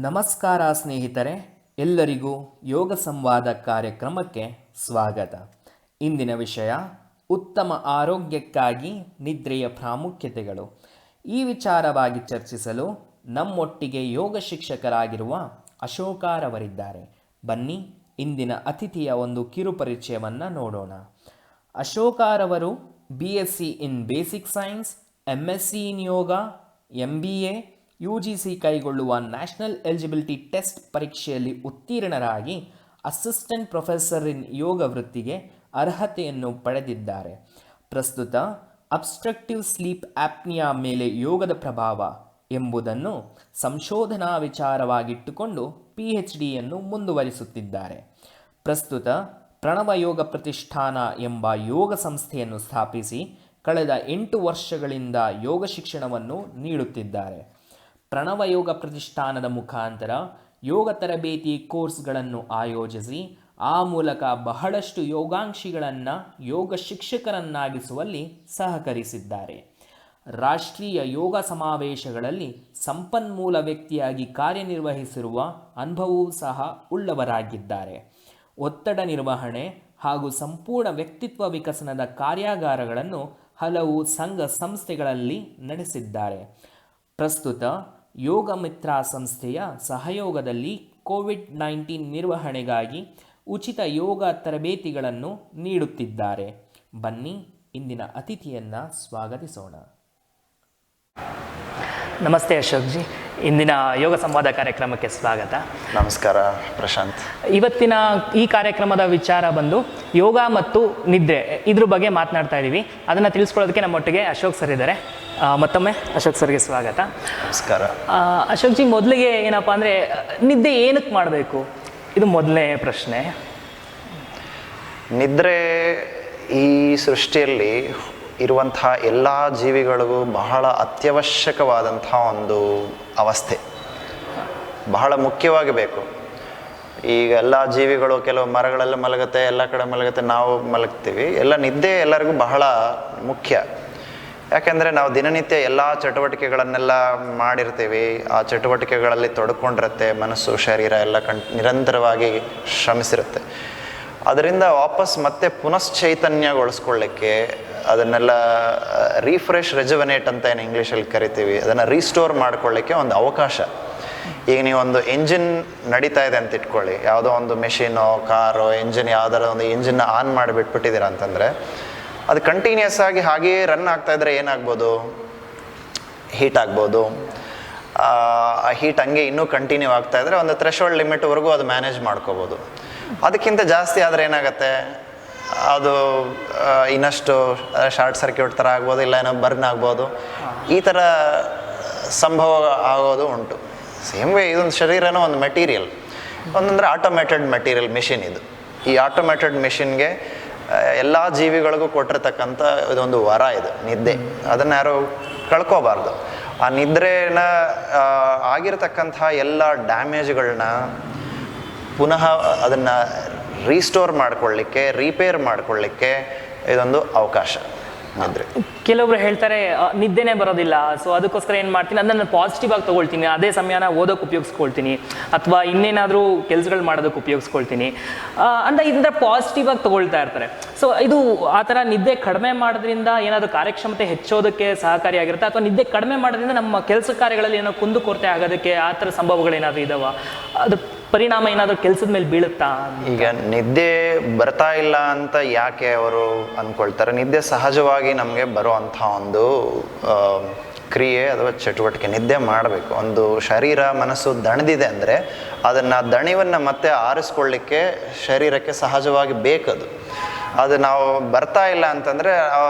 ನಮಸ್ಕಾರ ಸ್ನೇಹಿತರೆ, ಎಲ್ಲರಿಗೂ ಯೋಗ ಸಂವಾದ ಕಾರ್ಯಕ್ರಮಕ್ಕೆ ಸ್ವಾಗತ. ಇಂದಿನ ವಿಷಯ ಉತ್ತಮ ಆರೋಗ್ಯಕ್ಕಾಗಿ ನಿದ್ರೆಯ ಪ್ರಾಮುಖ್ಯತೆಗಳು. ಈ ವಿಚಾರವಾಗಿ ಚರ್ಚಿಸಲು ನಮ್ಮೊಟ್ಟಿಗೆ ಯೋಗ ಶಿಕ್ಷಕರಾಗಿರುವ ಅಶೋಕಾರವರಿದ್ದಾರೆ. ಬನ್ನಿ ಇಂದಿನ ಅತಿಥಿಯ ಒಂದು ಕಿರುಪರಿಚಯವನ್ನು ನೋಡೋಣ. ಅಶೋಕಾರವರು BSc ಇನ್ ಬೇಸಿಕ್ ಸೈನ್ಸ್, MSc ಇನ್ ಯೋಗ, MBA, UGC ಕೈಗೊಳ್ಳುವ ನ್ಯಾಷನಲ್ ಎಲಿಜಿಬಿಲಿಟಿ ಟೆಸ್ಟ್ ಪರೀಕ್ಷೆಯಲ್ಲಿ ಉತ್ತೀರ್ಣರಾಗಿ ಅಸಿಸ್ಟೆಂಟ್ ಪ್ರೊಫೆಸರ್ ಇನ್ ಯೋಗ ವೃತ್ತಿಗೆ ಅರ್ಹತೆಯನ್ನು ಪಡೆದಿದ್ದಾರೆ. ಪ್ರಸ್ತುತ ಅಬ್ಸ್ಟ್ರಕ್ಟಿವ್ ಸ್ಲೀಪ್ ಆಪ್ನಿಯಾ ಮೇಲೆ ಯೋಗದ ಪ್ರಭಾವ ಎಂಬುದನ್ನು ಸಂಶೋಧನಾ ವಿಚಾರವಾಗಿಟ್ಟುಕೊಂಡು PhDಯನ್ನು ಮುಂದುವರಿಸುತ್ತಿದ್ದಾರೆ. ಪ್ರಸ್ತುತ ಪ್ರಣವ ಯೋಗ ಪ್ರತಿಷ್ಠಾನ ಎಂಬ ಯೋಗ ಸಂಸ್ಥೆಯನ್ನು ಸ್ಥಾಪಿಸಿ ಕಳೆದ 8 ವರ್ಷಗಳಿಂದ ಯೋಗ ಶಿಕ್ಷಣವನ್ನು ನೀಡುತ್ತಿದ್ದಾರೆ. ಪ್ರಣವ ಯೋಗ ಪ್ರತಿಷ್ಠಾನದ ಮುಖಾಂತರ ಯೋಗ ತರಬೇತಿ ಕೋರ್ಸ್ಗಳನ್ನು ಆಯೋಜಿಸಿ ಆ ಮೂಲಕ ಬಹಳಷ್ಟು ಯೋಗಾಂಕ್ಷಿಗಳನ್ನು ಯೋಗ ಶಿಕ್ಷಕರನ್ನಾಗಿಸುವಲ್ಲಿ ಸಹಕರಿಸಿದ್ದಾರೆ. ರಾಷ್ಟ್ರೀಯ ಯೋಗ ಸಮಾವೇಶಗಳಲ್ಲಿ ಸಂಪನ್ಮೂಲ ವ್ಯಕ್ತಿಯಾಗಿ ಕಾರ್ಯನಿರ್ವಹಿಸಿರುವ ಅನುಭವವೂ ಸಹ ಉಳ್ಳವರಾಗಿದ್ದಾರೆ. ಒತ್ತಡ ನಿರ್ವಹಣೆ ಹಾಗೂ ಸಂಪೂರ್ಣ ವ್ಯಕ್ತಿತ್ವ ವಿಕಸನದ ಕಾರ್ಯಾಗಾರಗಳನ್ನು ಹಲವು ಸಂಘ ಸಂಸ್ಥೆಗಳಲ್ಲಿ ನಡೆಸಿದ್ದಾರೆ. ಪ್ರಸ್ತುತ ಯೋಗ ಮಿತ್ರ ಸಂಸ್ಥೆಯ ಸಹಯೋಗದಲ್ಲಿ COVID-19 ನಿರ್ವಹಣೆಗಾಗಿ ಉಚಿತ ಯೋಗ ತರಬೇತಿಗಳನ್ನು ನೀಡುತ್ತಿದ್ದಾರೆ. ಬನ್ನಿ ಇಂದಿನ ಅತಿಥಿಯನ್ನು ಸ್ವಾಗತಿಸೋಣ. ನಮಸ್ತೆ ಅಶೋಕ್ ಜಿ, ಇಂದಿನ ಯೋಗ ಸಂವಾದ ಕಾರ್ಯಕ್ರಮಕ್ಕೆ ಸ್ವಾಗತ. ನಮಸ್ಕಾರ ಪ್ರಶಾಂತ್. ಇವತ್ತಿನ ಈ ಕಾರ್ಯಕ್ರಮದ ವಿಚಾರ ಬಂದು ಯೋಗ ಮತ್ತು ನಿದ್ರೆ, ಇದ್ರ ಬಗ್ಗೆ ಮಾತನಾಡ್ತಾ ಇದ್ದೀವಿ. ಅದನ್ನು ತಿಳಿಸ್ಕೊಳ್ಳೋದಕ್ಕೆ ನಮ್ಮೊಟ್ಟಿಗೆ ಅಶೋಕ್ ಸರ್ ಇದ್ದಾರೆ. ಮತ್ತೊಮ್ಮೆ ಅಶೋಕ್ ಸರ್ಗೆ ಸ್ವಾಗತ. ನಮಸ್ಕಾರ. ಅಶೋಕ್ ಜಿ, ಮೊದಲಿಗೆ ಏನಪ್ಪ ಅಂದರೆ ನಿದ್ದೆ ಏನಕ್ಕೆ ಮಾಡಬೇಕು, ಇದು ಮೊದಲನೇ ಪ್ರಶ್ನೆ. ನಿದ್ರೆ ಈ ಸೃಷ್ಟಿಯಲ್ಲಿ ಇರುವಂತಹ ಎಲ್ಲ ಜೀವಿಗಳಿಗೂ ಬಹಳ ಅತ್ಯವಶ್ಯಕವಾದಂಥ ಒಂದು ಅವಸ್ಥೆ, ಬಹಳ ಮುಖ್ಯವಾಗಿ ಬೇಕು. ಈಗ ಎಲ್ಲ ಜೀವಿಗಳು, ಕೆಲವು ಮರಗಳೆಲ್ಲ ಮಲಗುತ್ತೆ, ಎಲ್ಲ ಕಡೆ ಮಲಗುತ್ತೆ, ನಾವು ಮಲಗ್ತೀವಿ. ಎಲ್ಲ ನಿದ್ದೆ ಎಲ್ಲರಿಗೂ ಬಹಳ ಮುಖ್ಯ. ಯಾಕೆಂದರೆ ನಾವು ದಿನನಿತ್ಯ ಎಲ್ಲ ಚಟುವಟಿಕೆಗಳನ್ನೆಲ್ಲ ಮಾಡಿರ್ತೀವಿ. ಆ ಚಟುವಟಿಕೆಗಳಲ್ಲಿ ತೊಡ್ಕೊಂಡಿರುತ್ತೆ ಮನಸ್ಸು, ಶರೀರ ಎಲ್ಲ ನಿರಂತರವಾಗಿ ಶ್ರಮಿಸಿರುತ್ತೆ. ಅದರಿಂದ ವಾಪಸ್ ಮತ್ತೆ ಪುನಶ್ಚೈತನ್ಯಗೊಳಿಸ್ಕೊಳ್ಳಿಕ್ಕೆ, ಅದನ್ನೆಲ್ಲ ರಿಜುವೆನೇಟ್ ಅಂತ ಏನು ಇಂಗ್ಲೀಷಲ್ಲಿ ಕರಿತೀವಿ, ಅದನ್ನು ರೀಸ್ಟೋರ್ ಮಾಡ್ಕೊಳ್ಳಿಕ್ಕೆ ಒಂದು ಅವಕಾಶ. ಈಗ ನೀವು ಒಂದು ಎಂಜಿನ್ ನಡೀತಾ ಇದೆ ಅಂತ ಇಟ್ಕೊಳ್ಳಿ, ಯಾವುದೋ ಒಂದು ಮೆಷಿನೋ ಕಾರೋ ಎಂಜಿನ್, ಯಾವುದಾರ ಒಂದು ಎಂಜಿನ್ನ ಆನ್ ಮಾಡಿಬಿಟ್ಬಿಟ್ಟಿದ್ದೀರಾ ಅಂತಂದರೆ ಅದು ಕಂಟಿನ್ಯೂಸ್ ಆಗಿ ಹಾಗೆಯೇ ರನ್ ಆಗ್ತಾಯಿದ್ರೆ ಏನಾಗ್ಬೋದು, ಹೀಟ್ ಆಗ್ಬೋದು. ಆ ಹೀಟ್ ಹಂಗೆ ಇನ್ನೂ ಕಂಟಿನ್ಯೂ ಆಗ್ತಾಯಿದ್ರೆ ಒಂದು ಥ್ರೆಶೋಲ್ಡ್ ಲಿಮಿಟ್ವರೆಗೂ ಅದು ಮ್ಯಾನೇಜ್ ಮಾಡ್ಕೋಬೋದು. ಅದಕ್ಕಿಂತ ಜಾಸ್ತಿ ಆದರೆ ಏನಾಗುತ್ತೆ, ಅದು ಇನ್ನಷ್ಟು ಶಾರ್ಟ್ ಸರ್ಕ್ಯೂಟ್ ಥರ ಆಗ್ಬೋದು, ಇಲ್ಲ ಏನೋ ಬರ್ನ್ ಆಗ್ಬೋದು. ಈ ಥರ ಸಂಭವ ಆಗೋದು ಉಂಟು. ಸೇಮ್ ವೇ ಇದೊಂದು ಶರೀರನೂ ಒಂದು ಮೆಟೀರಿಯಲ್, ಒಂದಂದರೆ ಆಟೋಮೇಟೆಡ್ ಮೆಟೀರಿಯಲ್ ಮಿಷಿನ್. ಇದು ಈ ಆಟೋಮೇಟೆಡ್ ಮಿಷಿನ್ಗೆ ಎಲ್ಲ ಜೀವಿಗಳಿಗೂ ಕೊಟ್ಟಿರ್ತಕ್ಕಂಥ ಇದೊಂದು ವರ, ಇದು ನಿದ್ದೆ. ಅದನ್ನು ಯಾರು ಕಳ್ಕೋಬಾರ್ದು. ಆ ನಿದ್ರೆನ ಆಗಿರ್ತಕ್ಕಂಥ ಎಲ್ಲ ಡ್ಯಾಮೇಜ್ಗಳನ್ನ ಪುನಃ ಅದನ್ನು ರೀಸ್ಟೋರ್ ಮಾಡ್ಕೊಳ್ಳಿಕ್ಕೆ, ರಿಪೇರ್ ಮಾಡ್ಕೊಳ್ಳಿಕ್ಕೆ ಇದೊಂದು ಅವಕಾಶ ನಿದ್ರೆ. ಕೆಲವೊಬ್ರು ಹೇಳ್ತಾರೆ ನಿದ್ದೆನೇ ಬರೋದಿಲ್ಲ, ಸೊ ಅದಕ್ಕೋಸ್ಕರ ಏನು ಮಾಡ್ತೀನಿ, ಅದನ್ನು ಪಾಸಿಟಿವ್ ಆಗಿ ತೊಗೊಳ್ತೀನಿ, ಅದೇ ಸಮಯನ ಓದೋಕೆ ಉಪಯೋಗಿಸ್ಕೊಳ್ತೀನಿ ಅಥವಾ ಇನ್ನೇನಾದರೂ ಕೆಲಸಗಳು ಮಾಡೋದಕ್ಕೆ ಉಪಯೋಗಿಸ್ಕೊಳ್ತೀನಿ ಅಂತ ಇದರಿಂದ ಪಾಸಿಟಿವ್ ಆಗಿ ತೊಗೊಳ್ತಾ ಇರ್ತಾರೆ. ಸೊ ಇದು ಆ ಥರ ನಿದ್ದೆ ಕಡಿಮೆ ಮಾಡೋದ್ರಿಂದ ಏನಾದರೂ ಕಾರ್ಯಕ್ಷಮತೆ ಹೆಚ್ಚೋದಕ್ಕೆ ಸಹಕಾರಿಯಾಗಿರುತ್ತೆ, ಅಥವಾ ನಿದ್ದೆ ಕಡಿಮೆ ಮಾಡೋದ್ರಿಂದ ನಮ್ಮ ಕೆಲಸ ಕಾರ್ಯಗಳಲ್ಲಿ ಏನೋ ಕುಂದುಕೊರತೆ ಆಗೋದಕ್ಕೆ ಆ ಥರ ಸಂಭವಗಳೇನಾದರೂ ಇದಾವ, ಅದು ಪರಿಣಾಮ ಏನಾದರೂ ಕೆಲಸದ ಮೇಲೆ ಬೀಳುತ್ತಾ? ಈಗ ನಿದ್ದೆ ಬರ್ತಾ ಇಲ್ಲ ಅಂತ ಯಾಕೆ ಅವರು ಅಂದ್ಕೊಳ್ತಾರೆ, ನಿದ್ದೆ ಸಹಜವಾಗಿ ನಮಗೆ ಬರುವಂಥ ಒಂದು ಕ್ರಿಯೆ ಅಥವಾ ಚಟುವಟಿಕೆ. ನಿದ್ದೆ ಮಾಡಬೇಕು. ಒಂದು ಶರೀರ ಮನಸ್ಸು ದಣಿದಿದೆ ಅಂದರೆ ಅದನ್ನು ದಣಿವನ್ನು ಮತ್ತೆ ಆರಿಸ್ಕೊಳ್ಳಿಕ್ಕೆ ಶರೀರಕ್ಕೆ ಸಹಜವಾಗಿ ಬೇಕದು. ಅದು ನಾವು ಬರ್ತಾ ಇಲ್ಲ ಅಂತಂದರೆ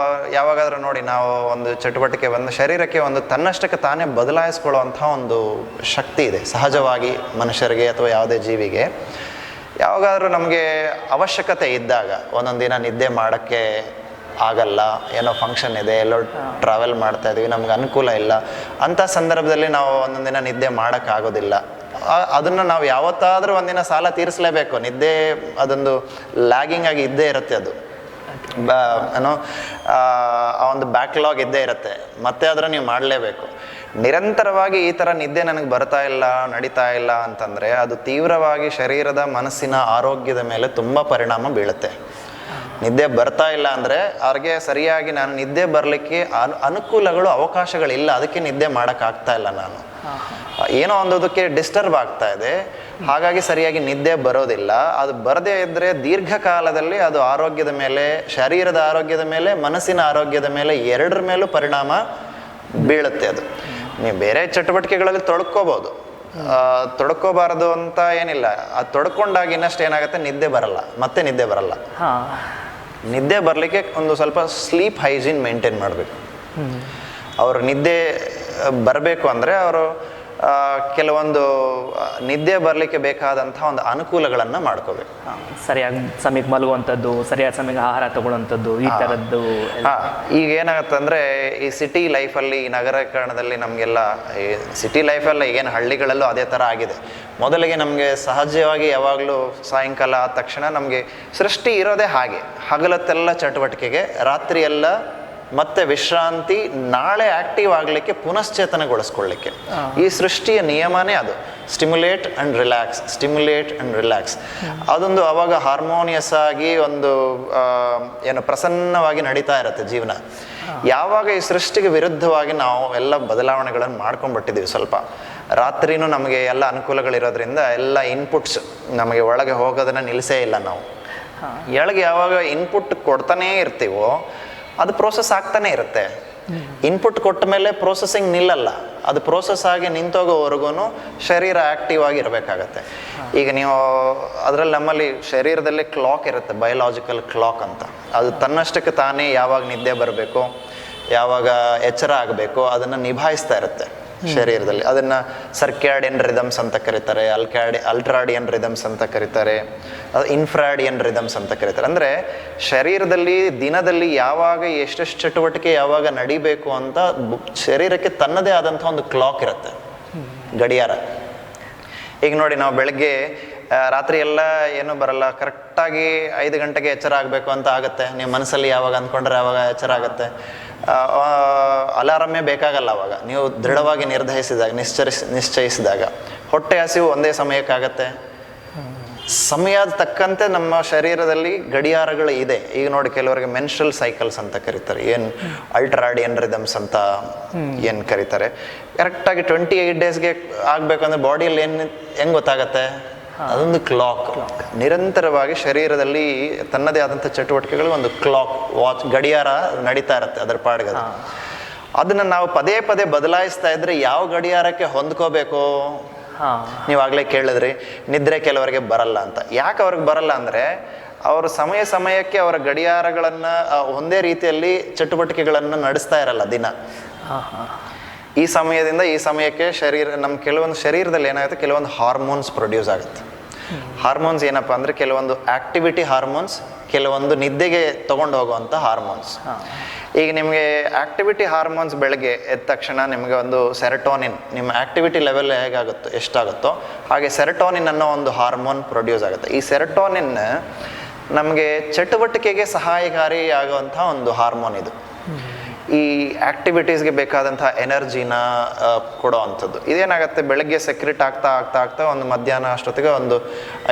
ಯಾವಾಗಾದರೂ ನೋಡಿ, ನಾವು ಒಂದು ಚಟುವಟಿಕೆ ಬಂದು ಶರೀರಕ್ಕೆ ಒಂದು ತನ್ನಷ್ಟಕ್ಕೆ ತಾನೇ ಬದಲಾಯಿಸ್ಕೊಳ್ಳುವಂಥ ಒಂದು ಶಕ್ತಿ ಇದೆ ಸಹಜವಾಗಿ ಮನುಷ್ಯರಿಗೆ ಅಥವಾ ಯಾವುದೇ ಜೀವಿಗೆ. ಯಾವಾಗಾದರೂ ನಮಗೆ ಅವಶ್ಯಕತೆ ಇದ್ದಾಗ, ಒಂದೊಂದು ದಿನ ನಿದ್ದೆ ಮಾಡೋಕ್ಕೆ ಆಗಲ್ಲ, ಏನೋ ಫಂಕ್ಷನ್ ಇದೆ, ಎಲ್ಲೋ ಟ್ರಾವೆಲ್ ಮಾಡ್ತಾ ಇದ್ದೀವಿ, ನಮ್ಗೆ ಅನುಕೂಲ ಇಲ್ಲ, ಅಂಥ ಸಂದರ್ಭದಲ್ಲಿ ನಾವು ಒಂದೊಂದು ದಿನ ನಿದ್ದೆ ಮಾಡೋಕ್ಕಾಗೋದಿಲ್ಲ. ಅದನ್ನು ನಾವು ಯಾವತ್ತಾದರೂ ಒಂದಿನ ಸಾಲ ತೀರಿಸಲೇಬೇಕು. ನಿದ್ದೆ ಅದೊಂದು ಲ್ಯಾಗಿಂಗ್ ಆಗಿ ಇದ್ದೇ ಇರುತ್ತೆ. ಅದು ಏನೋ ಆ ಒಂದು ಬ್ಯಾಕ್ಲಾಗ್ ಇದ್ದೇ ಇರುತ್ತೆ. ಮತ್ತೆ ಅದನ್ನು ನೀವು ಮಾಡಲೇಬೇಕು. ನಿರಂತರವಾಗಿ ಈ ಥರ ನಿದ್ದೆ ನನಗೆ ಬರ್ತಾ ಇಲ್ಲ, ನಡೀತಾ ಇಲ್ಲ ಅಂತಂದರೆ ಅದು ತೀವ್ರವಾಗಿ ಶರೀರದ ಮನಸ್ಸಿನ ಆರೋಗ್ಯದ ಮೇಲೆ ತುಂಬ ಪರಿಣಾಮ ಬೀಳುತ್ತೆ. ನಿದ್ದೆ ಬರ್ತಾ ಇಲ್ಲ ಅಂದರೆ ಅವ್ರಿಗೆ ಸರಿಯಾಗಿ ನಾನು ನಿದ್ದೆ ಬರಲಿಕ್ಕೆ ಅನುಕೂಲಗಳು, ಅವಕಾಶಗಳಿಲ್ಲ, ಅದಕ್ಕೆ ನಿದ್ದೆ ಮಾಡೋಕ್ಕಾಗ್ತಾ ಇಲ್ಲ, ನಾನು ಏನೋ ಒಂದಕ್ಕೆ ಡಿಸ್ಟರ್ಬ್ ಆಗ್ತಾ ಇದೆ, ಹಾಗಾಗಿ ಸರಿಯಾಗಿ ನಿದ್ದೆ ಬರೋದಿಲ್ಲ. ಅದು ಬರದೇ ಇದ್ದರೆ ದೀರ್ಘಕಾಲದಲ್ಲಿ ಅದು ಆರೋಗ್ಯದ ಮೇಲೆ, ಶರೀರದ ಆರೋಗ್ಯದ ಮೇಲೆ, ಮನಸ್ಸಿನ ಆರೋಗ್ಯದ ಮೇಲೆ ಎರಡರ ಮೇಲೂ ಪರಿಣಾಮ ಬೀಳುತ್ತೆ. ಅದು ನೀವು ಬೇರೆ ಚಟುವಟಿಕೆಗಳಲ್ಲಿ ತೊಡ್ಕೋಬೋದು, ತೊಡ್ಕೋಬಾರದು ಅಂತ ಏನಿಲ್ಲ. ಅದು ತೊಡ್ಕೊಂಡಾಗ ಇನ್ನಷ್ಟು ಏನಾಗುತ್ತೆ, ನಿದ್ದೆ ಬರಲ್ಲ, ಮತ್ತೆ ನಿದ್ದೆ ಬರಲ್ಲ. ನಿದ್ದೆ ಬರಲಿಕ್ಕೆ ಒಂದು ಸ್ವಲ್ಪ ಸ್ಲೀಪ್ ಹೈಜೀನ್ ಮೇಂಟೈನ್ ಮಾಡಬೇಕು. ಅವರು ನಿದ್ದೆ ಬರಬೇಕು ಅಂದರೆ ಅವರು ಕೆಲವೊಂದು ನಿದ್ದೆ ಬರಲಿಕ್ಕೆ ಬೇಕಾದಂಥ ಒಂದು ಅನುಕೂಲಗಳನ್ನು ಮಾಡ್ಕೋಬೇಕು. ಸರಿಯಾಗಿ ಸಮಯಕ್ಕೆ ಮಲಗುವಂಥದ್ದು, ಸರಿಯಾದ ಸಮಯಕ್ಕೆ ಆಹಾರ ತಗೊಳ್ಳುವಂಥದ್ದು, ಈ ಥರದ್ದು. ಈಗ ಏನಾಗುತ್ತೆ ಅಂದರೆ ಈ ಸಿಟಿ ಲೈಫಲ್ಲಿ, ಈ ನಗರೀಕರಣದಲ್ಲಿ ನಮಗೆಲ್ಲ ಈ ಸಿಟಿ ಲೈಫೆಲ್ಲ ಏನು ಹಳ್ಳಿಗಳಲ್ಲೂ ಅದೇ ಥರ ಆಗಿದೆ. ಮೊದಲಿಗೆ ನಮಗೆ ಸಹಜವಾಗಿ ಯಾವಾಗಲೂ ಸಾಯಂಕಾಲ ಆದ ತಕ್ಷಣ ನಮಗೆ ಸೃಷ್ಟಿ ಇರೋದೇ ಹಾಗೆ, ಹಗಲತ್ತೆಲ್ಲ ಚಟುವಟಿಕೆಗೆ, ರಾತ್ರಿ ಎಲ್ಲ ಮತ್ತೆ ವಿಶ್ರಾಂತಿ, ನಾಳೆ ಆಕ್ಟಿವ್ ಆಗಲಿಕ್ಕೆ, ಪುನಶ್ಚೇತನಗೊಳಿಸ್ಕೊಳ್ಳಿಕ್ಕೆ. ಈ ಸೃಷ್ಟಿಯ ನಿಯಮನೇ ಅದು, stimulate and relax, stimulate and relax. ಅದೊಂದು ಅವಾಗ ಹಾರ್ಮೋನಿಯಸ್ ಆಗಿ ಒಂದು ಏನು ಪ್ರಸನ್ನವಾಗಿ ನಡೀತಾ ಇರುತ್ತೆ ಜೀವನ. ಯಾವಾಗ ಈ ಸೃಷ್ಟಿಗೆ ವಿರುದ್ಧವಾಗಿ ನಾವು ಎಲ್ಲ ಬದಲಾವಣೆಗಳನ್ನು ಮಾಡ್ಕೊಂಡ್ಬಿಟ್ಟಿದ್ದೀವಿ, ಸ್ವಲ್ಪ ರಾತ್ರಿನೂ ನಮಗೆ ಎಲ್ಲ ಅನುಕೂಲಗಳಿರೋದ್ರಿಂದ ಎಲ್ಲ ಇನ್ಪುಟ್ಸ್ ನಮಗೆ ಒಳಗೆ ಹೋಗೋದನ್ನು ನಿಲ್ಲಿಸೇ ಇಲ್ಲ. ನಾವು ಎಳಗೆ ಯಾವಾಗ ಇನ್ಪುಟ್ ಕೊಡ್ತಾನೇ ಇರ್ತೀವೋ ಅದು ಪ್ರೋಸೆಸ್ ಆಗ್ತಾನೆ ಇರುತ್ತೆ. ಇನ್ಪುಟ್ ಕೊಟ್ಟ ಮೇಲೆ ಪ್ರೋಸೆಸಿಂಗ್ ನಿಲ್ಲಲ್ಲ, ಅದು ಪ್ರೋಸೆಸ್ ಆಗಿ ನಿಂತೋಗೋವರೆಗೂ ಶರೀರ ಆ್ಯಕ್ಟಿವ್ ಆಗಿ ಇರಬೇಕಾಗತ್ತೆ. ಈಗ ನೀವು ಅದರಲ್ಲಿ ನಮ್ಮಲ್ಲಿ ಶರೀರದಲ್ಲಿ ಕ್ಲಾಕ್ ಇರುತ್ತೆ, ಬಯೋಲಾಜಿಕಲ್ ಕ್ಲಾಕ್ ಅಂತ. ಅದು ತನ್ನಷ್ಟಕ್ಕೆ ತಾನೇ ಯಾವಾಗ ನಿದ್ದೆ ಬರಬೇಕು, ಯಾವಾಗ ಎಚ್ಚರ ಆಗಬೇಕು ಅದನ್ನು ನಿಭಾಯಿಸ್ತಾ ಇರುತ್ತೆ ಶರೀರದಲ್ಲಿ. ಅದನ್ನು ಸರ್ಕ್ಯಾಡಿಯನ್ ರಿದಮ್ಸ್ ಅಂತ ಕರೀತಾರೆ, ಅಲ್ಟ್ರಾಡಿಯನ್ ರಿದಮ್ಸ್ ಅಂತ ಕರೀತಾರೆ, ಇನ್ಫ್ರಾಡಿಯನ್ ರಿದಮ್ಸ್ ಅಂತ ಕರೀತಾರೆ. ಅಂದರೆ ಶರೀರದಲ್ಲಿ ದಿನದಲ್ಲಿ ಯಾವಾಗ ಎಷ್ಟೆಷ್ಟು ಚಟುವಟಿಕೆ ಯಾವಾಗ ನಡಿಬೇಕು ಅಂತ ಶರೀರಕ್ಕೆ ತನ್ನದೇ ಆದಂಥ ಒಂದು ಕ್ಲಾಕ್ ಇರುತ್ತೆ, ಗಡಿಯಾರ. ಈಗ ನೋಡಿ, ನಾವು ಬೆಳಗ್ಗೆ ರಾತ್ರಿ ಎಲ್ಲ ಏನೂ ಬರಲ್ಲ, ಕರೆಕ್ಟಾಗಿ 5 ಗಂಟೆಗೆ ಎಚ್ಚರ ಆಗಬೇಕು ಅಂತ ಆಗುತ್ತೆ. ನೀವು ಮನಸ್ಸಲ್ಲಿ ಯಾವಾಗ ಅಂದ್ಕೊಂಡ್ರೆ ಯಾವಾಗ ಎಚ್ಚರ ಆಗುತ್ತೆ. ಅಲಾರಮ್ಮೇ ಬೇಕಾಗಲ್ಲ ಅವಾಗ, ನೀವು ದೃಢವಾಗಿ ನಿರ್ಧರಿಸಿದಾಗ, ನಿಶ್ಚಯಿಸಿದಾಗ. ಹೊಟ್ಟೆ ಹಸಿವು ಒಂದೇ ಸಮಯಕ್ಕಾಗತ್ತೆ. ಸಮಯದ ತಕ್ಕಂತೆ ನಮ್ಮ ಶರೀರದಲ್ಲಿ ಗಡಿಯಾರಗಳು ಇದೆ. ಈಗ ನೋಡಿ, ಕೆಲವರಿಗೆ ಮೆನ್ಸ್ಟ್ರಲ್ ಸೈಕಲ್ಸ್ ಅಂತ ಕರೀತಾರೆ, ಏನು ಅಲ್ಟ್ರಾಡಿಯನ್ ರಿದಮ್ಸ್ ಅಂತ ಏನು ಕರೀತಾರೆ. ಕರೆಕ್ಟಾಗಿ 28 ಡೇಸ್ಗೆ ಆಗಬೇಕಂದ್ರೆ ಬಾಡಿಯಲ್ಲಿ ಹೆಂಗೆ ಗೊತ್ತಾಗತ್ತೆ, ಅದೊಂದು ಕ್ಲಾಕ್. ನಿರಂತರವಾಗಿ ಶರೀರದಲ್ಲಿ ತನ್ನದೇ ಆದಂಥ ಚಟುವಟಿಕೆಗಳು ಒಂದು ಕ್ಲಾಕ್, ವಾಚ್, ಗಡಿಯಾರ ನಡೀತಾ ಇರುತ್ತೆ ಅದರ ಪಾಡಿಗೆ. ಅದನ್ನು ನಾವು ಪದೇ ಪದೇ ಬದಲಾಯಿಸ್ತಾ ಇದ್ರೆ ಯಾವ ಗಡಿಯಾರಕ್ಕೆ ಹೊಂದ್ಕೋಬೇಕು, ನೀವಾಗಲೇ ಕೇಳಿದ್ರಿ ನಿದ್ರೆ ಕೆಲವರಿಗೆ ಬರಲ್ಲ ಅಂತ. ಯಾಕೆ ಅವ್ರಿಗೆ ಬರಲ್ಲ ಅಂದರೆ ಅವರು ಸಮಯಕ್ಕೆ ಅವರ ಗಡಿಯಾರಗಳನ್ನು ಒಂದೇ ರೀತಿಯಲ್ಲಿ ಚಟುವಟಿಕೆಗಳನ್ನು ನಡೆಸ್ತಾ ಇರಲ್ಲ ದಿನ. ಈ ಸಮಯದಿಂದ ಈ ಸಮಯಕ್ಕೆ ನಮ್ಮ ಕೆಲವೊಂದು ಶರೀರದಲ್ಲಿ ಏನಾಗುತ್ತೆ, ಕೆಲವೊಂದು ಹಾರ್ಮೋನ್ಸ್ ಪ್ರೊಡ್ಯೂಸ್ ಆಗುತ್ತೆ. ಹಾರ್ಮೋನ್ಸ್ ಏನಪ್ಪ ಅಂದರೆ ಕೆಲವೊಂದು ಆಕ್ಟಿವಿಟಿ ಹಾರ್ಮೋನ್ಸ್, ಕೆಲವೊಂದು ನಿದ್ದೆಗೆ ತೊಗೊಂಡು ಹೋಗುವಂಥ ಹಾರ್ಮೋನ್ಸ್. ಈಗ ನಿಮಗೆ ಆಕ್ಟಿವಿಟಿ ಹಾರ್ಮೋನ್ಸ್ ಬೆಳಗ್ಗೆ ಎದ್ದ ತಕ್ಷಣ ನಿಮಗೆ ಒಂದು ಸೆರಟೋನಿನ್, ನಿಮ್ಮ ಆಕ್ಟಿವಿಟಿ ಲೆವೆಲ್ ಹೇಗಾಗುತ್ತೋ ಎಷ್ಟಾಗುತ್ತೋ ಹಾಗೆ ಸೆರಟೋನಿನ್ ಅನ್ನೋ ಒಂದು ಹಾರ್ಮೋನ್ ಪ್ರೊಡ್ಯೂಸ್ ಆಗುತ್ತೆ. ಈ ಸೆರಟೋನಿನ್ ನಮಗೆ ಚಟುವಟಿಕೆಗೆ ಸಹಾಯಕಾರಿ ಆಗುವಂಥ ಒಂದು ಹಾರ್ಮೋನ್ ಇದು. ಈ ಆಕ್ಟಿವಿಟೀಸ್ಗೆ ಬೇಕಾದಂಥ ಎನರ್ಜಿನ ಕೊಡೋ ಅಂಥದ್ದು. ಇದೇನಾಗುತ್ತೆ, ಬೆಳಗ್ಗೆ ಸೆಕ್ರೆಟ್ ಆಗ್ತಾ ಒಂದು ಮಧ್ಯಾಹ್ನ ಅಷ್ಟೊತ್ತಿಗೆ ಒಂದು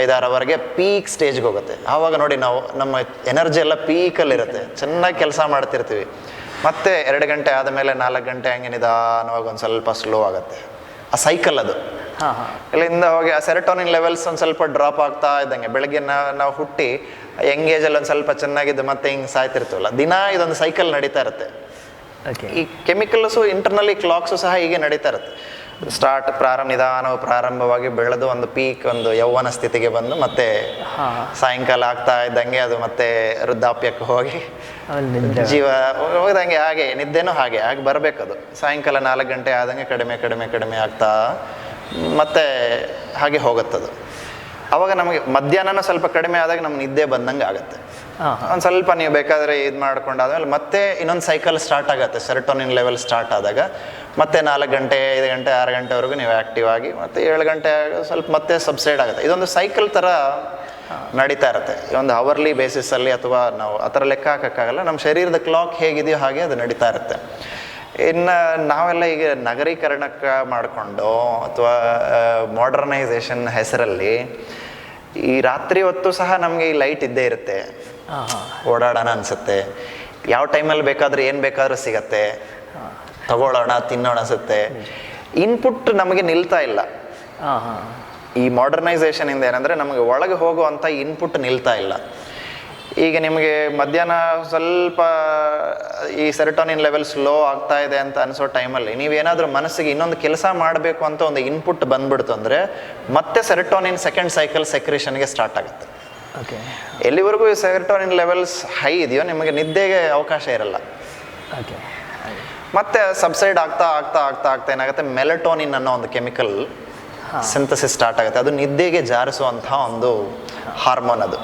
5-6ವರೆಗೆ ಪೀಕ್ ಸ್ಟೇಜ್ಗೆ ಹೋಗುತ್ತೆ. ಆವಾಗ ನೋಡಿ, ನಾವು ನಮ್ಮ ಎನರ್ಜಿ ಎಲ್ಲ ಪೀಕಲ್ಲಿರುತ್ತೆ, ಚೆನ್ನಾಗಿ ಕೆಲಸ ಮಾಡ್ತಿರ್ತೀವಿ. ಮತ್ತೆ 2 ಗಂಟೆ ಆದಮೇಲೆ 4 ಗಂಟೆ ಹಂಗೆ ನಿಧಾನವಾಗಿ ಒಂದು ಸ್ವಲ್ಪ ಸ್ಲೋ ಆಗುತ್ತೆ. ಆ ಸೈಕಲ್ ಅದು. ಇಲ್ಲಿಂದ ಹೋಗಿ ಆ ಸೆರಟೋನಿನ್ ಲೆವೆಲ್ಸ್ ಒಂದು ಸ್ವಲ್ಪ ಡ್ರಾಪ್ ಆಗ್ತಾ ಇದ್ದಂಗೆ, ಬೆಳಗ್ಗೆ ನಾವು ಹುಟ್ಟಿ ಎಂಗೇಜಲ್ಲಿ ಒಂದು ಸ್ವಲ್ಪ ಚೆನ್ನಾಗಿದ್ದು ಮತ್ತೆ ಹಿಂಗೆ ಸಾಯ್ತಿರ್ತೀವಲ್ಲ, ದಿನ ಇದೊಂದು ಸೈಕಲ್ ನಡೀತಾ ಇರುತ್ತೆ. ಈ ಕೆಮಿಕಲ್ಸು, ಇಂಟರ್ನಲ್ಲಿ ಕ್ಲಾಕ್ಸು ಸಹ ಹೀಗೆ ನಡೀತಾ ಇರುತ್ತೆ. ನಿಧಾನವಾಗಿ ಪ್ರಾರಂಭವಾಗಿ ಬೆಳೆದು ಒಂದು ಪೀಕ್, ಒಂದು ಯೌವನ ಸ್ಥಿತಿಗೆ ಬಂದು ಮತ್ತೆ ಸಾಯಂಕಾಲ ಆಗ್ತಾ ಇದ್ದಂಗೆ ಅದು ಮತ್ತೆ ವೃದ್ಧಾಪ್ಯಕ್ಕೆ ಹೋಗಿ ಜೀವ ಹೋದಂಗೆ, ಹಾಗೆ ನಿದ್ದೆನೂ ಹಾಗೆ ಬರಬೇಕದು. ಸಾಯಂಕಾಲ 4 ಗಂಟೆ ಆದಂಗೆ ಕಡಿಮೆ ಆಗ್ತಾ ಮತ್ತೆ ಹಾಗೆ ಹೋಗುತ್ತದು. ಅವಾಗ ನಮಗೆ ಮಧ್ಯಾಹ್ನ ಸ್ವಲ್ಪ ಕಡಿಮೆ ಆದಾಗ ನಮ್ಗೆ ನಿದ್ದೆ ಬಂದಂಗೆ ಆಗುತ್ತೆ. ಒಂದು ಸ್ವಲ್ಪ ನೀವು ಬೇಕಾದರೆ ಇದು ಮಾಡ್ಕೊಂಡಾದ್ಮೇಲೆ ಮತ್ತೆ ಇನ್ನೊಂದು ಸೈಕಲ್ ಸ್ಟಾರ್ಟ್ ಆಗುತ್ತೆ. ಸೆರಟೋನಿನ್ ಲೆವೆಲ್ ಸ್ಟಾರ್ಟ್ ಆದಾಗ ಮತ್ತೆ 4 ಗಂಟೆ 5 ಗಂಟೆ 6 ಗಂಟೆವರೆಗೂ ನೀವು ಆ್ಯಕ್ಟಿವ್ ಆಗಿ ಮತ್ತೆ 7 ಗಂಟೆ ಸ್ವಲ್ಪ ಮತ್ತೆ ಸಬ್ಸೈಡ್ ಆಗುತ್ತೆ. ಇದೊಂದು ಸೈಕಲ್ ಥರ ನಡೀತಾ ಇರುತ್ತೆ. ಒಂದು ಅವರ್ಲಿ ಬೇಸಿಸಲ್ಲಿ ಅಥವಾ ನಾವು ಆ ಥರ ಲೆಕ್ಕ ಹಾಕೋಕ್ಕಾಗಲ್ಲ. ನಮ್ಮ ಶರೀರದ ಕ್ಲಾಕ್ ಹೇಗಿದೆಯೋ ಹಾಗೆ ಅದು ನಡೀತಾ ಇರುತ್ತೆ. ಇನ್ನು ನಾವೆಲ್ಲ ಈಗ ನಗರೀಕರಣಕ್ಕೆ ಮಾಡಿಕೊಂಡು ಅಥವಾ ಮಾಡರ್ನೈಸೇಷನ್ ಹೆಸರಲ್ಲಿ ಈ ರಾತ್ರಿ ಹೊತ್ತು ಸಹ ನಮಗೆ ಈ ಲೈಟ್ ಇದ್ದೇ ಇರುತ್ತೆ, ಓಡಾಡೋಣ ಅನಿಸುತ್ತೆ, ಯಾವ ಟೈಮಲ್ಲಿ ಬೇಕಾದರೂ ಏನು ಬೇಕಾದರೂ ಸಿಗತ್ತೆ, ತಗೊಳ್ಳೋಣ ತಿನ್ನೋಣ ಅನಿಸುತ್ತೆ. ಇನ್ಪುಟ್ ನಮಗೆ ನಿಲ್ತಾ ಇಲ್ಲ. ಈ ಮಾಡರ್ನೈಸೇಷನ್ ಇಂದ ಏನಂದರೆ ನಮಗೆ ಒಳಗೆ ಹೋಗುವಂಥ ಇನ್ಪುಟ್ ನಿಲ್ತಾ ಇಲ್ಲ. ಈಗ ನಿಮಗೆ ಮಧ್ಯಾಹ್ನ ಸ್ವಲ್ಪ ಈ ಸೆರೋಟೋನಿನ್ ಲೆವೆಲ್ ಸ್ಲೋ ಆಗ್ತಾ ಇದೆ ಅಂತ ಅನಿಸೋ ಟೈಮಲ್ಲಿ ನೀವೇನಾದರೂ ಮನಸ್ಸಿಗೆ ಇನ್ನೊಂದು ಕೆಲಸ ಮಾಡಬೇಕು ಅಂತ ಒಂದು ಇನ್ಪುಟ್ ಬಂದ್ಬಿಡ್ತು ಅಂದರೆ ಮತ್ತೆ ಸೆರೋಟೋನಿನ್ ಸೆಕೆಂಡ್ ಸೈಕಲ್ ಸೆಕ್ರೇಷನ್ಗೆ ಸ್ಟಾರ್ಟ್ ಆಗುತ್ತೆ. ಎಲ್ಲಿವರೆಗೂ ಈ ಸೆರೋಟೋನಿನ್ ಲೆವೆಲ್ಸ್ ಹೈ ಇದೆಯೋ ನಿಮಗೆ ನಿದ್ದೆಗೆ ಅವಕಾಶ ಇರಲ್ಲ. ಮತ್ತೆ ಸಬ್ಸೈಡ್ ಆಗ್ತಾ ಆಗ್ತಾ ಆಗ್ತಾ ಆಗ್ತಾ ಏನಾಗುತ್ತೆ, ಮೆಲಟೋನಿನ್ ಅನ್ನೋ ಒಂದು ಕೆಮಿಕಲ್ ಸಿಂಥಸಿಸ್ ಸ್ಟಾರ್ಟ್ ಆಗುತ್ತೆ. ಅದು ನಿದ್ದೆಗೆ ಜಾರಿಸುವಂಥ ಒಂದು ಹಾರ್ಮೋನ್. ಅದು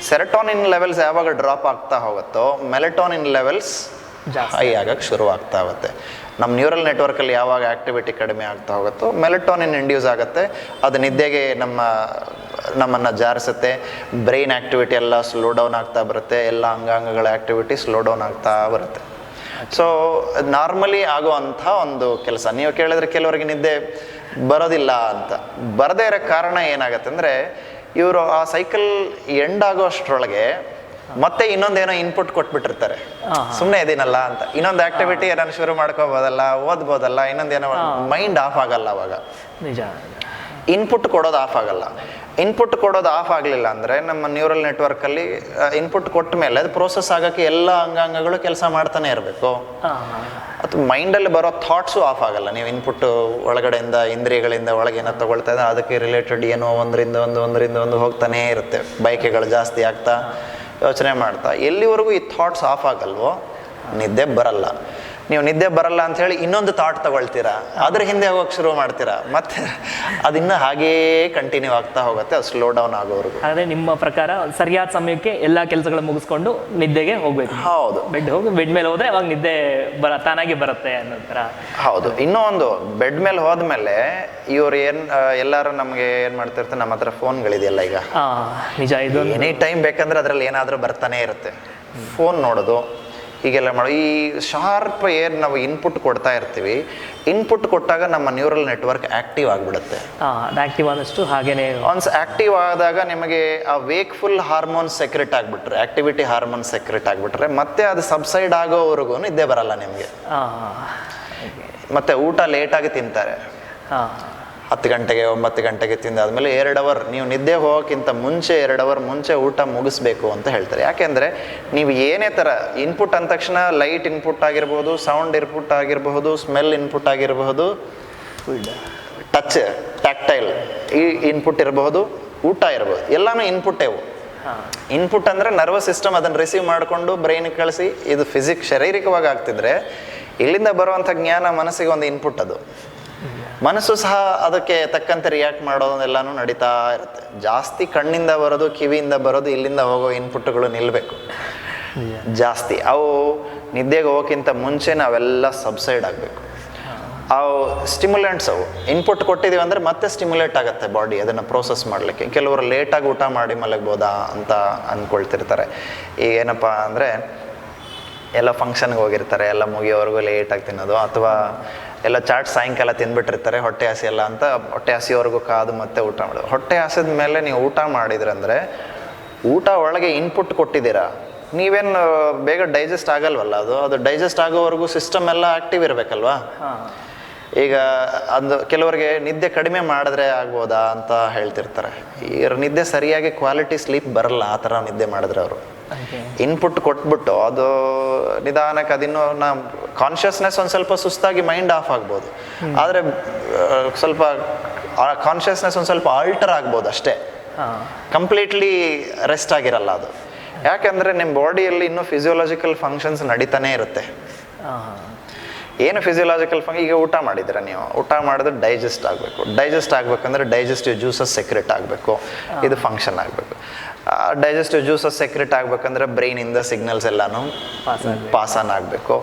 ಸೆರೋಟೋನಿನ್ ಲೆವೆಲ್ಸ್ ಯಾವಾಗ ಡ್ರಾಪ್ ಆಗ್ತಾ ಹೋಗುತ್ತೋ ಮೆಲಟೋನಿನ್ ಲೆವೆಲ್ಸ್ ಹೈ ಆಗಕ್ಕೆ ಶುರು ಆಗ್ತಾ ಹೋಗುತ್ತೆ. ನಮ್ಮ ನ್ಯೂರಲ್ ನೆಟ್ವರ್ಕಲ್ಲಿ ಯಾವಾಗ ಆ್ಯಕ್ಟಿವಿಟಿ ಕಡಿಮೆ ಆಗ್ತಾ ಹೋಗುತ್ತೋ ಮೆಲಟೋನಿನ್ ಇಂಡ್ಯೂಸ್ ಆಗುತ್ತೆ. ಅದು ನಿದ್ದೆಗೆ ನಮ್ಮನ್ನು ಜಾರಿಸುತ್ತೆ. ಬ್ರೈನ್ ಆ್ಯಕ್ಟಿವಿಟಿ ಎಲ್ಲ ಸ್ಲೋ ಡೌನ್ ಆಗ್ತಾ ಬರುತ್ತೆ, ಎಲ್ಲ ಅಂಗಾಂಗಗಳ ಆ್ಯಕ್ಟಿವಿಟಿ ಸ್ಲೋ ಡೌನ್ ಆಗ್ತಾ ಬರುತ್ತೆ. ಸೊ ನಾರ್ಮಲಿ ಆಗುವಂಥ ಒಂದು ಕೆಲಸ. ನೀವು ಕೇಳಿದ್ರೆ ಕೆಲವರಿಗೆ ನಿದ್ದೆ ಬರೋದಿಲ್ಲ ಅಂತ. ಬರದೇ ಇರೋ ಕಾರಣ ಏನಾಗುತ್ತೆ ಅಂದರೆ ಇವರು ಆ ಸೈಕಲ್ ಎಂಡ್ ಆಗೋ ಅಷ್ಟರೊಳಗೆ ಮತ್ತೆ ಇನ್ನೊಂದೇನೋ ಇನ್ಪುಟ್ ಕೊಟ್ಬಿಟ್ಟಿರ್ತಾರೆ. ಸುಮ್ಮನೆ ಇದೀನಲ್ಲ ಅಂತ ಇನ್ನೊಂದು ಆಕ್ಟಿವಿಟಿ ನಾನು ಶುರು ಮಾಡ್ಕೋಬೋದಲ್ಲ, ಓದ್ಬೋದಲ್ಲ, ಇನ್ನೊಂದೇನೋ ಮೈಂಡ್ ಆಫ್ ಆಗಲ್ಲ. ಅವಾಗ ನಿಜ ಇನ್ಪುಟ್ ಕೊಡೋದು ಆಫ್ ಆಗಲ್ಲ. ಇನ್ಪುಟ್ ಕೊಡೋದು ಆಫ್ ಆಗಲಿಲ್ಲ ಅಂದರೆ ನಮ್ಮ ನ್ಯೂರಲ್ ನೆಟ್ವರ್ಕಲ್ಲಿ ಇನ್ಪುಟ್ ಕೊಟ್ಟ ಮೇಲೆ ಅದು ಪ್ರೋಸೆಸ್ ಆಗೋಕ್ಕೆ ಎಲ್ಲ ಅಂಗಾಂಗಗಳು ಕೆಲಸ ಮಾಡ್ತಾನೆ ಇರಬೇಕು. ಅಥವಾ ಮೈಂಡಲ್ಲಿ ಬರೋ ಥಾಟ್ಸು ಆಫ್ ಆಗಲ್ಲ. ನೀವು ಇನ್ಪುಟ್ ಒಳಗಡೆಯಿಂದ ಇಂದ್ರಿಯಗಳಿಂದ ಒಳಗೆ ಏನೋ ತೊಗೊಳ್ತಾ ಇದ್ರೆ ಅದಕ್ಕೆ ರಿಲೇಟೆಡ್ ಏನೋ ಒಂದರಿಂದ ಒಂದು ಹೋಗ್ತಾನೇ ಇರುತ್ತೆ. ಬಯಕೆಗಳು ಜಾಸ್ತಿ ಆಗ್ತಾ ಯೋಚನೆ ಮಾಡ್ತಾ ಎಲ್ಲಿವರೆಗೂ ಈ ಥಾಟ್ಸ್ ಆಫ್ ಆಗಲ್ವೋ ನಿದ್ದೆ ಬರಲ್ಲ. ನೀವು ನಿದ್ದೆ ಬರಲ್ಲ ಅಂತ ಹೇಳಿ ಇನ್ನೊಂದು ಥಾಟ್ ತಗೊಳ್ತೀರಾ, ಅದ್ರ ಹಿಂದೆ ಹೋಗಕ್ಕೆ ಶುರು ಮಾಡ್ತೀರಾ, ಮತ್ತೆ ಅದಿನ್ನ ಹಾಗೇ ಕಂಟಿನ್ಯೂ ಆಗ್ತಾ ಹೋಗುತ್ತೆ. ಅದು ಸ್ಲೋ ಡೌನ್ ಆಗೋವರೆಗೂ. ಆದರೆ ನಿಮ್ಮ ಪ್ರಕಾರ ಸರಿಯಾದ ಸಮಯಕ್ಕೆ ಎಲ್ಲ ಕೆಲಸಗಳು ಮುಗಿಸ್ಕೊಂಡು ನಿದ್ದೆಗೆ ಹೋಗ್ಬೇಕು. ಹೌದು, ಬೆಡ್ ಮೇಲೆ ಹೋದ್ರೆ ಅವಾಗ ನಿದ್ದೆ ತಾನಾಗಿ ಬರುತ್ತೆ ಅನ್ನೋ ಥರ. ಹೌದು. ಇನ್ನೂ ಒಂದು, ಬೆಡ್ ಮೇಲೆ ಹೋದ್ಮೇಲೆ ಇವ್ರು ಎಲ್ಲರೂ ನಮಗೆ ಏನು ಮಾಡ್ತಿರ್ತಾರೆ, ನಮ್ಮ ಹತ್ರ ಫೋನ್ಗಳಿದೆಯಲ್ಲ ಈಗ, ನಿಜ, ಇದು ಎನಿ ಟೈಮ್ ಬೇಕಂದ್ರೆ ಅದರಲ್ಲಿ ಏನಾದರೂ ಬರ್ತಾನೆ ಇರುತ್ತೆ. ಫೋನ್ ನೋಡೋದು ಹೀಗೆಲ್ಲ ಮಾಡೋ ಈ ಶಾರ್ಪ್ ಏನು ನಾವು ಇನ್ಪುಟ್ ಕೊಡ್ತಾ ಇರ್ತೀವಿ, ಇನ್ಪುಟ್ ಕೊಟ್ಟಾಗ ನಮ್ಮ ನ್ಯೂರಲ್ ನೆಟ್ವರ್ಕ್ ಆ್ಯಕ್ಟಿವ್ ಆಗಿಬಿಡುತ್ತೆ. ಆ್ಯಕ್ಟಿವ್ ಆದಷ್ಟು ಹಾಗೇನೆ ಒನ್ಸ್ ಆ್ಯಕ್ಟಿವ್ ಆದಾಗ ನಿಮಗೆ ಆ ವೇಕ್ಫುಲ್ ಹಾರ್ಮೋನ್ ಸೆಕ್ರೆಟ್ ಆಗಿಬಿಟ್ರೆ, ಆ್ಯಕ್ಟಿವಿಟಿ ಹಾರ್ಮೋನ್ ಸೆಕ್ರೆಟ್ ಆಗಿಬಿಟ್ರೆ ಮತ್ತೆ ಅದು ಸಬ್ಸೈಡ್ ಆಗೋವರೆಗೂ ನಿದ್ದೆ ಬರಲ್ಲ ನಿಮಗೆ. ಮತ್ತು ಊಟ ಲೇಟಾಗಿ ತಿಂತಾರೆ. 10 ಗಂಟೆಗೆ 9 ಗಂಟೆಗೆ ತಿಂದಾದ್ಮೇಲೆ 2 ಅವರ್ ನೀವು ನಿದ್ದೆ ಹೋಗೋಕ್ಕಿಂತ ಮುಂಚೆ 2 ಅವರ್ ಮುಂಚೆ ಊಟ ಮುಗಿಸ್ಬೇಕು ಅಂತ ಹೇಳ್ತಾರೆ. ಯಾಕೆಂದರೆ ನೀವು ಏನೇ ಥರ ಇನ್ಪುಟ್ ಅಂದ ತಕ್ಷಣ ಲೈಟ್ ಇನ್ಪುಟ್ ಆಗಿರ್ಬೋದು, ಸೌಂಡ್ ಇನ್ಪುಟ್ ಆಗಿರಬಹುದು, ಸ್ಮೆಲ್ ಇನ್ಪುಟ್ ಆಗಿರಬಹುದು, ಟಚ್ ಟ್ಯಾಕ್ಟೈಲ್ ಈ ಇನ್ಪುಟ್ ಇರಬಹುದು, ಊಟ ಇರಬಹುದು, ಎಲ್ಲನೂ ಇನ್ಪುಟ್ಟೇವು. ಇನ್ಪುಟ್ ಅಂದರೆ ನರ್ವಸ್ ಸಿಸ್ಟಮ್ ಅದನ್ನು ರಿಸೀವ್ ಮಾಡಿಕೊಂಡು ಬ್ರೈನ್ಗೆ ಕಳಿಸಿ ಇದು ಶಾರೀರಿಕವಾಗಿ ಆಗ್ತಿದ್ರೆ ಇಲ್ಲಿಂದ ಬರುವಂಥ ಜ್ಞಾನ ಮನಸ್ಸಿಗೆ ಒಂದು ಇನ್ಪುಟ್. ಅದು ಮನಸ್ಸು ಸಹ ಅದಕ್ಕೆ ತಕ್ಕಂತೆ ರಿಯಾಕ್ಟ್ ಮಾಡೋದೆಲ್ಲನೂ ನಡೀತಾ ಇರುತ್ತೆ. ಜಾಸ್ತಿ ಕಣ್ಣಿಂದ ಬರೋದು, ಕಿವಿಯಿಂದ ಬರೋದು, ಇಲ್ಲಿಂದ ಹೋಗೋ ಇನ್ಪುಟ್ಗಳು ನಿಲ್ಲಬೇಕು ಜಾಸ್ತಿ. ಅವು ನಿದ್ದೆಗೆ ಹೋಗೋಕ್ಕಿಂತ ಮುಂಚೆ ನಾವೆಲ್ಲ ಸಬ್ಸೈಡ್ ಆಗಬೇಕು. ಅವು ಸ್ಟಿಮ್ಯುಲೆಂಟ್ಸ್, ಅವು ಇನ್ಪುಟ್ ಕೊಟ್ಟಿದ್ದೀವಿ ಅಂದರೆ ಮತ್ತೆ ಸ್ಟಿಮ್ಯುಲೇಟ್ ಆಗುತ್ತೆ ಬಾಡಿ ಅದನ್ನು ಪ್ರೋಸೆಸ್ ಮಾಡಲಿಕ್ಕೆ. ಕೆಲವರು ಲೇಟಾಗಿ ಊಟ ಮಾಡಿ ಮಲಗ್ಬೋದಾ ಅಂತ ಅಂದ್ಕೊಳ್ತಿರ್ತಾರೆ. ಈಗ ಏನಪ್ಪ ಅಂದರೆ ಎಲ್ಲ ಫಂಕ್ಷನ್ಗೆ ಹೋಗಿರ್ತಾರೆ, ಎಲ್ಲ ಮುಗಿಯೋವರೆಗೂ ಲೇಟಾಗಿ ತಿನ್ನೋದು, ಅಥವಾ ಎಲ್ಲ ಚಾಟ್ ಸಾಯಂಕಾಲ ತಿಂದ್ಬಿಟ್ಟಿರ್ತಾರೆ, ಹೊಟ್ಟೆ ಹಸಿ ಎಲ್ಲ ಅಂತ ಹೊಟ್ಟೆ ಹಸಿವರೆಗೂ ಕಾದು ಮತ್ತೆ ಊಟ ಮಾಡೋದು. ಹೊಟ್ಟೆ ಹಸಿದ ಮೇಲೆ ನೀವು ಊಟ ಮಾಡಿದ್ರಂದರೆ ಊಟ ಒಳಗೆ ಇನ್ಪುಟ್ ಕೊಟ್ಟಿದ್ದೀರಾ, ನೀವೇನು ಬೇಗ ಡೈಜೆಸ್ಟ್ ಆಗಲ್ವಲ್ಲ. ಅದು ಡೈಜೆಸ್ಟ್ ಆಗೋವರೆಗೂ ಸಿಸ್ಟಮ್ ಎಲ್ಲ ಆ್ಯಕ್ಟಿವ್ ಇರಬೇಕಲ್ವಾ. ಈಗ ಅದು ಕೆಲವರಿಗೆ ನಿದ್ದೆ ಕಡಿಮೆ ಮಾಡಿದ್ರೆ ಆಗ್ಬೋದಾ ಅಂತ ಹೇಳ್ತಿರ್ತಾರೆ. ನಿದ್ದೆ ಸರಿಯಾಗಿ ಕ್ವಾಲಿಟಿ ಸ್ಲೀಪ್ ಬರಲ್ಲ ಆ ಥರ ನಿದ್ದೆ ಮಾಡಿದ್ರೆ. ಅವರು ಇನ್ಪುಟ್ ಕೊಟ್ಬಿಟ್ಟು ಅದು ನಿಧಾನಕ್ಕೆ ಅದಿನ್ನೂ ಕಾನ್ಷಿಯಸ್ನೆಸ್ ಒಂದು ಸ್ವಲ್ಪ ಸುಸ್ತಾಗಿ ಮೈಂಡ್ ಆಫ್ ಆಗ್ಬೋದು, ಆದರೆ ಸ್ವಲ್ಪ ಕಾನ್ಷಿಯಸ್ನೆಸ್ ಒಂದು ಸ್ವಲ್ಪ ಆಲ್ಟರ್ ಆಗ್ಬೋದು ಅಷ್ಟೇ, ಕಂಪ್ಲೀಟ್ಲಿ ರೆಸ್ಟ್ ಆಗಿರಲ್ಲ ಅದು. ಯಾಕೆಂದರೆ ನಿಮ್ಮ ಬಾಡಿಯಲ್ಲಿ ಇನ್ನೂ ಫಿಸಿಯೋಲಾಜಿಕಲ್ ಫಂಕ್ಷನ್ಸ್ ನಡೀತಾನೆ ಇರುತ್ತೆ. ಏನು ಫಿಸಿಯೋಲಾಜಿಕಲ್ ಈಗ ಊಟ ಮಾಡಿದ್ರೆ ನೀವು ಊಟ ಮಾಡಿದ್ರೆ ಡೈಜೆಸ್ಟ್ ಆಗಬೇಕು. ಡೈಜೆಸ್ಟ್ ಆಗಬೇಕಂದ್ರೆ ಡೈಜೆಸ್ಟಿವ್ ಜ್ಯೂಸಸ್ ಸೆಕ್ರೆಟ್ ಆಗಬೇಕು, ಇದು ಫಂಕ್ಷನ್ ಆಗಬೇಕು. ಡೈಜೆಸ್ಟಿವ್ ಜ್ಯೂಸಸ್ ಸೆಕ್ರೆಟ್ ಆಗಬೇಕಂದ್ರೆ ಬ್ರೈನಿಂದ ಸಿಗ್ನಲ್ಸ್ ಎಲ್ಲನೂ ಪಾಸ್ ಆನ್ ಆಗಬೇಕು.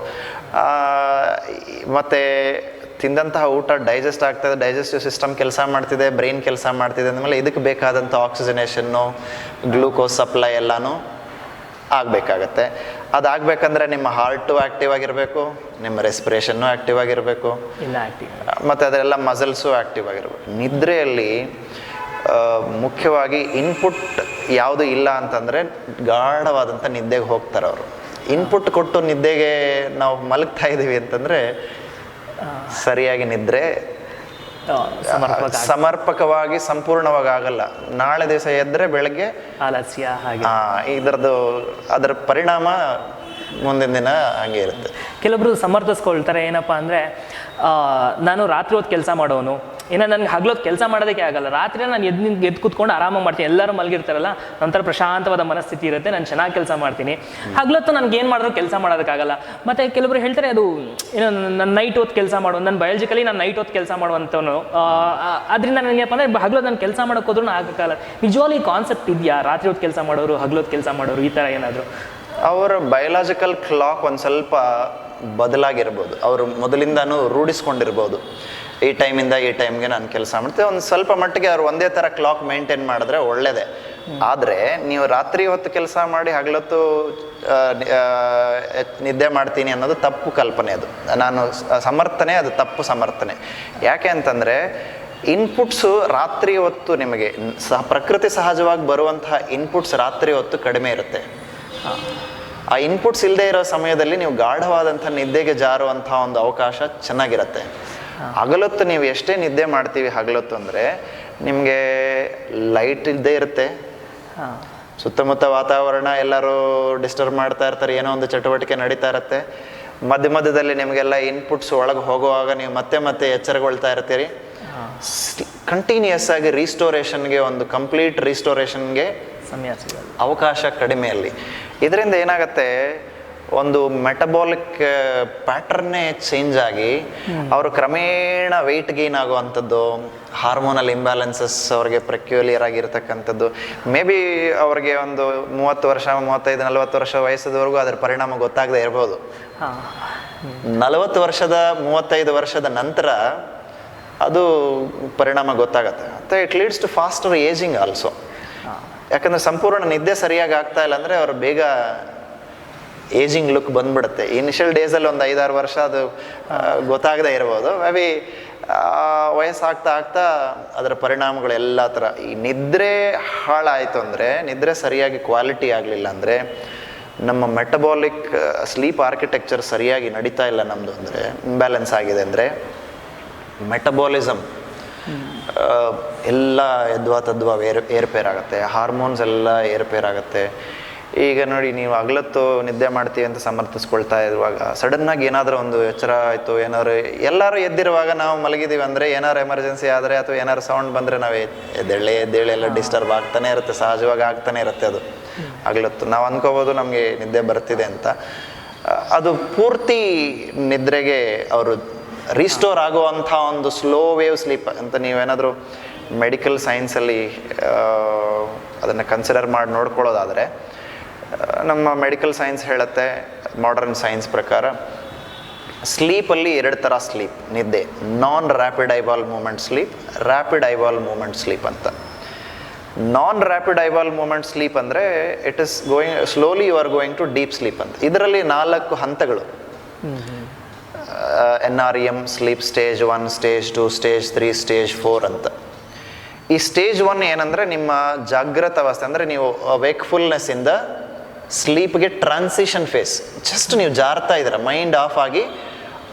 ಮತ್ತು ತಿಂದಂತಹ ಊಟ ಡೈಜೆಸ್ಟ್ ಆಗ್ತದೆ, ಡೈಜೆಸ್ಟಿವ್ ಸಿಸ್ಟಮ್ ಕೆಲಸ ಮಾಡ್ತಿದೆ, ಬ್ರೈನ್ ಕೆಲಸ ಮಾಡ್ತಿದೆ ಅಂದಮೇಲೆ ಇದಕ್ಕೆ ಬೇಕಾದಂಥ ಆಕ್ಸಿಜನೇಷನ್ನು, ಗ್ಲೂಕೋಸ್ ಸಪ್ಲೈ ಎಲ್ಲನೂ ಆಗಬೇಕಾಗತ್ತೆ. ಅದಾಗಬೇಕಂದ್ರೆ ನಿಮ್ಮ ಹಾರ್ಟು ಆ್ಯಕ್ಟಿವ್ ಆಗಿರಬೇಕು, ನಿಮ್ಮ ರೆಸ್ಪಿರೇಷನ್ನು ಆ್ಯಕ್ಟಿವ್ ಆಗಿರಬೇಕು, ಇಲ್ಲ ಆ್ಯಕ್ಟಿವ್, ಮತ್ತು ಅದೆಲ್ಲ ಮಸಲ್ಸು ಆ್ಯಕ್ಟಿವ್ ಆಗಿರಬೇಕು. ನಿದ್ರೆಯಲ್ಲಿ ಮುಖ್ಯವಾಗಿ ಇನ್ಪುಟ್ ಯಾವುದು ಇಲ್ಲ ಅಂತಂದರೆ ಗಾಢವಾದಂಥ ನಿದ್ದೆಗೆ ಹೋಗ್ತಾರೆ ಅವರು. ಇನ್ಪುಟ್ ಕೊಟ್ಟು ನಿದ್ದೆಗೆ ನಾವು ಮಲಗ್ತಾ ಇದ್ದೀವಿ ಅಂತಂದರೆ ಸರಿಯಾಗಿ ನಿದ್ರೆ ಸಮರ್ಪಕವಾಗಿ ಸಂಪೂರ್ಣವಾಗಿ ಆಗಲ್ಲ. ನಾಳೆ ದಿವಸ ಎದ್ದರೆ ಬೆಳಗ್ಗೆ ಆಲಸ್ಯ, ಹಾಗೆ ಅದರ ಪರಿಣಾಮ ಮುಂದಿನ ದಿನ ಹಂಗೆ ಇರುತ್ತೆ. ಕೆಲವೊಬ್ರು ಸಮರ್ಥಿಸ್ಕೊಳ್ತಾರೆ ಏನಪ್ಪ ಅಂದರೆ, ನಾನು ರಾತ್ರಿ ಹೊತ್ತು ಕೆಲಸ ಮಾಡೋನು, ಏನೋ ನನಗೆ ಹಗಲೊತ್ತು ಕೆಲಸ ಮಾಡೋದಕ್ಕೆ ಆಗಲ್ಲ, ರಾತ್ರಿ ನಾನು ಎದ್ದು ಕೂತ್ಕೊಂಡು ಆರಾಮಾಗಿ ಮಾಡ್ತೀನಿ, ಎಲ್ಲರೂ ಮಲಗಿರ್ತಾರಲ್ಲ, ನಂತರ ಪ್ರಶಾಂತವಾದ ಮನಸ್ಥಿತಿ ಇರುತ್ತೆ, ನಾನು ಚೆನ್ನಾಗಿ ಕೆಲಸ ಮಾಡ್ತೀನಿ. ಹಗಲೊತ್ತು ನನಗೆ ಏನು ಮಾಡಿದ್ರು ಕೆಲಸ ಮಾಡೋದಕ್ಕಾಗಲ್ಲ. ಮತ್ತು ಕೆಲವರು ಹೇಳ್ತಾರೆ ಅದು ಏನೋ ನನ್ನ ನೈಟ್ ಹೊತ್ತು ಕೆಲಸ ಮಾಡೋ, ನನ್ನ ಬಯಾಲಜಿಕಲಿ ನಾನು ನೈಟ್ ಹೊತ್ತು ಕೆಲಸ ಮಾಡುವಂಥವನು, ಅದರಿಂದ ನನಗೇನಪ್ಪ ಅಂದರೆ ಹಗಲೊತ್ತು ನಾನು ಕೆಲಸ ಮಾಡೋಕೆ ಹೋದ್ರೂ ಆಗೋಕ್ಕಾಗಲ್ಲ. ನಿಜವಾಗ್ಲೂ ಈ ಕಾನ್ಸೆಪ್ಟ್ ಇದೆಯಾ? ರಾತ್ರಿ ಹೊತ್ತು ಕೆಲಸ ಮಾಡೋರು, ಹಗಲೊತ್ತು ಕೆಲಸ ಮಾಡೋರು, ಈ ಥರ ಏನಾದರೂ ಅವರ ಬಯೋಲಾಜಿಕಲ್ ಕ್ಲಾಕ್ ಒಂದು ಸ್ವಲ್ಪ ಬದಲಾಗಿರ್ಬೋದು, ಅವರು ಮೊದಲಿಂದನೂ ರೂಢಿಸ್ಕೊಂಡಿರ್ಬೋದು. ಈ ಟೈಮಿಂದ ಈ ಟೈಮ್ಗೆ ನಾನು ಕೆಲಸ ಮಾಡ್ತೇವೆ, ಒಂದು ಸ್ವಲ್ಪ ಮಟ್ಟಿಗೆ ಅವ್ರು ಒಂದೇ ಥರ ಕ್ಲಾಕ್ ಮೇಂಟೈನ್ ಮಾಡಿದ್ರೆ ಒಳ್ಳೆಯದೇ. ಆದರೆ ನೀವು ರಾತ್ರಿ ಹೊತ್ತು ಕೆಲಸ ಮಾಡಿ ಹಗಲೊತ್ತು ನಿದ್ದೆ ಮಾಡ್ತೀನಿ ಅನ್ನೋದು ತಪ್ಪು ಕಲ್ಪನೆ. ಅದು ನಾನು ಸಮರ್ಥನೆ, ಅದು ತಪ್ಪು ಸಮರ್ಥನೆ. ಯಾಕೆ ಅಂತಂದರೆ ಇನ್ಪುಟ್ಸು ರಾತ್ರಿ ಹೊತ್ತು ನಿಮಗೆ ಪ್ರಕೃತಿ ಸಹಜವಾಗಿ ಬರುವಂತಹ ಇನ್ಪುಟ್ಸ್ ರಾತ್ರಿ ಹೊತ್ತು ಕಡಿಮೆ ಇರುತ್ತೆ. ಆ ಇನ್ಪುಟ್ಸ್ ಇಲ್ಲದೆ ಇರೋ ಸಮಯದಲ್ಲಿ ನೀವು ಗಾಢವಾದಂಥ ನಿದ್ದೆಗೆ ಜಾರುವಂಥ ಒಂದು ಅವಕಾಶ ಚೆನ್ನಾಗಿರುತ್ತೆ. ಹಗಲೊತ್ತು ನೀವು ಎಷ್ಟೇ ನಿದ್ದೆ ಮಾಡ್ತೀವಿ ಹಗಲೊತ್ತು ಅಂದರೆ ನಿಮಗೆ ಲೈಟ್ ಇಲ್ಲದೆ ಇರುತ್ತೆ, ಸುತ್ತಮುತ್ತ ವಾತಾವರಣ ಎಲ್ಲರೂ ಡಿಸ್ಟರ್ಬ್ ಮಾಡ್ತಾ ಇರ್ತಾರೆ, ಏನೋ ಒಂದು ಚಟುವಟಿಕೆ ನಡೀತಾ ಇರುತ್ತೆ. ಮಧ್ಯ ಮಧ್ಯದಲ್ಲಿ ನಿಮಗೆಲ್ಲ ಇನ್ಪುಟ್ಸ್ ಒಳಗೆ ಹೋಗುವಾಗ ನೀವು ಮತ್ತೆ ಎಚ್ಚರಗೊಳ್ತಾ ಇರ್ತೀರಿ. ಕಂಟಿನ್ಯೂಯಸ್ ಆಗಿ ರೀಸ್ಟೋರೇಷನ್ಗೆ, ಒಂದು ಕಂಪ್ಲೀಟ್ ರೀಸ್ಟೋರೇಷನ್ಗೆ ಸಮಯ ಸಿಗಲ್ಲ, ಅವಕಾಶ ಕಡಿಮೆಯಲ್ಲಿ. ಇದರಿಂದ ಏನಾಗುತ್ತೆ, ಒಂದು ಮೆಟಬಾಲಿಕ್ ಪ್ಯಾಟರ್ನೇ ಚೇಂಜ್ ಆಗಿ ಅವರು ಕ್ರಮೇಣ ವೆಯ್ಟ್ ಗೇನ್ ಆಗುವಂಥದ್ದು, ಹಾರ್ಮೋನಲ್ ಇಂಬ್ಯಾಲೆನ್ಸಸ್ ಅವ್ರಿಗೆ ಪೆಕ್ಯುಲಿಯರ್ ಆಗಿರ್ತಕ್ಕಂಥದ್ದು. ಮೇ ಬಿ ಅವ್ರಿಗೆ ಒಂದು 30 ವರ್ಷ, 35, 40 ವರ್ಷ ವಯಸ್ಸದವರೆಗೂ ಅದರ ಪರಿಣಾಮ ಗೊತ್ತಾಗದೇ ಇರ್ಬೋದು. 40 ವರ್ಷದ 35 ವರ್ಷದ ನಂತರ ಅದು ಪರಿಣಾಮ ಗೊತ್ತಾಗತ್ತೆ. ಮತ್ತು it leads to faster ageing also. ಯಾಕಂದರೆ ಸಂಪೂರ್ಣ ನಿದ್ದೆ ಸರಿಯಾಗಿ ಆಗ್ತಾ ಇಲ್ಲ ಅಂದರೆ ಅವರು ಬೇಗ ಏಜಿಂಗ್ ಲುಕ್ ಬಂದ್ಬಿಡುತ್ತೆ. ಇನಿಷಿಯಲ್ ಡೇಸಲ್ಲಿ ಒಂದು 5-6 ವರ್ಷ ಅದು ಗೊತ್ತಾಗದೇ ಇರ್ಬೋದು. ಮೇ ಬಿ ವಯಸ್ಸಾಗ್ತಾ ಆಗ್ತಾ ಅದರ ಪರಿಣಾಮಗಳು ಎಲ್ಲ ಥರ. ಈ ನಿದ್ರೆ ಹಾಳಾಯಿತು ಅಂದರೆ, ನಿದ್ರೆ ಸರಿಯಾಗಿ ಕ್ವಾಲಿಟಿ ಆಗಲಿಲ್ಲ ಅಂದರೆ, ನಮ್ಮ ಮೆಟಬಾಲಿಕ್ ಸ್ಲೀಪ್ ಆರ್ಕಿಟೆಕ್ಚರ್ ಸರಿಯಾಗಿ ನಡೀತಾ ಇಲ್ಲ ನಮ್ಮದು ಅಂದರೆ, ಇಂಬ್ಯಾಲೆನ್ಸ್ ಆಗಿದೆ ಅಂದರೆ, ಮೆಟಬಾಲಿಸಮ್ ಎಲ್ಲ ಎದ್ವಾ ತದ್ವಾ ಏರ್ಪೇರಾಗುತ್ತೆ, ಹಾರ್ಮೋನ್ಸ್ ಎಲ್ಲ ಏರ್ಪೇರಾಗುತ್ತೆ. ಈಗ ನೋಡಿ, ನೀವು ಹಗಲತ್ತು ನಿದ್ದೆ ಮಾಡ್ತೀವಿ ಅಂತ ಸಮರ್ಥಿಸ್ಕೊಳ್ತಾ ಇರುವಾಗ ಸಡನ್ನಾಗಿ ಏನಾದರೂ ಒಂದು ಎಚ್ಚರ ಆಯಿತು, ಏನಾದ್ರು ಎಲ್ಲರೂ ಎದ್ದಿರುವಾಗ ನಾವು ಮಲಗಿದ್ದೀವಿ ಅಂದರೆ, ಏನಾದ್ರು ಎಮರ್ಜೆನ್ಸಿ ಆದರೆ ಅಥವಾ ಏನಾದ್ರು ಸೌಂಡ್ ಬಂದರೆ ನಾವು ಎದ್ದೇಳಿ ಎಲ್ಲ ಡಿಸ್ಟರ್ಬ್ ಆಗ್ತಾನೆ ಇರುತ್ತೆ, ಸಹಜವಾಗಿ ಆಗ್ತಾನೆ ಇರುತ್ತೆ. ಅದು ಹಗಲತ್ತು ನಾವು ಅಂದ್ಕೋಬೋದು ನಮಗೆ ನಿದ್ದೆ ಬರ್ತಿದೆ ಅಂತ. ಅದು ಪೂರ್ತಿ ನಿದ್ರೆಗೆ ಅವರು ರೀಸ್ಟೋರ್ ಆಗುವಂಥ ಒಂದು ಸ್ಲೋ ವೇವ್ ಸ್ಲೀಪ್ ಅಂತ ನೀವೇನಾದರೂ ಮೆಡಿಕಲ್ ಸೈನ್ಸಲ್ಲಿ ಅದನ್ನು ಕನ್ಸಿಡರ್ ಮಾಡಿ ನೋಡ್ಕೊಳ್ಳೋದಾದರೆ, ನಮ್ಮ ಮೆಡಿಕಲ್ ಸೈನ್ಸ್ ಹೇಳುತ್ತೆ, ಮಾಡರ್ನ್ ಸೈನ್ಸ್ ಪ್ರಕಾರ ಸ್ಲೀಪಲ್ಲಿ 2 ಥರ ಸ್ಲೀಪ್, ನಿದ್ದೆ. Non rapid eyeball movement sleep, rapid eyeball movement sleep ಅಂತ. Non rapid eyeball movement sleep ಅಂದರೆ it is going slowly, you are going to deep sleep ಅಂತ. ಇದರಲ್ಲಿ 4 ಹಂತಗಳು. NREM sleep stage 1, stage 2, stage 3, stage 4 ಅಂತ. ಈ stage 1 ಏನಂದರೆ ನಿಮ್ಮ ಜಾಗೃತ ಅವಸ್ಥೆ, ಅಂದರೆ ನೀವು ವೇಕ್ಫುಲ್ನೆಸ್ಸಿಂದ ಸ್ಲೀಪ್ಗೆ ಟ್ರಾನ್ಸಿಷನ್ ಫೇಸ್. ಜಸ್ಟ್ ನೀವು ಜಾರ್ತಾ ಇದ್ದೀರ, ಮೈಂಡ್ ಆಫ್ ಆಗಿ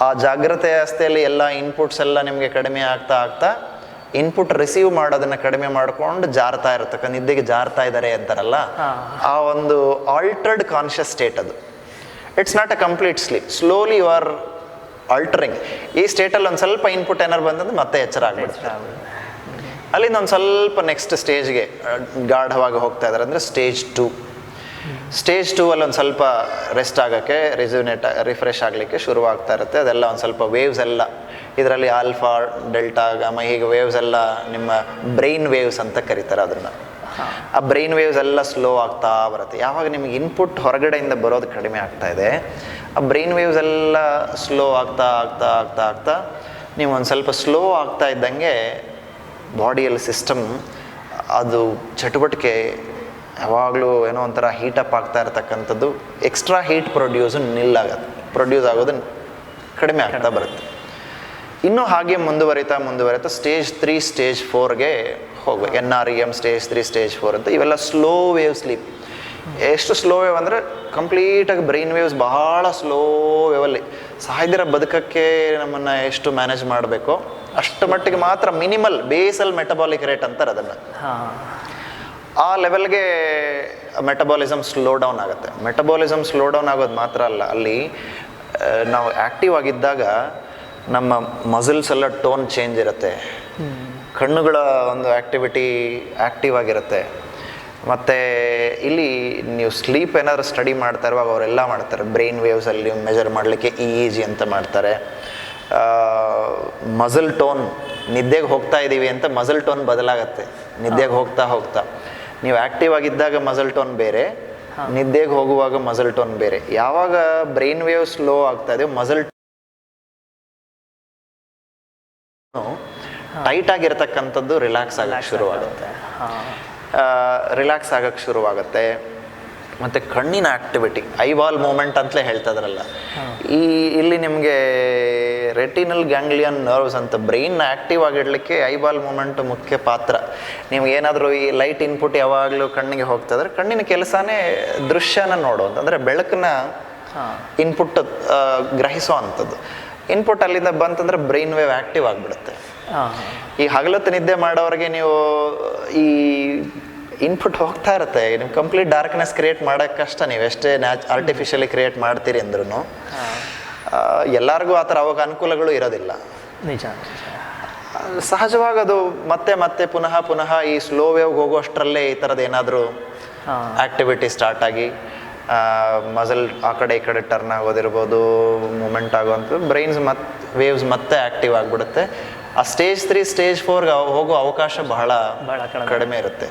ಆ ಜಾಗೃತ ಅವಸ್ಥೆಯಲ್ಲಿ ಎಲ್ಲ ಇನ್ಪುಟ್ಸ್ ಎಲ್ಲ ನಿಮಗೆ ಕಡಿಮೆ ಆಗ್ತಾ ಇನ್ಪುಟ್ ರಿಸೀವ್ ಮಾಡೋದನ್ನು ಕಡಿಮೆ ಮಾಡ್ಕೊಂಡು ಜಾರ್ತಾ ಇರತಕ್ಕ ನಿದ್ದೆಗೆ ಜಾರ್ತಾ ಇದ್ದಾರೆ ಅಂತಾರಲ್ಲ, ಆ ಒಂದು ಆಲ್ಟರ್ಡ್ ಕಾನ್ಷಿಯಸ್ ಸ್ಟೇಟ್ ಅದು. It's not a complete sleep, slowly you are altering. ಈ ಸ್ಟೇಟಲ್ಲಿ ಒಂದು ಸ್ವಲ್ಪ ಇನ್ಪುಟ್ ಏನಾರು ಬಂದಂದ್ರೆ ಮತ್ತೆ ಎಚ್ಚರ ಆಗ್ಬಿಡುತ್ತೆ. ಅಲ್ಲಿಂದ ಒಂದು ಸ್ವಲ್ಪ ನೆಕ್ಸ್ಟ್ ಸ್ಟೇಜ್ಗೆ ಗಾಢವಾಗಿ ಹೋಗ್ತಾ ಇದ್ದಾರೆ, ಅಂದರೆ ಸ್ಟೇಜ್ 2. ಸ್ಟೇಜ್ 2 ಅಲ್ಲಿ ಒಂದು ಸ್ವಲ್ಪ ರೆಸ್ಟ್ ಆಗೋಕ್ಕೆ, ರಿಫ್ರೆಶ್ ಆಗಲಿಕ್ಕೆ ಶುರುವಾಗ್ತಾ ಇರುತ್ತೆ. ಅದೆಲ್ಲ ಒಂದು ಸ್ವಲ್ಪ ವೇವ್ಸ್ ಎಲ್ಲ ಇದರಲ್ಲಿ ಆಲ್ಫಾ, ಡೆಲ್ಟಾ, ಗಾಮ, ಹೀಗೆ ವೇವ್ಸ್ ಎಲ್ಲ ನಿಮ್ಮ ಬ್ರೈನ್ ವೇವ್ಸ್ ಅಂತ ಕರೀತಾರೆ ಅದನ್ನು. ಆ ಬ್ರೈನ್ ವೇವ್ಸ್ ಎಲ್ಲ ಸ್ಲೋ ಆಗ್ತಾ ಬರುತ್ತೆ. ಯಾವಾಗ ನಿಮಗೆ ಇನ್ಪುಟ್ ಹೊರಗಡೆಯಿಂದ ಬರೋದು ಕಡಿಮೆ ಆಗ್ತಾ ಇದೆ, ಆ ಬ್ರೈನ್ ವೇವ್ಸ್ ಎಲ್ಲ ಸ್ಲೋ ಆಗ್ತಾ ನೀವು ಒಂದು ಸ್ವಲ್ಪ ಸ್ಲೋ ಆಗ್ತಾ ಇದ್ದಂಗೆ ಬಾಡಿಯಲ್ಲಿ ಸಿಸ್ಟಮ್ ಅದು ಚಟುವಟಿಕೆ ಯಾವಾಗಲೂ ಏನೋ ಒಂಥರ ಹೀಟಪ್ ಆಗ್ತಾ ಇರ್ತಕ್ಕಂಥದ್ದು, ಎಕ್ಸ್ಟ್ರಾ ಹೀಟ್ ಪ್ರೊಡ್ಯೂಸ್ ಆಗೋದು ಕಡಿಮೆ ಆಗ್ತಾ ಬರುತ್ತೆ. ಇನ್ನೂ ಹಾಗೆ ಮುಂದುವರಿತಾ ಸ್ಟೇಜ್ 3 ಸ್ಟೇಜ್ 4ಗೆ ಹೋಗು. NREM ಸ್ಟೇಜ್ 3 ಸ್ಟೇಜ್ 4 ಅಂತ ಇವೆಲ್ಲ ಸ್ಲೋ ವೇವ್ ಸ್ಲೀಪ್. ಎಷ್ಟು ಸ್ಲೋ ವೇವ್ ಅಂದರೆ ಕಂಪ್ಲೀಟಾಗಿ ಬ್ರೈನ್ ವೇವ್ಸ್ ಬಹಳ ಸ್ಲೋ ವೇವಲ್ಲಿ ಸಾಯ್ದಿರ ಬದುಕಕ್ಕೆ ನಮ್ಮನ್ನು ಎಷ್ಟು ಮ್ಯಾನೇಜ್ ಮಾಡಬೇಕೋ ಅಷ್ಟು ಮಟ್ಟಿಗೆ ಮಾತ್ರ ಮಿನಿಮಲ್ ಬೇಸಲ್ ಮೆಟಬಾಲಿಕ್ ರೇಟ್ ಅಂತಾರೆ ಅದನ್ನು. ಆ ಲೆವೆಲ್ಗೆ ಮೆಟಬಾಲಿಸಮ್ ಸ್ಲೋ ಡೌನ್ ಆಗುತ್ತೆ. ಮೆಟಬಾಲಿಸಮ್ ಸ್ಲೋ ಡೌನ್ ಆಗೋದು ಮಾತ್ರ ಅಲ್ಲ, ಅಲ್ಲಿ ನಾವು ಆ್ಯಕ್ಟಿವ್ ಆಗಿದ್ದಾಗ ನಮ್ಮ ಮಸಲ್ಸ್ ಎಲ್ಲ ಟೋನ್ ಚೇಂಜ್ ಇರುತ್ತೆ, ಕಣ್ಣುಗಳ ಒಂದು ಆ್ಯಕ್ಟಿವಿಟಿ ಆ್ಯಕ್ಟಿವ್ ಆಗಿರುತ್ತೆ. ಮತ್ತು ಇಲ್ಲಿ ನೀವು ಸ್ಲೀಪ್ ಏನಾದರೂ ಸ್ಟಡಿ ಮಾಡ್ತಾ ಇರುವಾಗ ಅವರೆಲ್ಲ ಮಾಡ್ತಾರೆ, ಬ್ರೈನ್ ವೇವ್ಸಲ್ಲಿ ಮೆಜರ್ ಮಾಡಲಿಕ್ಕೆ EEG ಅಂತ ಮಾಡ್ತಾರೆ. ಮಸಲ್ ಟೋನ್, ನಿದ್ದೆಗೆ ಹೋಗ್ತಾ ಇದ್ದೀವಿ ಅಂತ ಮಸಲ್ ಟೋನ್ ಬದಲಾಗತ್ತೆ ನಿದ್ದೆಗೆ ಹೋಗ್ತಾ. ನೀವು ಆ್ಯಕ್ಟಿವ್ ಆಗಿದ್ದಾಗ ಮಸಲ್ ಟೋನ್ ಬೇರೆ, ನಿದ್ದೆಗೆ ಹೋಗುವಾಗ ಮಸಲ್ ಟೋನ್ ಬೇರೆ. ಯಾವಾಗ ಬ್ರೈನ್ ವೇವ್ ಸ್ಲೋ ಆಗ್ತಾ ಇದೆಯೋ ಮಸಲ್ ಟೈಟ್ ಆಗಿರ್ತಕ್ಕಂಥದ್ದು ರಿಲ್ಯಾಕ್ಸ್ ಆಗಕ್ಕೆ ಶುರುವಾಗುತ್ತೆ. ಮತ್ತು ಕಣ್ಣಿನ ಆ್ಯಕ್ಟಿವಿಟಿ, ಐವಾಲ್ ಮೂಮೆಂಟ್ ಅಂತಲೇ ಹೇಳ್ತಾಯಿದ್ರಲ್ಲ, ಇಲ್ಲಿ ನಿಮಗೆ ರೆಟಿನಲ್ ಗ್ಯಾಂಗ್ಲಿಯನ್ ನರ್ವ್ಸ್ ಅಂತ ಬ್ರೈನ್ ಆ್ಯಕ್ಟಿವ್ ಆಗಿಡಲಿಕ್ಕೆ ಐವಾಲ್ ಮೂಮೆಂಟ್ ಮುಖ್ಯ ಪಾತ್ರ. ನೀವು ಏನಾದರೂ ಈ ಲೈಟ್ ಇನ್ಪುಟ್ ಯಾವಾಗಲೂ ಕಣ್ಣಿಗೆ ಹೋಗ್ತಾಯಿದ್ರೆ ಕಣ್ಣಿನ ಕೆಲಸನೇ ದೃಶ್ಯನ ನೋಡೋದು, ಅಂದರೆ ಬೆಳಕನ್ನ ಇನ್ಪುಟ್ ಗ್ರಹಿಸೋ ಅಂಥದ್ದು. ಇನ್ಪುಟ್ ಅಲ್ಲಿಂದ ಬಂತಂದ್ರೆ ಬ್ರೈನ್ ವೇವ್ ಆ್ಯಕ್ಟಿವ್ ಆಗಿಬಿಡುತ್ತೆ. ಈ ಹಗಲೊತ್ತು ನಿದ್ದೆ ಮಾಡೋರಿಗೆ ನೀವು ಈ ಇನ್ಪುಟ್ ಹೋಗ್ತಾ ಇರುತ್ತೆ, ನೀವು ಕಂಪ್ಲೀಟ್ ಡಾರ್ಕ್ನೆಸ್ ಕ್ರಿಯೇಟ್ ಮಾಡೋಕ್ಕೆ ಕಷ್ಟ. ನೀವು ಎಷ್ಟೇ ಆರ್ಟಿಫಿಷಿಯಲಿ ಕ್ರಿಯೇಟ್ ಮಾಡ್ತೀರಿ ಅಂದ್ರೂ ಎಲ್ಲರಿಗೂ ಆ ಥರ ಅವಾಗ ಅನುಕೂಲಗಳು ಇರೋದಿಲ್ಲ. ನಿಜ. ಸಹಜವಾಗಿ ಅದು ಮತ್ತೆ ಪುನಃ ಈ ಸ್ಲೋ ವೇವ್ಗೆ ಹೋಗುವಷ್ಟರಲ್ಲೇ ಈ ಥರದ್ದು ಏನಾದರೂ ಆ್ಯಕ್ಟಿವಿಟಿ ಸ್ಟಾರ್ಟ್ ಆಗಿ ಮಸಲ್ ಆ ಕಡೆ ಈ ಕಡೆ ಟರ್ನ್ ಆಗೋದಿರ್ಬೋದು, ಮೂಮೆಂಟ್ ಆಗುವಂಥದ್ದು, ಬ್ರೈನ್ಸ್ ವೇವ್ಸ್ ಮತ್ತೆ ಆ್ಯಕ್ಟಿವ್ ಆಗಿಬಿಡುತ್ತೆ. ಆ ಸ್ಟೇಜ್ 3 ಸ್ಟೇಜ್ 4ಗೆ ಹೋಗೋ ಅವಕಾಶ ಬಹಳ ಕಡಿಮೆ ಇರುತ್ತೆ.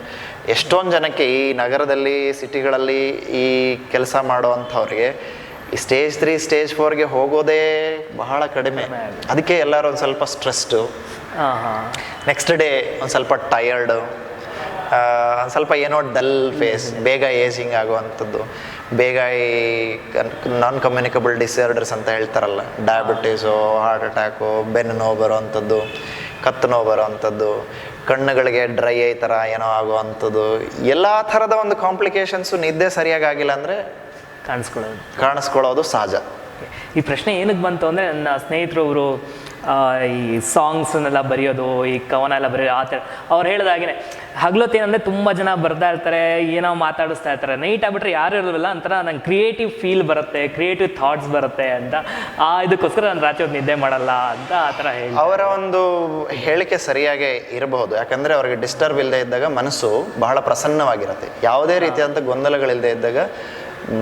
ಎಷ್ಟೊಂದು ಜನಕ್ಕೆ ಈ ನಗರದಲ್ಲಿ ಸಿಟಿಗಳಲ್ಲಿ ಈ ಕೆಲಸ ಮಾಡೋವಂಥವ್ರಿಗೆ ಈ ಸ್ಟೇಜ್ 3 ಸ್ಟೇಜ್ 4ಗೆ ಹೋಗೋದೇ ಬಹಳ ಕಡಿಮೆ. ಅದಕ್ಕೆ ಎಲ್ಲರೂ ಒಂದು ಸ್ವಲ್ಪ ಸ್ಟ್ರೆಸ್ಡು, ನೆಕ್ಸ್ಟ್ ಡೇ ಒಂದು ಸ್ವಲ್ಪ ಟಯರ್ಡು, ಸ್ವಲ್ಪ ಏನೋ ಡಲ್ ಫೇಸ್, ಬೇಗ ಏಜಿಂಗ್ ಆಗುವಂಥದ್ದು, ಬೇಗ ಈ ನಾನ್ ಕಮ್ಯುನಿಕಬಲ್ ಡಿಸಾರ್ಡರ್ಸ್ ಅಂತ ಹೇಳ್ತಾರಲ್ಲ, ಡಯಾಬಿಟೀಸು, ಹಾರ್ಟ್ ಅಟ್ಯಾಕು, ಬೆನ್ನು ನೋವು ಬರೋವಂಥದ್ದು, ಕತ್ತು ನೋವು ಬರೋವಂಥದ್ದು, ಕಣ್ಣುಗಳಿಗೆ ಡ್ರೈ ಐ ಥರ ಏನೋ ಆಗುವಂಥದ್ದು, ಎಲ್ಲ ಥರದ ಒಂದು ಕಾಂಪ್ಲಿಕೇಶನ್ಸು ನಿದ್ದೆ ಸರಿಯಾಗಿ ಆಗಿಲ್ಲ ಅಂದರೆ ಕಾಣಿಸ್ಕೊಳ್ಳೋದು ಸಹಜ. ಈ ಪ್ರಶ್ನೆ ಏನಕ್ಕೆ ಬಂತು ಅಂದರೆ, ನನ್ನ ಸ್ನೇಹಿತರು ಅವರು ಈ ಸಾಂಗ್ಸನ್ನೆಲ್ಲ ಬರೆಯೋದು, ಈ ಕವನ ಎಲ್ಲ ಬರೆಯೋದು, ಆ ಥರ ಅವ್ರು ಹೇಳಿದಾಗೇ ಹಗಲೊತ್ತೇನಂದರೆ ತುಂಬ ಜನ ಬರ್ತಾ ಇರ್ತಾರೆ, ಏನೋ ಮಾತಾಡಿಸ್ತಾ ಇರ್ತಾರೆ. ನೈಟ್ ಆಗ್ಬಿಟ್ರೆ ಯಾರು ಇರೋದಿಲ್ಲ, ಒಂಥರ ನಂಗೆ ಕ್ರಿಯೇಟಿವ್ ಫೀಲ್ ಬರುತ್ತೆ, ಕ್ರಿಯೇಟಿವ್ ಥಾಟ್ಸ್ ಬರುತ್ತೆ ಅಂತ, ಇದಕ್ಕೋಸ್ಕರ ನಾನು ರಾತ್ರಿ ಹೊತ್ತು ನಿದ್ದೆ ಮಾಡಲ್ಲ ಅಂತ ಆ ಥರ ಹೇಳಿ. ಅವರ ಒಂದು ಹೇಳಿಕೆ ಸರಿಯಾಗೇ ಇರಬಹುದು. ಯಾಕಂದರೆ ಅವ್ರಿಗೆ ಡಿಸ್ಟರ್ಬ್ ಇಲ್ಲದೆ ಇದ್ದಾಗ ಮನಸ್ಸು ಬಹಳ ಪ್ರಸನ್ನವಾಗಿರುತ್ತೆ. ಯಾವುದೇ ರೀತಿಯಾದಂಥ ಗೊಂದಲಗಳಿಲ್ಲದೆ ಇದ್ದಾಗ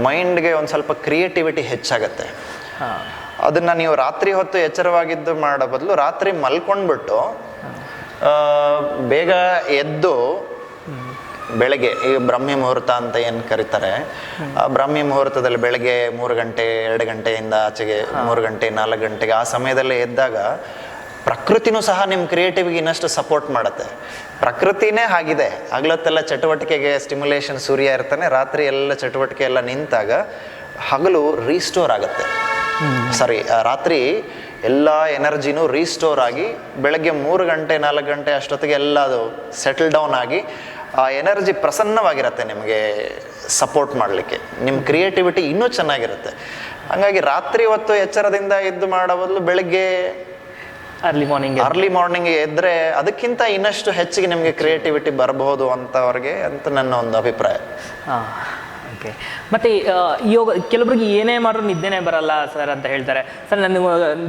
ಮೈಂಡ್ಗೆ ಒಂದು ಸ್ವಲ್ಪ ಕ್ರಿಯೇಟಿವಿಟಿ ಹೆಚ್ಚಾಗತ್ತೆ. ಅದನ್ನು ನೀವು ರಾತ್ರಿ ಹೊತ್ತು ಎಚ್ಚರವಾಗಿದ್ದು ಮಾಡೋ ಬದಲು ರಾತ್ರಿ ಮಲ್ಕೊಂಡ್ಬಿಟ್ಟು ಬೇಗ ಎದ್ದು ಬೆಳಗ್ಗೆ ಈಗ ಬ್ರಾಹ್ಮಿ ಮುಹೂರ್ತ ಅಂತ ಏನು ಕರೀತಾರೆ, ಆ ಬ್ರಾಹ್ಮಿ ಮುಹೂರ್ತದಲ್ಲಿ ಬೆಳಗ್ಗೆ 3 ಗಂಟೆ 2 ಗಂಟೆಯಿಂದ ಆಚೆಗೆ 3 ಗಂಟೆ 4 ಗಂಟೆಗೆ ಆ ಸಮಯದಲ್ಲೇ ಎದ್ದಾಗ ಪ್ರಕೃತಿನೂ ಸಹ ನಿಮ್ಮ ಕ್ರಿಯೇಟಿವ್ಗೆ ಇನ್ನಷ್ಟು ಸಪೋರ್ಟ್ ಮಾಡುತ್ತೆ. ಪ್ರಕೃತಿನೇ ಆಗಿದೆ, ಹಗಲೊತ್ತೆಲ್ಲ ಚಟುವಟಿಕೆಗೆ ಸ್ಟಿಮ್ಯುಲೇಷನ್, ಸೂರ್ಯ ಇರ್ತಾನೆ, ರಾತ್ರಿ ಎಲ್ಲ ಚಟುವಟಿಕೆ ಎಲ್ಲ ನಿಂತಾಗ ಹಗಲು ರೀಸ್ಟೋರ್ ಆಗುತ್ತೆ. ರಾತ್ರಿ ಎಲ್ಲ ಎನರ್ಜಿನೂ ರೀಸ್ಟೋರ್ ಆಗಿ ಬೆಳಗ್ಗೆ 3 ಗಂಟೆ 4 ಗಂಟೆ ಅಷ್ಟೊತ್ತಿಗೆ ಎಲ್ಲ ಅದು ಸೆಟಲ್ ಡೌನ್ ಆಗಿ ಆ ಎನರ್ಜಿ ಪ್ರಸನ್ನವಾಗಿರುತ್ತೆ ನಿಮಗೆ ಸಪೋರ್ಟ್ ಮಾಡಲಿಕ್ಕೆ. ನಿಮ್ಮ ಕ್ರಿಯೇಟಿವಿಟಿ ಇನ್ನೂ ಚೆನ್ನಾಗಿರುತ್ತೆ. ಹಾಗಾಗಿ ರಾತ್ರಿ ಹೊತ್ತು ಎಚ್ಚರದಿಂದ ಎದ್ದು ಮಾಡೋ ಬದಲು ಬೆಳಗ್ಗೆ ಅರ್ಲಿ ಮಾರ್ನಿಂಗ್ ಎದ್ದರೆ ಅದಕ್ಕಿಂತ ಇನ್ನಷ್ಟು ಹೆಚ್ಚಿಗೆ ನಿಮಗೆ ಕ್ರಿಯೇಟಿವಿಟಿ ಬರಬಹುದು ಅಂತವ್ರಿಗೆ ಅಂತ ನನ್ನ ಒಂದು ಅಭಿಪ್ರಾಯ. ಓಕೆ. ಮತ್ತು ಯೋಗ ಕೆಲವರಿಗೆ ಏನೇ ಮಾಡಿದ್ರು ನಿದ್ದೆನೇ ಬರಲ್ಲ ಸರ್ ಅಂತ ಹೇಳ್ತಾರೆ. ಸರ್ ನಾನು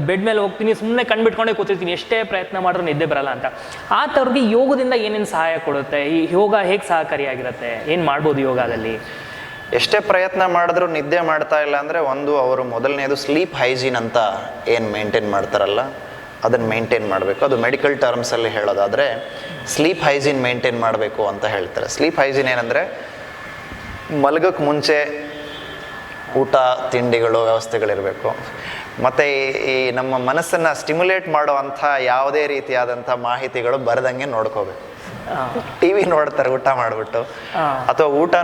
ಬೆಡ್ ಮೇಲೆ ಹೋಗ್ತೀನಿ, ಸುಮ್ಮನೆ ಕಣ್ಬಿಟ್ಕೊಂಡೇ ಕೂತಿರ್ತೀನಿ, ಎಷ್ಟೇ ಪ್ರಯತ್ನ ಮಾಡಿದ್ರು ನಿದ್ದೆ ಬರಲ್ಲ ಅಂತ. ಆ ಥರವ್ರಿಗೆ ಯೋಗದಿಂದ ಏನೇನು ಸಹಾಯ ಕೊಡುತ್ತೆ? ಈ ಯೋಗ ಹೇಗೆ ಸಹಕಾರಿಯಾಗಿರುತ್ತೆ? ಏನು ಮಾಡ್ಬೋದು ಯೋಗದಲ್ಲಿ? ಎಷ್ಟೇ ಪ್ರಯತ್ನ ಮಾಡಿದ್ರು ನಿದ್ದೆ ಮಾಡ್ತಾ ಇಲ್ಲ ಅಂದರೆ, ಒಂದು ಅವರು ಮೊದಲನೇದು ಸ್ಲೀಪ್ ಹೈಜೀನ್ ಅಂತ ಏನು ಮೇಂಟೈನ್ ಮಾಡ್ತಾರಲ್ಲ ಅದನ್ನು ಮೇಂಟೈನ್ ಮಾಡಬೇಕು. ಅದು ಮೆಡಿಕಲ್ ಟರ್ಮ್ಸಲ್ಲಿ ಹೇಳೋದಾದರೆ ಸ್ಲೀಪ್ ಹೈಜೀನ್ ಮೇಂಟೈನ್ ಮಾಡಬೇಕು ಅಂತ ಹೇಳ್ತಾರೆ. ಸ್ಲೀಪ್ ಹೈಜೀನ್ ಏನಂದರೆ, ಮಲಗೋಕ್ಕೆ ಮುಂಚೆ ಊಟ ತಿಂಡಿಗಳು ವ್ಯವಸ್ಥೆಗಳಿರಬೇಕು. ಮತ್ತು ಈ ನಮ್ಮ ಮನಸ್ಸನ್ನು ಸ್ಟಿಮ್ಯುಲೇಟ್ ಮಾಡುವಂಥ ಯಾವುದೇ ರೀತಿಯಾದಂಥ ಮಾಹಿತಿಗಳು ಬರದಂಗೆ ನೋಡ್ಕೋಬೇಕು. ಟಿ ವಿ ನೋಡ್ತಾರೆ ಊಟ ಮಾಡಿಬಿಟ್ಟು, ಅಥವಾ ಊಟ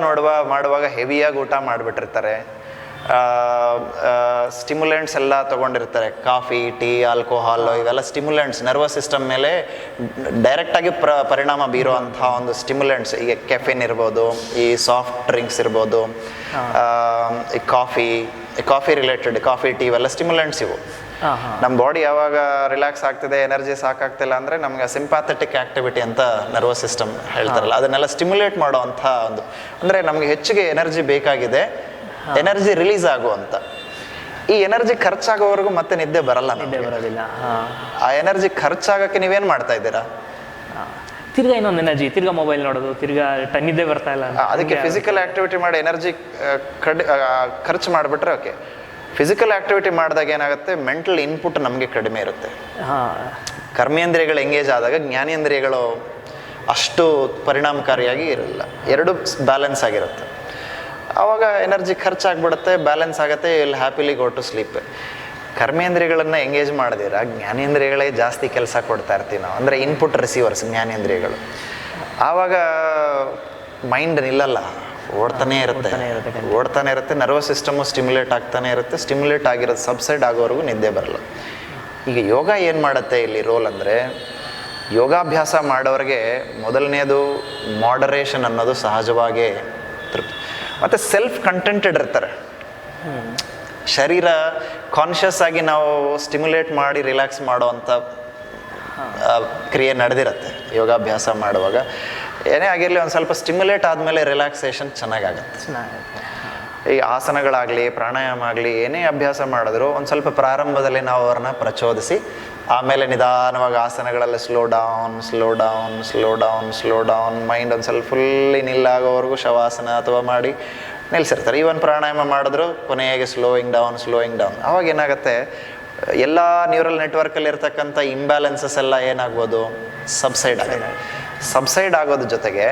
ಮಾಡುವಾಗ ಹೆವಿಯಾಗಿ ಊಟ ಮಾಡಿಬಿಟ್ಟಿರ್ತಾರೆ. ಸ್ಟಿಮ್ಯುಲೆಂಟ್ಸ್ ಎಲ್ಲ ತೊಗೊಂಡಿರ್ತಾರೆ, ಕಾಫಿ, ಟೀ, ಆಲ್ಕೋಹಾಲ್, ಇವೆಲ್ಲ ಸ್ಟಿಮ್ಯುಲೆಂಟ್ಸ್ ನರ್ವಸ್ ಸಿಸ್ಟಮ್ ಮೇಲೆ ಡೈರೆಕ್ಟಾಗಿ ಪರಿಣಾಮ ಬೀರುವಂಥ ಒಂದು ಸ್ಟಿಮ್ಯುಲೆಂಟ್ಸ್. ಈಗ ಕೆಫಿನ್ ಇರ್ಬೋದು, ಈ ಸಾಫ್ಟ್ ಡ್ರಿಂಕ್ಸ್ ಇರ್ಬೋದು, ಈ ಕಾಫಿ ರಿಲೇಟೆಡ್ ಕಾಫಿ, ಟೀ ಇವೆಲ್ಲ ಸ್ಟಿಮ್ಯುಲೆಂಟ್ಸ್ ಇವು. ನಮ್ಮ ಬಾಡಿ ಯಾವಾಗ ರಿಲ್ಯಾಕ್ಸ್ ಆಗ್ತಿದೆ, ಎನರ್ಜಿ ಸಾಕಾಗ್ತಿಲ್ಲ ಅಂದರೆ ನಮ್ಗೆ ಸಿಂಪ್ಯಾಥೆಟಿಕ್ ಆಕ್ಟಿವಿಟಿ ಅಂತ ನರ್ವಸ್ ಸಿಸ್ಟಮ್ ಹೇಳ್ತಾರಲ್ಲ, ಅದನ್ನೆಲ್ಲ ಸ್ಟಿಮ್ಯುಲೇಟ್ ಮಾಡುವಂಥ ಒಂದು, ಅಂದರೆ ನಮಗೆ ಹೆಚ್ಚಿಗೆ ಎನರ್ಜಿ ಬೇಕಾಗಿದೆ, ಎನರ್ಜಿ ರಿಲೀಸ್ ಆಗುವಂತ. ಈ ಎನರ್ಜಿ ಖರ್ಚಾಗೋವರೆಗೂ ಮತ್ತೆ ನಿದ್ದೆ ಬರಲ್ಲ, ನಿದ್ದೆ ಬರೋದಿಲ್ಲ. ಆ ಎನರ್ಜಿ ಖರ್ಚಾಗಕ್ಕೆ ನೀವೇನು ಮಾಡ್ತಾ ಇದ್ದೀರಾ? ತಿರ್ಗಾ ಇನ್ನೊಂದು ಎನರ್ಜಿ, ತಿರ್ಗಾ ಮೊಬೈಲ್ ನೋಡೋದು, ತಿರ್ಗಾ ನಿದ್ದೆ ಬರ್ತಾ ಇಲ್ಲ. ಅದಕ್ಕೆ ಫಿಸಿಕಲ್ ಆಕ್ಟಿವಿಟಿ ಮಾಡಿ ಎನರ್ಜಿ ಖರ್ಚು ಮಾಡಿಬಿಟ್ರೆ ಓಕೆ. ಫಿಸಿಕಲ್ ಆಕ್ಟಿವಿಟಿ ಮಾಡಿದಾಗ ಏನಾಗುತ್ತೆ, ಮೆಂಟಲ್ ಇನ್ಪುಟ್ ನಮಗೆ ಕಡಿಮೆ ಇರುತ್ತೆ. ಕರ್ಮೇಂದ್ರಿಯಗಳು ಎಂಗೇಜ್ ಆದಾಗ ಜ್ಞಾನೇಂದ್ರಿಯಗಳು ಅಷ್ಟು ಪರಿಣಾಮಕಾರಿಯಾಗಿ ಇರಲ್ಲ, ಎರಡು ಬ್ಯಾಲೆನ್ಸ್ ಆಗಿರುತ್ತೆ. ಆವಾಗ ಎನರ್ಜಿ ಖರ್ಚಾಗ್ಬಿಡುತ್ತೆ, ಬ್ಯಾಲೆನ್ಸ್ ಆಗುತ್ತೆ, ಇಲ್ಲಿ ಹ್ಯಾಪಿಲಿ ಗೋ ಟು ಸ್ಲೀಪ್. ಕರ್ಮೇಂದ್ರಿಯಗಳನ್ನು ಎಂಗೇಜ್ ಮಾಡಿದಿರ ಜ್ಞಾನೇಂದ್ರಿಯಗಳೇ ಜಾಸ್ತಿ ಕೆಲಸ ಕೊಡ್ತಾ ಇರ್ತೀವಿ ನಾವು, ಅಂದರೆ ಇನ್ಪುಟ್ ರಿಸೀವರ್ಸ್ ಜ್ಞಾನೇಂದ್ರಿಯಗಳು. ಆವಾಗ ಮೈಂಡ್ ನಿಲ್ಲಲ್ಲ, ಓಡ್ತಾನೆ ಇರುತ್ತೆ. ನರ್ವಸ್ ಸಿಸ್ಟಮು ಸ್ಟಿಮ್ಯುಲೇಟ್ ಆಗ್ತಾನೆ ಇರುತ್ತೆ. ಸ್ಟಿಮ್ಯುಲೇಟ್ ಆಗಿರೋದು ಸಬ್ಸೈಡ್ ಆಗೋವರೆಗೂ ನಿದ್ದೆ ಬರಲ್ಲ. ಈಗ ಯೋಗ ಏನು ಮಾಡುತ್ತೆ ಇಲ್ಲಿ ರೋಲ್ ಅಂದರೆ, ಯೋಗಾಭ್ಯಾಸ ಮಾಡೋರಿಗೆ ಮೊದಲನೇದು ಮಾಡರೇಷನ್ ಅನ್ನೋದು ಸಹಜವಾಗೇ ತೃಪ್ತಿ, ಮತ್ತು ಸೆಲ್ಫ್ ಕಂಟೆಂಟೆಡ್ ಇರ್ತಾರೆ. ಶರೀರ ಕಾನ್ಷಿಯಸ್ ಆಗಿ ನಾವು ಸ್ಟಿಮ್ಯುಲೇಟ್ ಮಾಡಿ ರಿಲ್ಯಾಕ್ಸ್ ಮಾಡೋವಂಥ ಕ್ರಿಯೆ ನಡೆದಿರುತ್ತೆ ಯೋಗಾಭ್ಯಾಸ ಮಾಡುವಾಗ. ಏನೇ ಆಗಿರಲಿ, ಒಂದು ಸ್ವಲ್ಪ ಸ್ಟಿಮ್ಯುಲೇಟ್ ಆದಮೇಲೆ ರಿಲ್ಯಾಕ್ಸೇಷನ್ ಚೆನ್ನಾಗಾಗತ್ತೆ. ಈ ಆಸನಗಳಾಗಲಿ, ಪ್ರಾಣಾಯಾಮ ಆಗಲಿ, ಏನೇ ಅಭ್ಯಾಸ ಮಾಡಿದ್ರು ಒಂದು ಸ್ವಲ್ಪ ಪ್ರಾರಂಭದಲ್ಲಿ ನಾವು ಅವ್ರನ್ನ ಪ್ರಚೋದಿಸಿ, ಆಮೇಲೆ ನಿಧಾನವಾಗಿ ಆಸನಗಳಲ್ಲಿ ಸ್ಲೋ ಡೌನ್ ಮೈಂಡ್ ಒಂದು ಸ್ವಲ್ಪ ಫುಲ್ಲಿ ನಿಲ್ಲಾಗೋವರೆಗೂ ಶವಾಸನ ಅಥವಾ ಮಾಡಿ ನಿಲ್ಲಿಸಿರ್ತಾರೆ. ಈವನ್ ಪ್ರಾಣಾಯಾಮ ಮಾಡಿದ್ರು ಕೊನೆಗೆ ಸ್ಲೋಯಿಂಗ್ ಡೌನ್. ಆವಾಗ ಏನಾಗುತ್ತೆ, ಎಲ್ಲ ನ್ಯೂರಲ್ ನೆಟ್ವರ್ಕಲ್ಲಿ ಇರ್ತಕ್ಕಂಥ ಇಂಬ್ಯಾಲೆನ್ಸಸ್ ಎಲ್ಲ ಏನಾಗ್ಬೋದು, ಸಬ್ಸೈಡ್ ಆಗೋದ್ರ ಜೊತೆಗೆ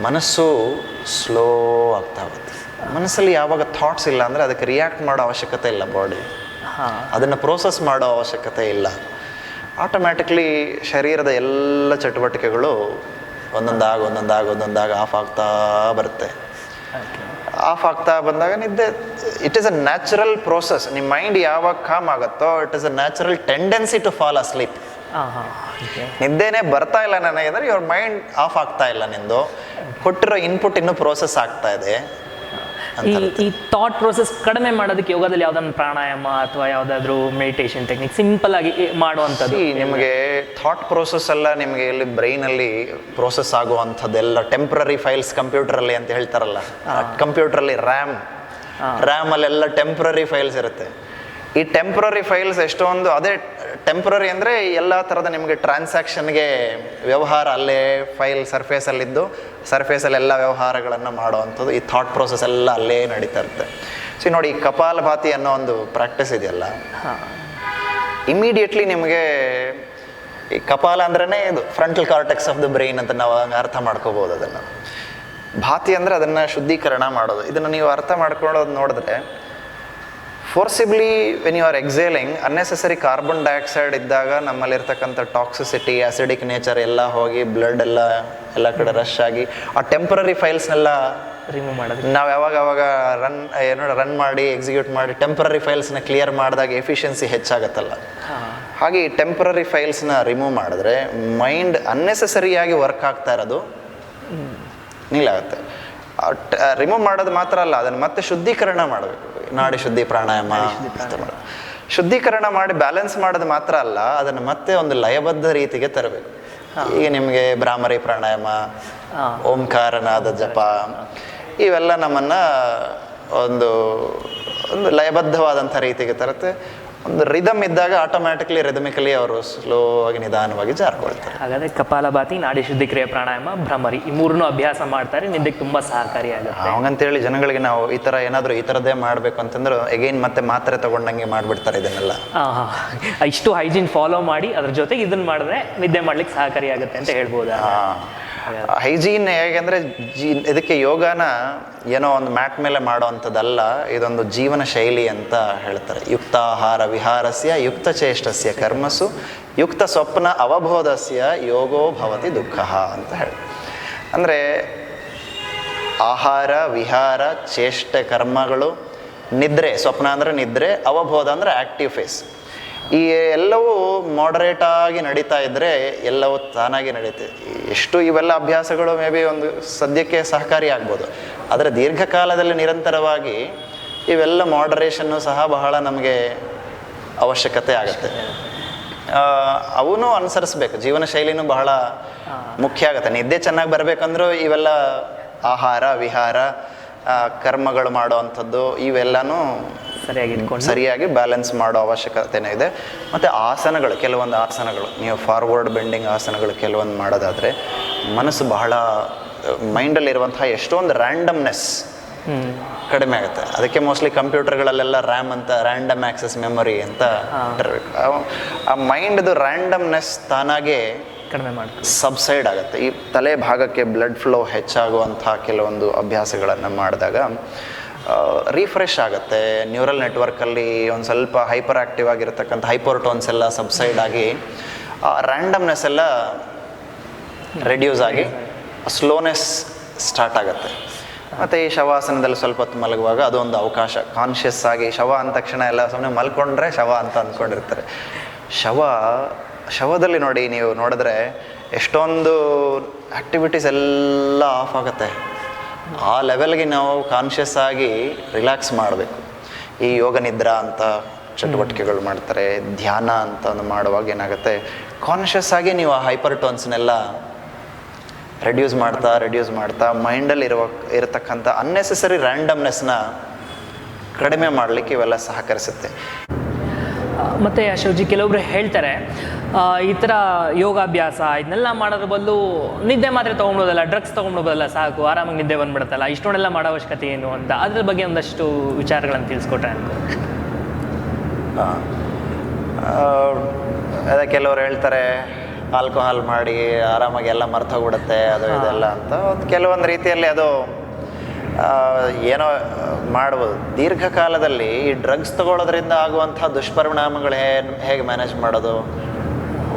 ಮನಸ್ಸು ಸ್ಲೋ ಆಗ್ತಾ ಹೋಗುತ್ತೆ. ಮನಸ್ಸಲ್ಲಿ ಯಾವಾಗ ಥಾಟ್ಸ್ ಇಲ್ಲ ಅಂದರೆ ಅದಕ್ಕೆ ರಿಯಾಕ್ಟ್ ಮಾಡೋ ಅವಶ್ಯಕತೆ ಇಲ್ಲ ಬಾಡಿ, ಅದನ್ನು ಪ್ರೋಸೆಸ್ ಮಾಡೋ ಅವಶ್ಯಕತೆ ಇಲ್ಲ. ಆಟೋಮ್ಯಾಟಿಕ್ಲಿ ಶರೀರದ ಎಲ್ಲ ಚಟುವಟಿಕೆಗಳು ಒಂದೊಂದಾಗ ಆಫ್ ಆಗ್ತಾ ಬರುತ್ತೆ. ಆಫ್ ಆಗ್ತಾ ಬಂದಾಗ ನಿದ್ದೆ, it is a natural process. ನಿಮ್ಮ ಮೈಂಡ್ ಯಾವಾಗ ಕಾಮ್ ಆಗುತ್ತೋ it is a natural tendency to fall asleep. ನಿದ್ದೆನೇ ಬರ್ತಾ ಇಲ್ಲ ನನಗೆ ಅಂದರೆ ಇವ್ರ ಮೈಂಡ್ ಆಫ್ ಆಗ್ತಾ ಇಲ್ಲ, ನಿಂದು ಕೊಟ್ಟಿರೋ ಇನ್ಪುಟ್ ಇನ್ನೂ ಪ್ರೋಸೆಸ್ ಆಗ್ತಾ ಇದೆ. ಈ ಥಾಟ್ ಪ್ರೋಸೆಸ್ ಕಡಿಮೆ ಮಾಡೋದಕ್ಕೆ ಯೋಗದಲ್ಲಿ ಯಾವ್ದಾದ್ರು ಪ್ರಾಣಾಯಾಮ ಅಥವಾ ಯಾವುದಾದ್ರೂ ಮೆಡಿಟೇಷನ್ ಟೆಕ್ನಿಕ್ ಸಿಂಪಲ್ ಆಗಿ ಮಾಡುವಂಥದ್ದು? ನಿಮಗೆ ಥಾಟ್ ಪ್ರೋಸೆಸ್ ಎಲ್ಲ ನಿಮಗೆ ಇಲ್ಲಿ ಬ್ರೈನಲ್ಲಿ ಪ್ರೋಸೆಸ್ ಆಗುವಂಥದ್ದೆಲ್ಲ ಟೆಂಪ್ರರಿ ಫೈಲ್ಸ್ ಕಂಪ್ಯೂಟರಲ್ಲಿ ಅಂತ ಹೇಳ್ತಾರಲ್ಲ, ಕಂಪ್ಯೂಟ್ರಲ್ಲಿ ರ್ಯಾಮಲ್ಲೆಲ್ಲ ಟೆಂಪ್ರರಿ ಫೈಲ್ಸ್ ಇರುತ್ತೆ. ಈ ಟೆಂಪ್ರರಿ ಫೈಲ್ಸ್ ಎಷ್ಟೊಂದು, ಅದೇ ಟೆಂಪ್ರರಿ ಅಂದರೆ ಎಲ್ಲ ಥರದ ನಿಮಗೆ ಟ್ರಾನ್ಸಾಕ್ಷನ್ಗೆ ವ್ಯವಹಾರ ಅಲ್ಲೇ ಫೈಲ್ ಸರ್ಫೇಸಲ್ಲಿ ಎಲ್ಲ ವ್ಯವಹಾರಗಳನ್ನು ಮಾಡುವಂಥದ್ದು, ಈ ಥಾಟ್ ಪ್ರೋಸೆಸ್ ಎಲ್ಲ ಅಲ್ಲೇ ನಡೀತಾ ಇರುತ್ತೆ. ಸೊ ನೋಡಿ, ಈ ಕಪಾಲಭಾತಿ ಅನ್ನೋ ಒಂದು ಪ್ರಾಕ್ಟೀಸ್ ಇದೆಯಲ್ಲ, ಇಮಿಡಿಯೇಟ್ಲಿ ನಿಮಗೆ ಈ ಕಪಾಲ ಅಂದ್ರೇ ಇದು frontal cortex of the brain ಅಂತ ನಾವು ಅರ್ಥ ಮಾಡ್ಕೋಬೋದು. ಅದನ್ನು ಭಾತಿ ಅಂದರೆ ಅದನ್ನು ಶುದ್ಧೀಕರಣ ಮಾಡೋದು. ಇದನ್ನು ನೀವು ಅರ್ಥ ಮಾಡ್ಕೊಳ್ಳೋದು ನೋಡಿದ್ರೆ, forcibly when you are exhaling unnecessary carbon dioxide ಇದ್ದಾಗ ನಮ್ಮಲ್ಲಿರ್ತಕ್ಕಂಥ ಟಾಕ್ಸಿಸಿಟಿ, ಆಸಿಡಿಕ್ ನೇಚರ್ ಎಲ್ಲ ಹೋಗಿ ಬ್ಲಡ್ ಎಲ್ಲ ಕಡೆ ರಶ್ ಆಗಿ ಆ ಟೆಂಪ್ರರಿ ಫೈಲ್ಸ್ನೆಲ್ಲ ರಿಮೂವ್ ಮಾಡೋದು. ನಾವು ಯಾವಾಗ ರನ್ ಮಾಡಿ ಎಕ್ಸಿಕ್ಯೂಟ್ ಮಾಡಿ ಟೆಂಪ್ರರಿ ಫೈಲ್ಸ್ನ ಕ್ಲಿಯರ್ ಮಾಡಿದಾಗ ಎಫಿಷಿಯನ್ಸಿ ಹೆಚ್ಚಾಗತ್ತಲ್ಲ. ಹಾಗೆ ಈ ಟೆಂಪ್ರರಿ ಫೈಲ್ಸ್ನ ರಿಮೂವ್ ಮಾಡಿದ್ರೆ ಮೈಂಡ್ ಅನ್ನೆಸೆಸರಿಯಾಗಿ ವರ್ಕ್ ಆಗ್ತಾ ಇರೋದು ನಿಲ್ಲಾಗುತ್ತೆ. ರಿಮೂವ್ ಮಾಡೋದು ಮಾತ್ರ ಅಲ್ಲ, ಅದನ್ನು ಮತ್ತೆ ಶುದ್ಧೀಕರಣ ಮಾಡಬೇಕು. ನಾಡಿ ಶುದ್ಧಿ ಪ್ರಾಣಾಯಾಮ ಶುದ್ಧೀಕರಣ ಮಾಡಿ ಬ್ಯಾಲೆನ್ಸ್ ಮಾಡೋದು ಮಾತ್ರ ಅಲ್ಲ, ಅದನ್ನು ಮತ್ತೆ ಒಂದು ಲಯಬದ್ಧ ರೀತಿಗೆ ತರಬೇಕು. ಈಗ ನಿಮಗೆ ಭ್ರಾಮರಿ ಪ್ರಾಣಾಯಾಮ, ಓಂಕಾರನಾದ ಜಪ, ಇವೆಲ್ಲ ನಮ್ಮನ್ನು ಒಂದು ಲಯಬದ್ಧವಾದಂಥ ರೀತಿಗೆ ತರುತ್ತೆ. ಒಂದು ರಿದಮ್ ಇದ್ದಾಗ ಆಟೋಮ್ಯಾಟಿಕ್ಲಿ ರಿದಮಿಕಲಿ ಅವರು ಸ್ಲೋ ಆಗಿ ನಿಧಾನವಾಗಿ ಜಾರ್ಕೊಳ್ತಾರೆ. ಹಾಗಾದರೆ ಕಪಾಲಭಾತಿ, ನಾಡಿ ಶುದ್ಧಿ ಕ್ರಿಯೆ, ಪ್ರಾಣಾಯಾಮ, ಭ್ರಮರಿ ಈ ಮೂರನ್ನೂ ಅಭ್ಯಾಸ ಮಾಡ್ತಾರೆ, ನಿದ್ದೆಗೆ ತುಂಬ ಸಹಕಾರಿಯಾಗುತ್ತೆ. ಹಂಗಂತೇಳಿ ಜನಗಳಿಗೆ ನಾವು ಈ ಥರ ಏನಾದರೂ ಈ ಥರದ್ದೇ ಮಾಡಬೇಕು ಅಂತಂದ್ರೆ ಎಗೈನ್ ಮತ್ತೆ ಮಾತ್ರೆ ತೊಗೊಂಡಂಗೆ ಮಾಡಿಬಿಡ್ತಾರೆ ಇದನ್ನೆಲ್ಲ. ಇಷ್ಟು ಹೈಜೀನ್ ಫಾಲೋ ಮಾಡಿ ಅದ್ರ ಜೊತೆಗೆ ಇದನ್ನು ಮಾಡಿದ್ರೆ ನಿದ್ದೆ ಮಾಡ್ಲಿಕ್ಕೆ ಸಹಕಾರಿಯಾಗುತ್ತೆ ಅಂತ ಹೇಳ್ಬೋದಾ? ಹೈಜೀನ್ ಹೇಗೆಂದರೆ ಇದಕ್ಕೆ ಯೋಗನ ಏನೋ ಒಂದು ಮ್ಯಾಟ್ ಮೇಲೆ ಮಾಡೋವಂಥದ್ದಲ್ಲ, ಇದೊಂದು ಜೀವನ ಶೈಲಿ ಅಂತ ಹೇಳ್ತಾರೆ. ಯುಕ್ತಾಹಾರ ವಿಹಾರಸ್ಯ ಯುಕ್ತ ಚೇಷ್ಟಸ್ಯ ಕರ್ಮಸು ಯುಕ್ತ ಸ್ವಪ್ನ ಅವಬೋಧಸ್ಯ ಯೋಗೋ ಭವತಿ ದುಃಖ ಅಂತ ಹೇಳಿ. ಅಂದರೆ ಆಹಾರ ವಿಹಾರ ಚೇಷ್ಟೆ ಕರ್ಮಗಳು, ನಿದ್ರೆ, ಸ್ವಪ್ನ ಅಂದರೆ ನಿದ್ರೆ, ಅವಬೋಧ ಅಂದರೆ ಆ್ಯಕ್ಟಿವ್ ಫೇಸ್, ಈ ಎಲ್ಲವೂ ಮಾಡರೇಟಾಗಿ ನಡೀತಾ ಇದ್ದರೆ ಎಲ್ಲವೂ ತಾನಾಗಿ ನಡೀತೆ. ಎಷ್ಟು ಇವೆಲ್ಲ ಅಭ್ಯಾಸಗಳು ಮೇ ಬಿ ಒಂದು ಸದ್ಯಕ್ಕೆ ಸಹಕಾರಿ ಆಗ್ಬೋದು, ಆದರೆ ದೀರ್ಘಕಾಲದಲ್ಲಿ ನಿರಂತರವಾಗಿ ಇವೆಲ್ಲ ಮಾಡರೇಷನ್ನು ಸಹ ಬಹಳ ನಮಗೆ ಅವಶ್ಯಕತೆ ಆಗುತ್ತೆ. ಅವನು ಅನುಸರಿಸ್ಬೇಕು, ಜೀವನ ಶೈಲಿನೂ ಬಹಳ ಮುಖ್ಯ ಆಗುತ್ತೆ. ನಿದ್ದೆ ಚೆನ್ನಾಗಿ ಬರಬೇಕಂದ್ರೂ ಇವೆಲ್ಲ ಆಹಾರ ವಿಹಾರ ಕರ್ಮಗಳು ಮಾಡೋ ಅಂಥದ್ದು ಇವೆಲ್ಲನೂ ಸರಿಯಾಗಿ ಬ್ಯಾಲೆನ್ಸ್ ಮಾಡೋ ಅವಶ್ಯಕತೆನೇ ಇದೆ. ಮತ್ತು ಆಸನಗಳು, ಕೆಲವೊಂದು ಆಸನಗಳು, ನೀವು ಫಾರ್ವರ್ಡ್ ಬೆಂಡಿಂಗ್ ಆಸನಗಳು ಕೆಲವೊಂದು ಮಾಡೋದಾದರೆ ಮನಸ್ಸು ಬಹಳ ಮೈಂಡಲ್ಲಿರುವಂತಹ ಎಷ್ಟೊಂದು ರ್ಯಾಂಡಮ್ನೆಸ್ ಕಡಿಮೆ ಆಗುತ್ತೆ. ಅದಕ್ಕೆ ಮೋಸ್ಟ್ಲಿ ಕಂಪ್ಯೂಟರ್ಗಳಲ್ಲೆಲ್ಲ ರ್ಯಾಮ್ ಅಂತ, ರ್ಯಾಂಡಮ್ ಆಕ್ಸೆಸ್ ಮೆಮೊರಿ ಅಂತ ಇರಬೇಕು. ಆ ಮೈಂಡ್ದು ರ್ಯಾಂಡಮ್ನೆಸ್ ತಾನಾಗೆ ಕಡಿಮೆ ಮಾಡ್ತಾರೆ, ಸಬ್ಸೈಡ್ ಆಗುತ್ತೆ. ಈ ತಲೆ ಭಾಗಕ್ಕೆ ಬ್ಲಡ್ ಫ್ಲೋ ಹೆಚ್ಚಾಗುವಂಥ ಕೆಲವೊಂದು ಅಭ್ಯಾಸಗಳನ್ನು ಮಾಡಿದಾಗ ರಿಫ್ರೆಶ್ ಆಗುತ್ತೆ. ನ್ಯೂರಲ್ ನೆಟ್ವರ್ಕಲ್ಲಿ ಒಂದು ಸ್ವಲ್ಪ ಹೈಪರ್ ಆ್ಯಕ್ಟಿವ್ ಆಗಿರತಕ್ಕಂಥ ಹೈಪರ್ಟೋನ್ಸ್ ಎಲ್ಲ ಸಬ್ಸೈಡ್ ಆಗಿ ಆ ರ್ಯಾಂಡಮ್ನೆಸ್ ಎಲ್ಲ ರೆಡ್ಯೂಸ್ ಆಗಿ ಸ್ಲೋನೆಸ್ ಸ್ಟಾರ್ಟ್ ಆಗುತ್ತೆ. ಮತ್ತು ಈ ಶವಾಸನದಲ್ಲಿ ಸ್ವಲ್ಪ ಹೊತ್ತು ಮಲಗುವಾಗ ಅದೊಂದು ಅವಕಾಶ, ಕಾನ್ಷಿಯಸ್ ಆಗಿ ಶವ ಅಂದ ತಕ್ಷಣ ಎಲ್ಲ ಸುಮ್ಮನೆ ಮಲ್ಕೊಂಡ್ರೆ ಶವ ಅಂತ ಅಂದ್ಕೊಂಡಿರ್ತಾರೆ. ಶವದಲ್ಲಿ ನೋಡಿ, ನೀವು ನೋಡಿದ್ರೆ ಎಷ್ಟೊಂದು ಆ್ಯಕ್ಟಿವಿಟೀಸ್ ಎಲ್ಲ ಆಫ್ ಆಗುತ್ತೆ. ಆ ಲೆವೆಲ್ಗೆ ನಾವು ಕಾನ್ಷಿಯಸ್ ಆಗಿ ರಿಲ್ಯಾಕ್ಸ್ ಮಾಡಬೇಕು. ಈ ಯೋಗ ನಿದ್ರಾ ಅಂತ ಚಟುವಟಿಕೆಗಳು ಮಾಡ್ತಾರೆ, ಧ್ಯಾನ ಅಂತ ಮಾಡುವಾಗ ಏನಾಗುತ್ತೆ, ಕಾನ್ಷಿಯಸ್ ಆಗಿ ನೀವು ಆ ಹೈಪರ್ ಟೋನ್ಸ್ನೆಲ್ಲ ರೆಡ್ಯೂಸ್ ಮಾಡ್ತಾ ಮೈಂಡಲ್ಲಿ ಇರತಕ್ಕಂಥ ಅನ್ನೆಸೆಸರಿ ರ್ಯಾಂಡಮ್ನೆಸ್ನ ಕಡಿಮೆ ಮಾಡಲಿಕ್ಕೆ ಇವೆಲ್ಲ ಸಹಕರಿಸುತ್ತೆ. ಮತ್ತು ಅಶೋಕ್ಜಿ, ಕೆಲವೊಬ್ರು ಹೇಳ್ತಾರೆ ಈ ಥರ ಯೋಗಾಭ್ಯಾಸ ಇದನ್ನೆಲ್ಲ ಮಾಡೋದ್ರ ಬದಲು ನಿದ್ದೆ ಮಾತ್ರ ತೊಗೊಂಡ್ಬೋದಲ್ಲ, ಡ್ರಗ್ಸ್ ತೊಗೊಂಡ್ಬೋದಲ್ಲ, ಸಾಕು ಆರಾಮಾಗಿ ನಿದ್ದೆ ಬಂದ್ಬಿಡುತ್ತಲ್ಲ, ಇಷ್ಟೊಂದೆಲ್ಲ ಮಾಡೋ ಅವಶ್ಯಕತೆ ಏನು ಅಂತ, ಅದ್ರ ಬಗ್ಗೆ ಒಂದಷ್ಟು ವಿಚಾರಗಳನ್ನು ತಿಳಿಸ್ಕೊಟ್ರೆ ಅನ್ಕೋ. ಅದೇ ಕೆಲವರು ಹೇಳ್ತಾರೆ ಆಲ್ಕೋಹಾಲ್ ಮಾಡಿ ಆರಾಮಾಗಿ ಎಲ್ಲ ಮರ್ತೋಗ್ಬಿಡುತ್ತೆ ಅದು ಇದೆಲ್ಲ ಅಂತ. ಕೆಲವೊಂದು ರೀತಿಯಲ್ಲಿ ಅದು ಏನೋ ಮಾಡ್ಬೋದು. ದೀರ್ಘಕಾಲದಲ್ಲಿ ಈ ಡ್ರಗ್ಸ್ ತಗೊಳ್ಳೋದ್ರಿಂದ ಆಗುವಂಥ ದುಷ್ಪರಿಣಾಮಗಳು ಹೇಗೆ ಮ್ಯಾನೇಜ್ ಮಾಡೋದು?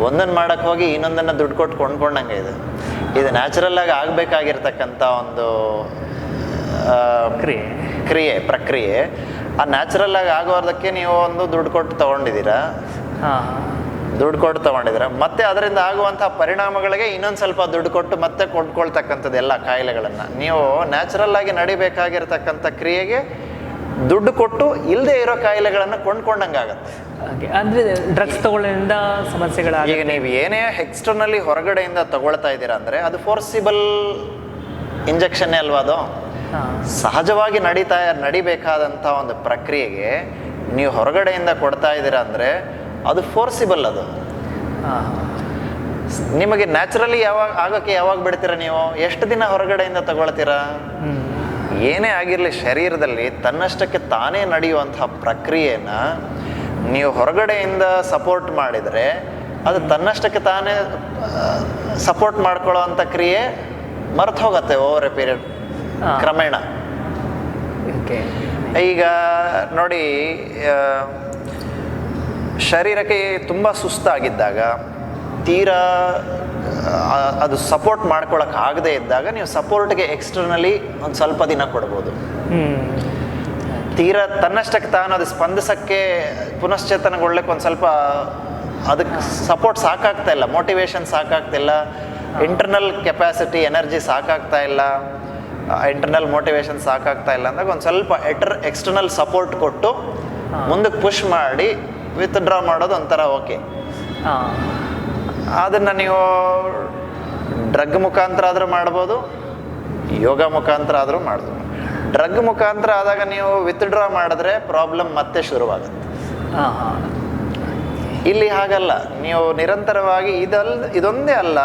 ಒಂದನ್ನು ಮಾಡೋಕ್ಕೆ ಹೋಗಿ ಇನ್ನೊಂದನ್ನು ದುಡ್ಡು ಕೊಟ್ಟು ಕೊಂಡ್ಕೊಂಡಂಗೆ ಇದು ನ್ಯಾಚುರಲ್ಲಾಗಿ ಆಗಬೇಕಾಗಿರ್ತಕ್ಕಂಥ ಒಂದು ಪ್ರಕ್ರಿಯೆ. ಆ ನ್ಯಾಚುರಲ್ಲಾಗಿ ಆಗೋದಕ್ಕೆ ನೀವು ಒಂದು ದುಡ್ಡು ಕೊಟ್ಟು ತೊಗೊಂಡಿದ್ದೀರಾ, ಮತ್ತೆ ಅದರಿಂದ ಆಗುವಂಥ ಪರಿಣಾಮಗಳಿಗೆ ಇನ್ನೊಂದು ಸ್ವಲ್ಪ ದುಡ್ಡು ಕೊಟ್ಟು ಮತ್ತೆ ಕೊಂಡ್ಕೊಳ್ತಕ್ಕಂಥದ್ದು ಎಲ್ಲ ಕಾಯಿಲೆಗಳನ್ನು. ನೀವು ನ್ಯಾಚುರಲ್ ಆಗಿ ನಡಿಬೇಕಾಗಿರ್ತಕ್ಕಂಥ ಕ್ರಿಯೆಗೆ ದುಡ್ಡು ಕೊಟ್ಟು ಇಲ್ಲದೆ ಇರೋ ಕಾಯಿಲೆಗಳನ್ನು ಕೊಂಡ್ಕೊಂಡಂಗಾಗತ್ತೆ. ಅಂದರೆ ಡ್ರಗ್ಸ್ ತಗೊಳ್ಳೋದ್ರಿಂದ ಸಮಸ್ಯೆಗಳ, ಈಗ ನೀವು ಏನೇ ಎಕ್ಸ್ಟರ್ನಲಿ ಹೊರಗಡೆಯಿಂದ ತಗೊಳ್ತಾ ಇದ್ದೀರಾ ಅಂದರೆ ಅದು ಫೋರ್ಸಿಬಲ್ ಇಂಜೆಕ್ಷನ್ನೇ ಅಲ್ವಾ? ಅದು ಸಹಜವಾಗಿ ನಡಿಬೇಕಾದಂಥ ಒಂದು ಪ್ರಕ್ರಿಯೆಗೆ ನೀವು ಹೊರಗಡೆಯಿಂದ ಕೊಡ್ತಾ ಇದ್ದೀರಾ ಅಂದರೆ ಅದು ಫೋರ್ಸಿಬಲ್. ಅದು ನಿಮಗೆ ನ್ಯಾಚುರಲಿ ಯಾವಾಗ ಬಿಡ್ತೀರಾ? ನೀವು ಎಷ್ಟು ದಿನ ಹೊರಗಡೆಯಿಂದ ತಗೊಳ್ತೀರಾ? ಏನೇ ಆಗಿರಲಿ, ಶರೀರದಲ್ಲಿ ತನ್ನಷ್ಟಕ್ಕೆ ತಾನೇ ನಡೆಯುವಂತಹ ಪ್ರಕ್ರಿಯೆನ ನೀವು ಹೊರಗಡೆಯಿಂದ ಸಪೋರ್ಟ್ ಮಾಡಿದರೆ ಅದು ತನ್ನಷ್ಟಕ್ಕೆ ತಾನೇ ಸಪೋರ್ಟ್ ಮಾಡ್ಕೊಳ್ಳೋ ಅಂಥ ಕ್ರಿಯೆ ಮರ್ತು ಹೋಗುತ್ತೆ ಓವರ್ ಎ ಪೀರಿಯಡ್, ಕ್ರಮೇಣ. ಈಗ ನೋಡಿ, ಶರೀರಕ್ಕೆ ತುಂಬ ಸುಸ್ತಾಗಿದ್ದಾಗ, ತೀರಾ ಅದು ಸಪೋರ್ಟ್ ಮಾಡ್ಕೊಳಕ್ಕೆ ಆಗದೆ ಇದ್ದಾಗ ನೀವು ಸಪೋರ್ಟ್ಗೆ ಎಕ್ಸ್ಟರ್ನಲಿ ಒಂದು ಸ್ವಲ್ಪ ದಿನ ಕೊಡ್ಬೋದು. ತೀರಾ ತನ್ನಷ್ಟಕ್ಕೆ ತಾನು ಅದು ಸ್ಪಂದಿಸೋಕ್ಕೆ, ಪುನಶ್ಚೇತನಗೊಳ್ಳಕ್ಕೆ ಒಂದು ಸ್ವಲ್ಪ ಅದಕ್ಕೆ ಸಪೋರ್ಟ್ ಸಾಕಾಗ್ತಾ ಇಲ್ಲ, ಮೋಟಿವೇಶನ್ ಸಾಕಾಗ್ತಿಲ್ಲ, ಇಂಟರ್ನಲ್ ಕೆಪಾಸಿಟಿ ಎನರ್ಜಿ ಸಾಕಾಗ್ತಾ ಇಲ್ಲ, ಇಂಟರ್ನಲ್ ಮೋಟಿವೇಶನ್ ಸಾಕಾಗ್ತಾ ಇಲ್ಲ ಅಂದಾಗ ಒಂದು ಸ್ವಲ್ಪ ಎಕ್ಸ್ಟರ್ನಲ್ ಸಪೋರ್ಟ್ ಕೊಟ್ಟು ಮುಂದಕ್ಕೆ ಪುಷ್ ಮಾಡಿ ವಿತ್ಡ್ರಾ ಮಾಡೋದು ಒಂಥರ ಓಕೆ. ಅದನ್ನು ನೀವು ಡ್ರಗ್ ಮುಖಾಂತರ ಆದರೂ ಮಾಡ್ಬೋದು, ಯೋಗ ಮುಖಾಂತರ ಆದರೂ ಮಾಡ್ಬೋದು. ಡ್ರಗ್ ಮುಖಾಂತರ ಆದಾಗ ನೀವು ವಿತ್ಡ್ರಾ ಮಾಡಿದ್ರೆ ಪ್ರಾಬ್ಲಮ್ ಮತ್ತೆ ಶುರುವಾಗುತ್ತೆ. ಇಲ್ಲಿ ಹಾಗಲ್ಲ, ನೀವು ನಿರಂತರವಾಗಿ ಇದೊಂದೇ ಅಲ್ಲ,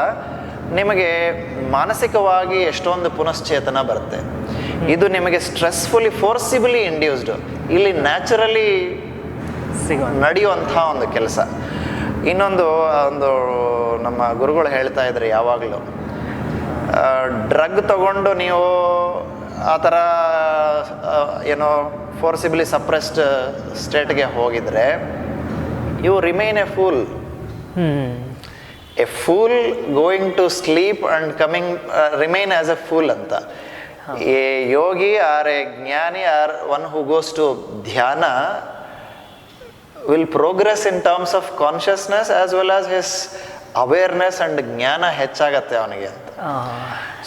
ನಿಮಗೆ ಮಾನಸಿಕವಾಗಿ ಎಷ್ಟೊಂದು ಪುನಶ್ಚೇತನ ಬರುತ್ತೆ. ಇದು ನಿಮಗೆ ಸ್ಟ್ರೆಸ್ಫುಲಿ ಫೋರ್ಸಿಬಲಿ ಇಂಡ್ಯೂಸ್ಡು, ಇಲ್ಲಿ ನ್ಯಾಚುರಲಿ ನಡೆಯುವಂಥ ಒಂದು ಕೆಲಸ. ಇನ್ನೊಂದು ನಮ್ಮ ಗುರುಗಳು ಹೇಳ್ತಾ ಇದ್ರು ಯಾವಾಗಲೂ, ಡ್ರಗ್ ತಗೊಂಡು ನೀವು ಆ ಥರ ಏನೋ ಫೋರ್ಸಿಬಲಿ ಸಪ್ರೆಸ್ಡ್ ಸ್ಟೇಟ್ಗೆ ಹೋಗಿದರೆ you remain a fool. A fool going to sleep and coming remain as a fool ಅಂತ. A yogi or a jnani or one who goes to dhyana will progress in terms of consciousness as well as his awareness and ಜ್ಞಾನ ಹೆಚ್ಚಾಗತ್ತೆ ಅವನಿಗೆ ಅಂತ.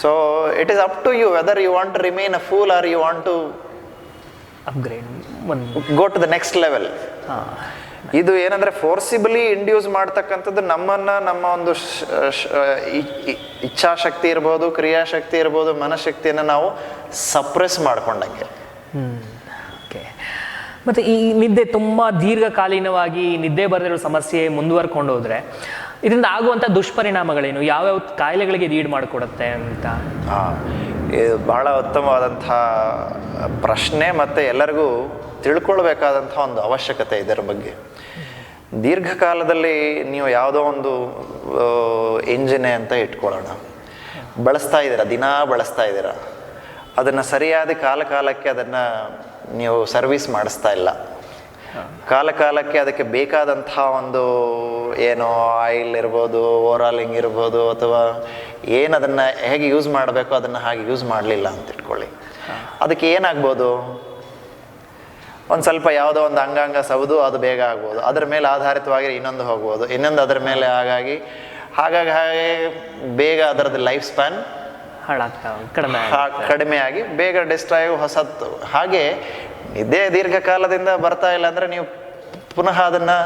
So it is up to you whether you want to remain a fool or you want to upgrade go to the next level. ಇದು ಏನಂದ್ರೆ forcibly induce ಮಾಡ್ತಕ್ಕಂಥದ್ದು ನಮ್ಮನ್ನು ನಮ್ಮ ಒಂದು ಇಚ್ಛಾಶಕ್ತಿ ಇರ್ಬೋದು, ಕ್ರಿಯಾಶಕ್ತಿ ಇರ್ಬೋದು, ಮನಶಕ್ತಿಯನ್ನು ನಾವು ಸಪ್ರೆಸ್ ಮಾಡ್ಕೊಂಡಂಗೆ. ಓಕೆ. ಮತ್ತು ಈ ನಿದ್ದೆ ತುಂಬ ದೀರ್ಘಕಾಲೀನವಾಗಿ ನಿದ್ದೆ ಬರದಿರೋ ಸಮಸ್ಯೆ ಮುಂದುವರ್ಕೊಂಡು ಹೋದರೆ ಇದರಿಂದ ಆಗುವಂಥ ದುಷ್ಪರಿಣಾಮಗಳೇನು, ಯಾವ್ಯಾವ ಕಾಯಿಲೆಗಳಿಗೆ ಈಡು ಮಾಡಿಕೊಡುತ್ತೆ ಅಂತ? ಇದು ಬಹಳ ಉತ್ತಮವಾದಂಥ ಪ್ರಶ್ನೆ ಮತ್ತು ಎಲ್ಲರಿಗೂ ತಿಳ್ಕೊಳ್ಬೇಕಾದಂಥ ಒಂದು ಅವಶ್ಯಕತೆ ಇದರ ಬಗ್ಗೆ. ದೀರ್ಘಕಾಲದಲ್ಲಿ ನೀವು ಯಾವುದೋ ಒಂದು ಎಂಜಿನೆ ಅಂತ ಇಟ್ಕೊಳ್ಳೋಣ, ಬಳಸ್ತಾ ಇದ್ದೀರಾ, ದಿನಾ ಬಳಸ್ತಾ ಇದ್ದೀರಾ, ಅದನ್ನು ಸರಿಯಾದ ಕಾಲಕ್ಕೆ ಅದನ್ನು ನೀವು ಸರ್ವಿಸ್ ಮಾಡಿಸ್ತಾ ಇಲ್ಲ. ಕಾಲಕ್ಕೆ ಅದಕ್ಕೆ ಬೇಕಾದಂಥ ಒಂದು ಏನೋ ಆಯಿಲ್ ಇರ್ಬೋದು, ಓವರಾಲಿಂಗ್ ಇರ್ಬೋದು, ಅಥವಾ ಏನು ಅದನ್ನು ಹೇಗೆ ಯೂಸ್ ಮಾಡಬೇಕು ಅದನ್ನು ಹಾಗೆ ಯೂಸ್ ಮಾಡಲಿಲ್ಲ ಅಂತ ಇಟ್ಕೊಳ್ಳಿ. ಅದಕ್ಕೆ ಏನಾಗ್ಬೋದು, ಒಂದು ಸ್ವಲ್ಪ ಯಾವುದೋ ಒಂದು ಅಂಗಾಂಗ ಸೌದು ಅದು ಬೇಗ ಆಗ್ಬೋದು, ಅದರ ಮೇಲೆ ಆಧಾರಿತವಾಗಿ ಇನ್ನೊಂದು ಹೋಗ್ಬೋದು, ಇನ್ನೊಂದು ಅದರ ಮೇಲೆ ಹಾಗಾಗಿ ಬೇಗ ಅದರದ್ದು ಲೈಫ್ ಸ್ಪ್ಯಾನ್ ಕಡಿಮೆ ಆಗಿ ಬೇಗ ಡಿಸ್ಟ್ರಾಯ್ ಹೊಸತ್ತು. ಹಾಗೆ ಇದೇ ದೀರ್ಘಕಾಲದಿಂದ ಬರ್ತಾ ಇಲ್ಲ ಅಂದರೆ ನೀವು ಪುನಃ ಅದನ್ನು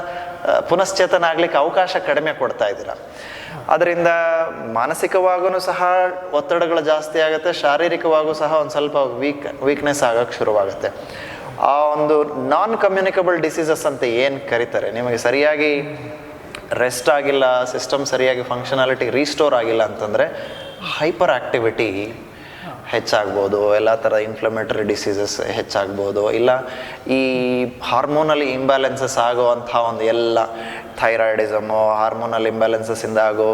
ಪುನಶ್ಚೇತನ ಆಗ್ಲಿಕ್ಕೆ ಅವಕಾಶ ಕಡಿಮೆ ಕೊಡ್ತಾ ಇದ್ದೀರ. ಅದರಿಂದ ಮಾನಸಿಕವಾಗೂ ಸಹ ಒತ್ತಡಗಳು ಜಾಸ್ತಿ ಆಗುತ್ತೆ, ಶಾರೀರಿಕವಾಗೂ ಸಹ ಒಂದು ಸ್ವಲ್ಪ ವೀಕ್ನೆಸ್ ಆಗೋಕ್ಕೆ ಶುರುವಾಗುತ್ತೆ. ಆ ಒಂದು ನಾನ್ ಕಮ್ಯುನಿಕಬಲ್ ಡಿಸೀಸಸ್ ಅಂತ ಏನು ಕರೀತಾರೆ, ನಿಮಗೆ ಸರಿಯಾಗಿ ರೆಸ್ಟ್ ಆಗಿಲ್ಲ, ಸಿಸ್ಟಮ್ ಸರಿಯಾಗಿ ಫಂಕ್ಷನಾಲಿಟಿ ರೀಸ್ಟೋರ್ ಆಗಿಲ್ಲ ಅಂತಂದರೆ ಹೈಪರ್ ಆಕ್ಟಿವಿಟಿ ಹೆಚ್ಚಾಗ್ಬೋದು, ಎಲ್ಲ ಥರ ಇನ್ಫ್ಲಮೇಟರಿ ಡಿಸೀಸಸ್ ಹೆಚ್ಚಾಗ್ಬೋದು, ಇಲ್ಲ ಈ ಹಾರ್ಮೋನಲ್ ಇಂಬ್ಯಾಲೆನ್ಸಸ್ ಆಗುವಂಥ ಒಂದು ಎಲ್ಲ ಥೈರಾಯ್ಡಿಸಮು, ಹಾರ್ಮೋನಲ್ ಇಂಬ್ಯಾಲೆನ್ಸಸ್ಸಿಂದ ಆಗೋ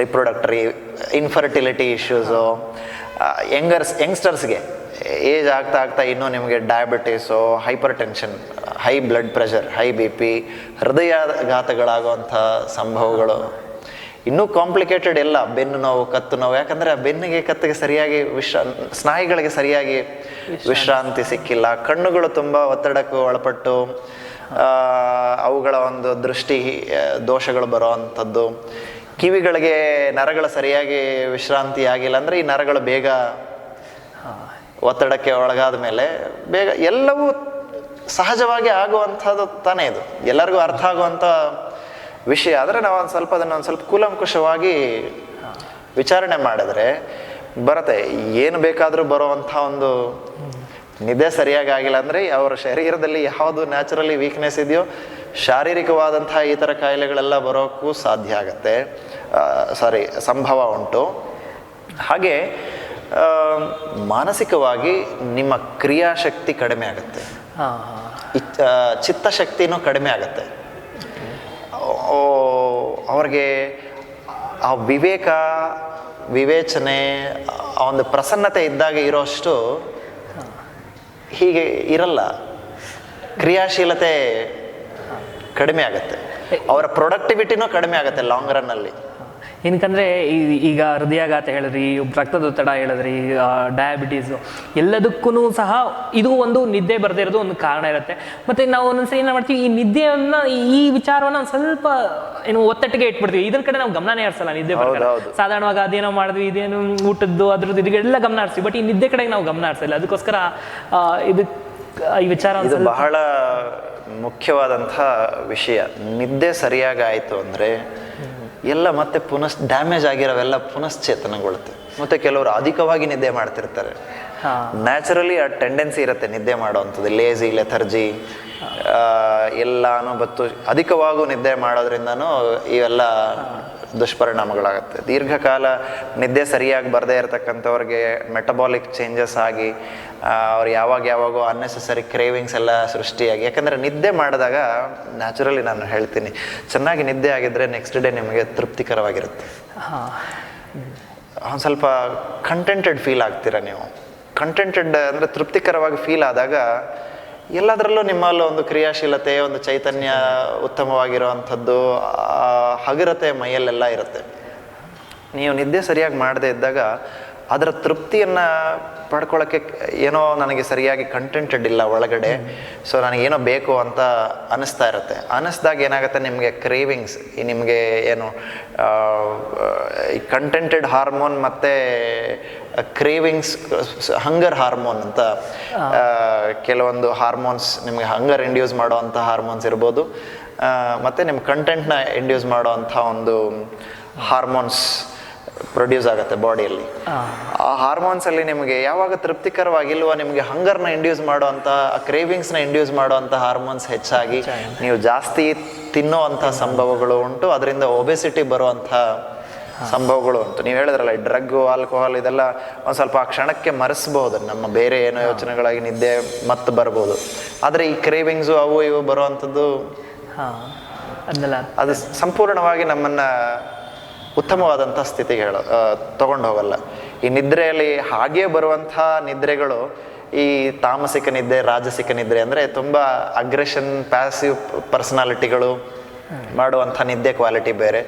ರಿಪ್ರೊಡಕ್ಟರಿ ಇನ್ಫರ್ಟಿಲಿಟಿ ಇಶ್ಯೂಸು, ಯಂಗ್ಸ್ಟರ್ಸ್ಗೆ ಏಜ್ ಆಗ್ತಾ ಇನ್ನೂ ನಿಮಗೆ diabetes, hypertension, high blood pressure, high BP, ಹೃದಯಾಘಾತಗಳಾಗುವಂಥ ಸಂಭವಗಳು, ಇನ್ನೂ ಕಾಂಪ್ಲಿಕೇಟೆಡ್ ಎಲ್ಲ, ಬೆನ್ನು ನೋವು, ಕತ್ತು ನೋವು. ಯಾಕಂದರೆ ಆ ಬೆನ್ನಿಗೆ ಕತ್ತಿಗೆ ಸರಿಯಾಗಿ ಸ್ನಾಯುಗಳಿಗೆ ಸರಿಯಾಗಿ ವಿಶ್ರಾಂತಿ ಸಿಕ್ಕಿಲ್ಲ, ಕಣ್ಣುಗಳು ತುಂಬ ಒತ್ತಡಕ್ಕೆ ಒಳಪಟ್ಟು ಅವುಗಳ ಒಂದು ದೃಷ್ಟಿ ದೋಷಗಳು ಬರೋ ಅಂಥದ್ದು, ಕಿವಿಗಳಿಗೆ ನರಗಳು ಸರಿಯಾಗಿ ವಿಶ್ರಾಂತಿ ಆಗಿಲ್ಲ ಅಂದರೆ ಈ ನರಗಳು ಬೇಗ ಒತ್ತಡಕ್ಕೆ ಒಳಗಾದ ಮೇಲೆ ಬೇಗ ಎಲ್ಲವೂ ಸಹಜವಾಗಿ ಆಗುವಂಥದ್ದು ತಾನೇ. ಇದು ಎಲ್ಲರಿಗೂ ಅರ್ಥ ಆಗುವಂಥ ವಿಷಯ. ಆದರೆ ನಾವು ಅದನ್ನು ಒಂದು ಸ್ವಲ್ಪ ಕೂಲಂಕುಷವಾಗಿ ವಿಚಾರಣೆ ಮಾಡಿದ್ರೆ ಬರುತ್ತೆ. ಏನು ಬೇಕಾದರೂ ಬರುವಂಥ ಒಂದು ನಿದ್ದೆ ಸರಿಯಾಗಿ ಆಗಿಲ್ಲ ಅಂದರೆ ಅವರ ಶರೀರದಲ್ಲಿ ಯಾವುದು ನ್ಯಾಚುರಲಿ ವೀಕ್ನೆಸ್ ಇದೆಯೋ ಶಾರೀರಿಕವಾದಂಥ ಈ ಥರ ಕಾಯಿಲೆಗಳೆಲ್ಲ ಬರೋಕ್ಕೂ ಸಾಧ್ಯ ಆಗತ್ತೆ, ಸಂಭವ ಉಂಟು. ಹಾಗೆ ಮಾನಸಿಕವಾಗಿ ನಿಮ್ಮ ಕ್ರಿಯಾಶಕ್ತಿ ಕಡಿಮೆ ಆಗುತ್ತೆ, ಚಿತ್ತಶಕ್ತಿನೂ ಕಡಿಮೆ ಆಗುತ್ತೆ. ಅವ್ರಿಗೆ ಆ ವಿವೇಚನೆ, ಆ ಒಂದು ಪ್ರಸನ್ನತೆ ಇದ್ದಾಗ ಇರೋಷ್ಟು ಹೀಗೆ ಇರಲ್ಲ. ಕ್ರಿಯಾಶೀಲತೆ ಕಡಿಮೆ ಆಗುತ್ತೆ, ಅವರ ಪ್ರೊಡಕ್ಟಿವಿಟಿನೂ ಕಡಿಮೆ ಆಗುತ್ತೆ ಲಾಂಗ್ ರನ್ನಲ್ಲಿ. ಏನಕ್ಕಂದರೆ ಈಗ ಹೃದಯಾಘಾತ ಹೇಳಿದ್ರಿ, ರಕ್ತದೊತ್ತಡ ಹೇಳಿದ್ರಿ, ಡಯಾಬಿಟೀಸು, ಎಲ್ಲದಕ್ಕೂ ಸಹ ಇದು ಒಂದು ನಿದ್ದೆ ಬರದೇ ಇರೋದು ಒಂದು ಕಾರಣ ಇರುತ್ತೆ. ಮತ್ತು ನಾವು ಒಂದೊಂದ್ಸರಿ ಏನು ಮಾಡ್ತೀವಿ, ಈ ನಿದ್ದೆಯನ್ನು, ಈ ವಿಚಾರವನ್ನು ಒಂದು ಸ್ವಲ್ಪ ಒತ್ತಟ್ಟಿಗೆ ಇಟ್ಬಿಡ್ತೀವಿ. ಇದ್ರ ಕಡೆ ನಾವು ಗಮನನೇ ಹರಿಸಲ್ಲ. ನಿದ್ದೆ ಬರ್ತಾರೆ ಸಾಧಾರಣವಾಗಿ ಅದೇನೋ ಮಾಡಿದ್ವಿ, ಇದೇನು ಊಟದ್ದು ಅದ್ರದ್ದು ಇದಕ್ಕೆಲ್ಲ ಗಮನ ಹರಿಸ್ತೀವಿ, ಬಟ್ ಈ ನಿದ್ದೆ ಕಡೆಗೆ ನಾವು ಗಮನ ಹರಿಸಲ್ಲ. ಅದಕ್ಕೋಸ್ಕರ ಈ ವಿಚಾರ ಇದು ಬಹಳ ಮುಖ್ಯವಾದಂಥ ವಿಷಯ. ನಿದ್ದೆ ಸರಿಯಾಗಿ ಆಯಿತು ಅಂದರೆ ಎಲ್ಲ ಮತ್ತೆ ಡ್ಯಾಮೇಜ್ ಆಗಿರೋವೆಲ್ಲ ಪುನಶ್ಚೇತನಗೊಳ್ಳುತ್ತೆ. ಮತ್ತು ಕೆಲವರು ಅಧಿಕವಾಗಿ ನಿದ್ದೆ ಮಾಡ್ತಿರ್ತಾರೆ. ನ್ಯಾಚುರಲಿ ಆ ಟೆಂಡೆನ್ಸಿ ಇರುತ್ತೆ ನಿದ್ದೆ ಮಾಡುವಂಥದ್ದು, ಲೇಜಿ, ಲೆಥರ್ಜಿ ಎಲ್ಲಾನು ಬತ್ತು ಅಧಿಕವಾಗೂ ನಿದ್ದೆ ಮಾಡೋದ್ರಿಂದನೂ ಇವೆಲ್ಲ ದುಷ್ಪರಿಣಾಮಗಳಾಗುತ್ತೆ. ದೀರ್ಘಕಾಲ ನಿದ್ದೆ ಸರಿಯಾಗಿ ಬರದೇ ಇರತಕ್ಕಂಥವ್ರಿಗೆ ಮೆಟಬಾಲಿಕ್ ಚೇಂಜಸ್ ಆಗಿ ಅವ್ರು ಯಾವಾಗೋ ಅನ್ನೆಸೆಸರಿ ಕ್ರೇವಿಂಗ್ಸ್ ಎಲ್ಲ ಸೃಷ್ಟಿಯಾಗಿ, ಯಾಕಂದರೆ ನಿದ್ದೆ ಮಾಡಿದಾಗ ನ್ಯಾಚುರಲಿ ನಾನು ಹೇಳ್ತೀನಿ, ಚೆನ್ನಾಗಿ ನಿದ್ದೆ ಆಗಿದ್ದರೆ ನೆಕ್ಸ್ಟ್ ಡೇ ನಿಮಗೆ ತೃಪ್ತಿಕರವಾಗಿರುತ್ತೆ. ಒಂದು ಸ್ವಲ್ಪ ಕಂಟೆಂಟೆಡ್ ಫೀಲ್ ಆಗ್ತೀರ ನೀವು. ಕಂಟೆಂಟೆಡ್ ಅಂದರೆ ತೃಪ್ತಿಕರವಾಗಿ ಫೀಲ್ ಆದಾಗ ಎಲ್ಲದರಲ್ಲೂ ನಿಮ್ಮಲ್ಲಿ ಒಂದು ಕ್ರಿಯಾಶೀಲತೆ, ಒಂದು ಚೈತನ್ಯ ಉತ್ತಮವಾಗಿರುವಂಥದ್ದು, ಹಗುರತೆ ಮೈಯಲ್ಲೆಲ್ಲ ಇರುತ್ತೆ. ನೀವು ನಿದ್ದೆ ಸರಿಯಾಗಿ ಮಾಡದೇ ಇದ್ದಾಗ ಅದರ ತೃಪ್ತಿಯನ್ನು ಪಡ್ಕೊಳ್ಳೋಕ್ಕೆ ಏನೋ ನನಗೆ ಸರಿಯಾಗಿ ಕಂಟೆಂಟೆಡ್ ಇಲ್ಲ ಒಳಗಡೆ, ಸೊ ನನಗೇನೋ ಬೇಕು ಅಂತ ಅನ್ನಿಸ್ತಾ ಇರುತ್ತೆ. ಅನ್ನಿಸ್ದಾಗ ಏನಾಗುತ್ತೆ, ನಿಮಗೆ ಕ್ರೇವಿಂಗ್ಸ್, ನಿಮಗೆ ಏನು ಈ ಕಂಟೆಂಟೆಡ್ ಹಾರ್ಮೋನ್ ಮತ್ತು ಕ್ರೇವಿಂಗ್ಸ್, ಹಂಗರ್ ಹಾರ್ಮೋನ್ ಅಂತ ಕೆಲವೊಂದು ಹಾರ್ಮೋನ್ಸ್, ನಿಮಗೆ ಹಂಗರ್ ಇಂಡ್ಯೂಸ್ ಮಾಡುವಂಥ ಹಾರ್ಮೋನ್ಸ್ ಇರ್ಬೋದು, ಮತ್ತು ನಿಮ್ಮ ಕಂಟೆಂಟ್ನ ಇಂಡ್ಯೂಸ್ ಮಾಡುವಂಥ ಒಂದು ಹಾರ್ಮೋನ್ಸ್ ಪ್ರೊಡ್ಯೂಸ್ ಆಗುತ್ತೆ ಬಾಡಿಯಲ್ಲಿ. ಆ ಹಾರ್ಮೋನ್ಸಲ್ಲಿ ನಿಮಗೆ ಯಾವಾಗ ತೃಪ್ತಿಕರವಾಗಿಲ್ವ, ನಿಮಗೆ ಹಂಗರ್ನ ಇಂಡ್ಯೂಸ್ ಮಾಡುವಂಥ, ಕ್ರೇವಿಂಗ್ಸ್ನ ಇಂಡ್ಯೂಸ್ ಮಾಡುವಂಥ ಹಾರ್ಮೋನ್ಸ್ ಹೆಚ್ಚಾಗಿ ನೀವು ಜಾಸ್ತಿ ತಿನ್ನೋವಂಥ ಸಂಭವಗಳು ಉಂಟು. ಅದರಿಂದ ಒಬೆಸಿಟಿ ಬರುವಂಥ ಸಂಭವಗಳು ಉಂಟು. ನೀವು ಹೇಳಿದ್ರಲ್ಲ, ಈ ಡ್ರಗ್ಗು, ಆಲ್ಕೋಹಾಲ್ ಇದೆಲ್ಲ ಒಂದು ಸ್ವಲ್ಪ ಆ ಕ್ಷಣಕ್ಕೆ ಮರೆಸ್ಬೋದು, ನಮ್ಮ ಬೇರೆ ಏನೋ ಯೋಚನೆಗಳಾಗಿ ನಿದ್ದೆ ಮತ್ತೆ ಬರ್ಬೋದು. ಆದರೆ ಈ ಕ್ರೇವಿಂಗ್ಸು ಅವು ಇವು ಬರುವಂಥದ್ದು ಅದು ಸಂಪೂರ್ಣವಾಗಿ ನಮ್ಮನ್ನು ಉತ್ತಮವಾದಂಥ ಸ್ಥಿತಿಗೆ ತಗೊಂಡು ಹೋಗಲ್ಲ. ಈ ನಿದ್ರೆಯಲ್ಲಿ ಹಾಗೇ ಬರುವಂಥ ನಿದ್ರೆಗಳು ಈ ತಾಮಸಿಕ ನಿದ್ದೆ, ರಾಜಸಿಕ ನಿದ್ರೆ ಅಂದರೆ ತುಂಬ ಅಗ್ರೆಷನ್, ಪ್ಯಾಸಿವ್ ಪರ್ಸನಾಲಿಟಿಗಳು ಮಾಡುವಂಥ ನಿದ್ದೆ ಕ್ವಾಲಿಟಿ ಬೇರೆ.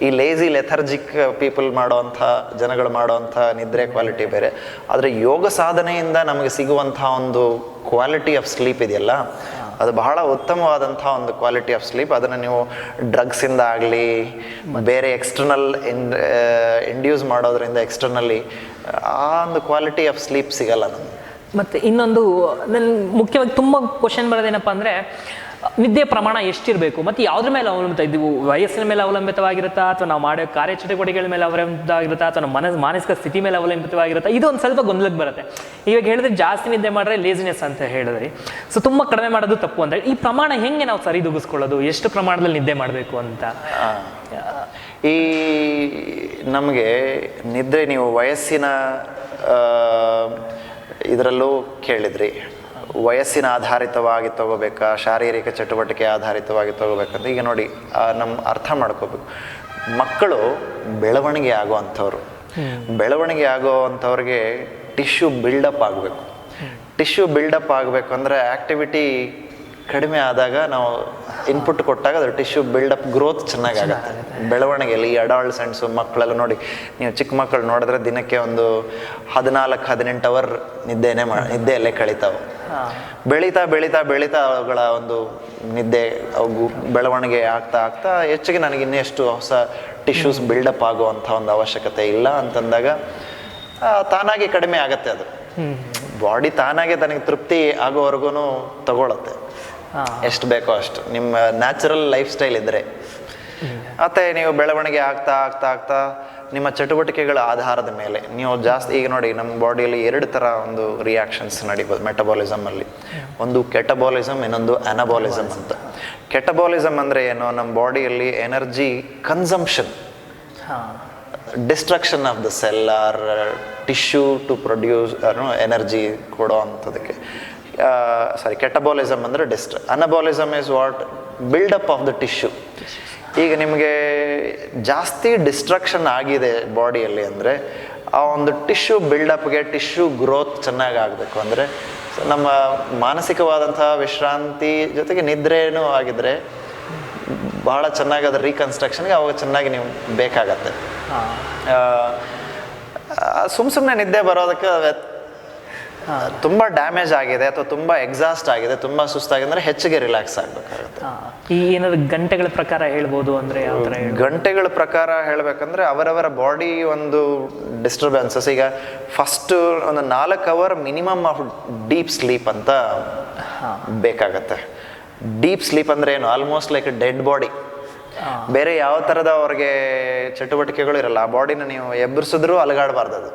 ಈ ಲೇಜಿ ಲೆಥರ್ಜಿಕ್ ಪೀಪಲ್ ಮಾಡುವಂಥ ಜನಗಳು ಮಾಡುವಂಥ ನಿದ್ರೆ ಕ್ವಾಲಿಟಿ ಬೇರೆ. ಆದರೆ ಯೋಗ ಸಾಧನೆಯಿಂದ ನಮಗೆ ಸಿಗುವಂಥ ಒಂದು ಕ್ವಾಲಿಟಿ ಆಫ್ ಸ್ಲೀಪ್ ಇದೆಯಲ್ಲ, ಅದು ಬಹಳ ಉತ್ತಮವಾದಂಥ ಒಂದು ಕ್ವಾಲಿಟಿ ಆಫ್ ಸ್ಲೀಪ್. ಅದನ್ನು ನೀವು ಡ್ರಗ್ಸಿಂದ ಆಗಲಿ, ಬೇರೆ ಎಕ್ಸ್ಟರ್ನಲ್ ಇಂಡ್ಯೂಸ್ ಮಾಡೋದ್ರಿಂದ ಎಕ್ಸ್ಟರ್ನಲ್ಲಿ ಆ ಒಂದು ಕ್ವಾಲಿಟಿ ಆಫ್ ಸ್ಲೀಪ್ ಸಿಗಲ್ಲ ನಮಗೆ. ಮತ್ತು ಇನ್ನೊಂದು ನನ್ನ ಮುಖ್ಯವಾಗಿ ತುಂಬ ಕ್ವಶನ್ ಬರೋದೇನಪ್ಪ ಅಂದರೆ, ನಿದ್ದೆ ಪ್ರಮಾಣ ಎಷ್ಟಿರಬೇಕು ಮತ್ತು ಯಾವುದ್ರ ಮೇಲೆ ಅವಲಂಬಿತ ಇದ್ದೀವಿ? ವಯಸ್ಸಿನ ಮೇಲೆ ಅವಲಂಬಿತವಾಗಿರುತ್ತಾ, ಅಥವಾ ನಾವು ಮಾಡೋ ಕಾರ್ಯಚಟುವಟಿಕೆಗಳ ಮೇಲೆ ಅವಲಂಬಿತವಾಗಿರುತ್ತಾ, ಅಥವಾ ನಮ್ಮ ಮಾನಸಿಕ ಸ್ಥಿತಿ ಮೇಲೆ ಅವಲಂಬಿತವಾಗಿರುತ್ತಾ? ಇದು ಒಂದು ಸ್ವಲ್ಪ ಗೊಂದಲಕ್ಕೆ ಬರುತ್ತೆ. ಇವಾಗ ಹೇಳಿದ್ರೆ ಜಾಸ್ತಿ ನಿದ್ದೆ ಮಾಡಿದ್ರೆ ಲೇಜಿನೆಸ್ ಅಂತ ಹೇಳಿದ್ರಿ, ಸೊ ತುಂಬ ಕಡಿಮೆ ಮಾಡೋದು ತಪ್ಪು ಅಂತ. ಈ ಪ್ರಮಾಣ ಹೆಂಗೆ ನಾವು ಸರಿದೂಗಿಸ್ಕೊಳ್ಳೋದು, ಎಷ್ಟು ಪ್ರಮಾಣದಲ್ಲಿ ನಿದ್ದೆ ಮಾಡಬೇಕು ಅಂತ? ಈ ನಮಗೆ ನಿದ್ರೆ ನೀವು ವಯಸ್ಸಿನ ಇದರಲ್ಲೂ ಕೇಳಿದ್ರಿ, ವಯಸ್ಸಿನ ಆಧಾರಿತವಾಗಿ ತಗೋಬೇಕಾ, ಶಾರೀರಿಕ ಚಟುವಟಿಕೆ ಆಧಾರಿತವಾಗಿ ತಗೋಬೇಕಂತ. ಈಗ ನೋಡಿ, ನಮ್ಮ ಅರ್ಥ ಮಾಡ್ಕೋಬೇಕು, ಮಕ್ಕಳು ಬೆಳವಣಿಗೆ ಆಗುವಂಥವ್ರು, ಬೆಳವಣಿಗೆ ಆಗೋವಂಥವ್ರಿಗೆ ಟಿಶ್ಯೂ ಬಿಲ್ಡಪ್ ಆಗಬೇಕು. ಟಿಶ್ಯೂ ಬಿಲ್ಡಪ್ ಆಗಬೇಕು ಅಂದರೆ ಆ್ಯಕ್ಟಿವಿಟಿ ಕಡಿಮೆ ಆದಾಗ ನಾವು ಇನ್ಪುಟ್ ಕೊಟ್ಟಾಗ ಅದು ಟಿಶ್ಯೂ ಬಿಲ್ಡಪ್ ಗ್ರೋತ್ ಚೆನ್ನಾಗಾಗುತ್ತೆ ಬೆಳವಣಿಗೆಯಲ್ಲಿ. ಈ ಅಡಾಲ್ಸೆಂಟ್ಸು ಮಕ್ಕಳೆಲ್ಲ ನೋಡಿ, ನೀವು ಚಿಕ್ಕ ಮಕ್ಕಳು ನೋಡಿದ್ರೆ ದಿನಕ್ಕೆ ಒಂದು 14-18 ಅವರ್ ನಿದ್ದೆಯಲ್ಲೇ ಕಳೀತಾವೆ. ಬೆಳೀತಾ ಬೆಳೀತಾ ಬೆಳೀತಾ ಅವುಗಳ ಒಂದು ನಿದ್ದೆ ಬೆಳವಣಿಗೆ ಆಗ್ತಾ ಆಗ್ತಾ ಹೆಚ್ಚಿಗೆ ನನಗೆ ಇನ್ನೆಷ್ಟು ಹೊಸ ಟಿಶ್ಯೂಸ್ ಬಿಲ್ಡಪ್ ಆಗುವಂಥ ಒಂದು ಅವಶ್ಯಕತೆ ಇಲ್ಲ ಅಂತಂದಾಗ ತಾನಾಗಿ ಕಡಿಮೆ ಆಗತ್ತೆ. ಅದು ಬಾಡಿ ತಾನಾಗೆ ತನಗೆ ತೃಪ್ತಿ ಆಗೋವರೆಗೂ ತಗೊಳತ್ತೆ, ಎಷ್ಟು ಬೇಕೋ ಅಷ್ಟು, ನಿಮ್ಮ ನ್ಯಾಚುರಲ್ ಲೈಫ್ ಸ್ಟೈಲ್ ಇದ್ದರೆ. ಮತ್ತು ನೀವು ಬೆಳವಣಿಗೆ ಆಗ್ತಾ ಆಗ್ತಾ ಆಗ್ತಾ ನಿಮ್ಮ ಚಟುವಟಿಕೆಗಳ ಆಧಾರದ ಮೇಲೆ ನೀವು ಜಾಸ್ತಿ, ಈಗ ನೋಡಿ ನಮ್ಮ ಬಾಡಿಯಲ್ಲಿ 2 ಥರ ಒಂದು ರಿಯಾಕ್ಷನ್ಸ್ ನಡಿಬೋದು ಮೆಟಬಾಲಿಸಮಲ್ಲಿ. ಒಂದು ಕೆಟಬಾಲಿಸಮ್, ಇನ್ನೊಂದು ಅನಬಾಲಿಸಮ್ ಅಂತ. ಕೆಟಬಾಲಿಸಮ್ ಅಂದರೆ ಏನು, ನಮ್ಮ ಬಾಡಿಯಲ್ಲಿ energy consumption, destruction of the cell or tissue to produce energy ಕೊಡೋ ಅಂಥದಕ್ಕೆ ಕೆಟಬಾಲಿಸಮ್ ಅಂದರೆ anabolism is what build up of the tissue. ಈಗ ನಿಮಗೆ ಜಾಸ್ತಿ ಡಿಸ್ಟ್ರಕ್ಷನ್ ಆಗಿದೆ ಬಾಡಿಯಲ್ಲಿ ಅಂದರೆ ಆ ಒಂದು ಟಿಶ್ಯೂ ಬಿಲ್ಡಪ್ಗೆ, ಟಿಶ್ಯೂ ಗ್ರೋತ್ ಚೆನ್ನಾಗಿ ಆಗಬೇಕು ಅಂದರೆ ನಮ್ಮ ಮಾನಸಿಕವಾದಂಥ ವಿಶ್ರಾಂತಿ ಜೊತೆಗೆ ನಿದ್ರೇನೂ ಆಗಿದ್ರೆ ಬಹಳ ಚೆನ್ನಾಗಿ ಅದರ ರೀಕನ್ಸ್ಟ್ರಕ್ಷನ್ಗೆ ಅವಾಗ ಚೆನ್ನಾಗಿ ನೀವು ಬೇಕಾಗತ್ತೆ. ಸುಮ್ಮನೆ ನಿದ್ದೆ ಬರೋದಕ್ಕೆ ತುಂಬ ಡ್ಯಾಮೇಜ್ ಆಗಿದೆ ಅಥವಾ ತುಂಬ ಎಕ್ಸಾಸ್ಟ್ ಆಗಿದೆ, ತುಂಬ ಸುಸ್ತಾಗಿದೆ ಅಂದರೆ ಹೆಚ್ಚಿಗೆ ರಿಲ್ಯಾಕ್ಸ್ ಆಗಬೇಕಾಗುತ್ತೆ. ಈ ಏನಾದ್ರು ಗಂಟೆಗಳ ಪ್ರಕಾರ ಹೇಳ್ಬೋದು ಅಂದರೆ ಯಾವ ಥರ? ಗಂಟೆಗಳ ಪ್ರಕಾರ ಹೇಳಬೇಕಂದ್ರೆ ಅವರವರ ಬಾಡಿ ಒಂದು ಡಿಸ್ಟರ್ಬೆನ್ಸಸ್. ಈಗ ಫಸ್ಟು ಒಂದು 4 hour minimum of deep sleep ಅಂತ ಬೇಕಾಗತ್ತೆ. ಡೀಪ್ ಸ್ಲೀಪ್ ಅಂದರೆ ಏನು, ಆಲ್ಮೋಸ್ಟ್ ಲೈಕ್ ಡೆಡ್ ಬಾಡಿ. ಬೇರೆ ಯಾವ ಥರದ ಅವ್ರಿಗೆ ಚಟುವಟಿಕೆಗಳು ಇರಲ್ಲ, ಆ ಬಾಡಿನ ನೀವು ಎಬ್ಬರಿಸಿದ್ರೂ ಅಲಗಾಡಬಾರ್ದು. ಅದು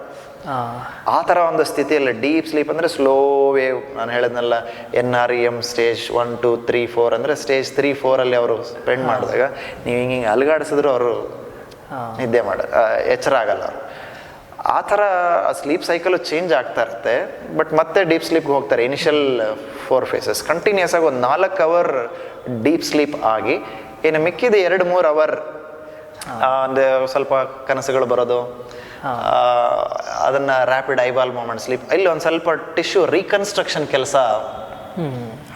ಆ ಥರ ಒಂದು ಸ್ಥಿತಿಯಲ್ಲಿ ಡೀಪ್ ಸ್ಲೀಪ್ ಅಂದರೆ ಸ್ಲೋ ವೇವ್. ನಾನು ಹೇಳಿದ್ನಲ್ಲ, NREM ಸ್ಟೇಜ್ 1, 2, 3, 4 ಅಂದರೆ ಸ್ಟೇಜ್ 3, 4 ಅವರು ಸ್ಪೆಂಡ್ ಮಾಡಿದಾಗ ನೀವು ಹಿಂಗೆ ಅಲಗಾಡಿಸಿದ್ರು ಅವರು ನಿದ್ದೆ ಎಚ್ಚರ ಆಗಲ್ಲ ಅವರು. ಆ ಥರ ಸ್ಲೀಪ್ ಸೈಕಲು ಚೇಂಜ್ ಆಗ್ತಾ ಇರುತ್ತೆ. ಬಟ್ ಮತ್ತೆ ಡೀಪ್ ಸ್ಲೀಪ್ಗೆ ಹೋಗ್ತಾರೆ. ಇನಿಷಿಯಲ್ 4 ಫೇಸಸ್ ಕಂಟಿನ್ಯೂಸ್ ಆಗಿ ಒಂದು 4 ಅವರ್ ಡೀಪ್ ಸ್ಲೀಪ್ ಆಗಿ, ಇನ್ನು ಮಿಕ್ಕಿದ 2-3 ಅವರ್ ಅಂದರೆ ಸ್ವಲ್ಪ ಕನಸುಗಳು ಬರೋದು, ಅದನ್ನು ರ್ಯಾಪಿಡ್ ಐಬಾಲ್ ಮೂಮೆಂಟ್ ಸ್ಲೀಪ್, ಇಲ್ಲಿ ಒಂದು ಸ್ವಲ್ಪ ಟಿಶ್ಯೂ ರೀಕನ್ಸ್ಟ್ರಕ್ಷನ್ ಕೆಲಸ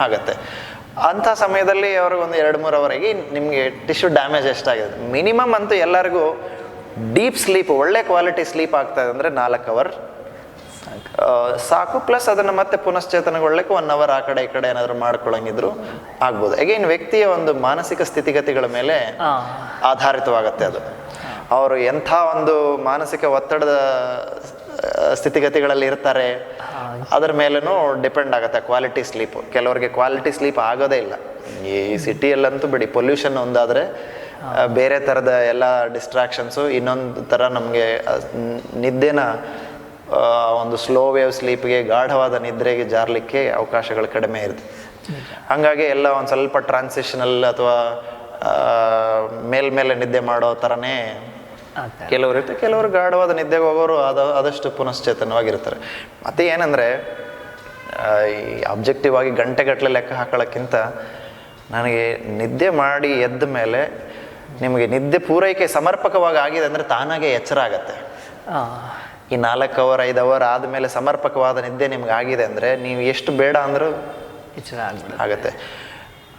ಆಗುತ್ತೆ. ಅಂಥ ಸಮಯದಲ್ಲಿ ಅವ್ರಿಗೆ ಒಂದು 2-3 ಅವರಿಗೆ ನಿಮಗೆ ಟಿಶ್ಯೂ ಡ್ಯಾಮೇಜ್ ಎಷ್ಟಾಗಿದೆ, ಮಿನಿಮಮ್ ಅಂತೂ ಎಲ್ಲರಿಗೂ ಡೀಪ್ ಸ್ಲೀಪ್, ಒಳ್ಳೆ ಕ್ವಾಲಿಟಿ ಸ್ಲೀಪ್ ಆಗ್ತಾಯಿದೆ ಅಂದರೆ 4 ಅವರ್ ಸಾಕು. ಪ್ಲಸ್ ಅದನ್ನು ಮತ್ತೆ ಪುನಶ್ಚೇತನಗೊಳ್ಳಕ್ಕೆ 1 ಅವರ್ ಆ ಕಡೆ ಈ ಕಡೆ ಏನಾದರೂ ಮಾಡ್ಕೊಳಂಗಿದ್ರು ಆಗ್ಬೋದು. ಅಗೇನ್ ವ್ಯಕ್ತಿಯ ಒಂದು ಮಾನಸಿಕ ಸ್ಥಿತಿಗತಿಗಳ ಮೇಲೆ ಆಧಾರಿತವಾಗತ್ತೆ ಅದು. ಅವರು ಎಂಥ ಒಂದು ಮಾನಸಿಕ ಒತ್ತಡದ ಸ್ಥಿತಿಗತಿಗಳಲ್ಲಿ ಇರ್ತಾರೆ ಅದರ ಮೇಲೂ ಡಿಪೆಂಡ್ ಆಗುತ್ತೆ ಕ್ವಾಲಿಟಿ ಸ್ಲೀಪು. ಕೆಲವರಿಗೆ ಕ್ವಾಲಿಟಿ ಸ್ಲೀಪ್ ಆಗೋದೇ ಇಲ್ಲ. ಈ ಸಿಟಿಯಲ್ಲಂತೂ ಬಿಡಿ, ಪೊಲ್ಯೂಷನ್ ಒಂದಾದರೆ ಬೇರೆ ಥರದ ಎಲ್ಲ ಡಿಸ್ಟ್ರಾಕ್ಷನ್ಸು, ಇನ್ನೊಂದು ಥರ ನಮಗೆ ನಿದ್ದೆನ ಒಂದು ಸ್ಲೋ ವೇವ್ ಸ್ಲೀಪ್ಗೆ, ಗಾಢವಾದ ನಿದ್ರೆಗೆ ಜಾರಲಿಕ್ಕೆ ಅವಕಾಶಗಳು ಕಡಿಮೆ ಇರುತ್ತೆ. ಹಾಗಾಗಿ ಎಲ್ಲ ಒಂದು ಸ್ವಲ್ಪ ಟ್ರಾನ್ಸಿಷನಲ್ ಅಥವಾ ಮೇಲ್ಮೇಲೆ ನಿದ್ದೆ ಮಾಡೋ ಥರನೇ ಕೆಲವರು ಇರ್ತಾರೆ. ಕೆಲವರು ಗಾಢವಾದ ನಿದ್ದೆಗೆ ಹೋಗೋರು ಆದಷ್ಟು ಪುನಶ್ಚೇತನವಾಗಿರ್ತಾರೆ. ಮತ್ತು ಏನಂದರೆ ಈ ಅಬ್ಜೆಕ್ಟಿವ್ ಆಗಿ ಗಂಟೆಗಟ್ಟಲೆ ಲೆಕ್ಕ ಹಾಕೊಳ್ಳೋಕ್ಕಿಂತ ನನಗೆ ನಿದ್ದೆ ಮಾಡಿ ಎದ್ದ ಮೇಲೆ ನಿಮಗೆ ನಿದ್ದೆ ಪೂರೈಕೆ ಸಮರ್ಪಕವಾಗಿ ಆಗಿದೆ ಅಂದರೆ ತಾನಾಗೆ ಎಚ್ಚರ ಆಗತ್ತೆ. ಈ 4 ಅವರ್ 5 ಅವರ್ ಆದಮೇಲೆ ಸಮರ್ಪಕವಾದ ನಿದ್ದೆ ನಿಮ್ಗೆ ಆಗಿದೆ ಅಂದರೆ ನೀವು ಎಷ್ಟು ಬೇಡ ಅಂದರೂ ಎಚ್ಚರ ಆಗುತ್ತೆ.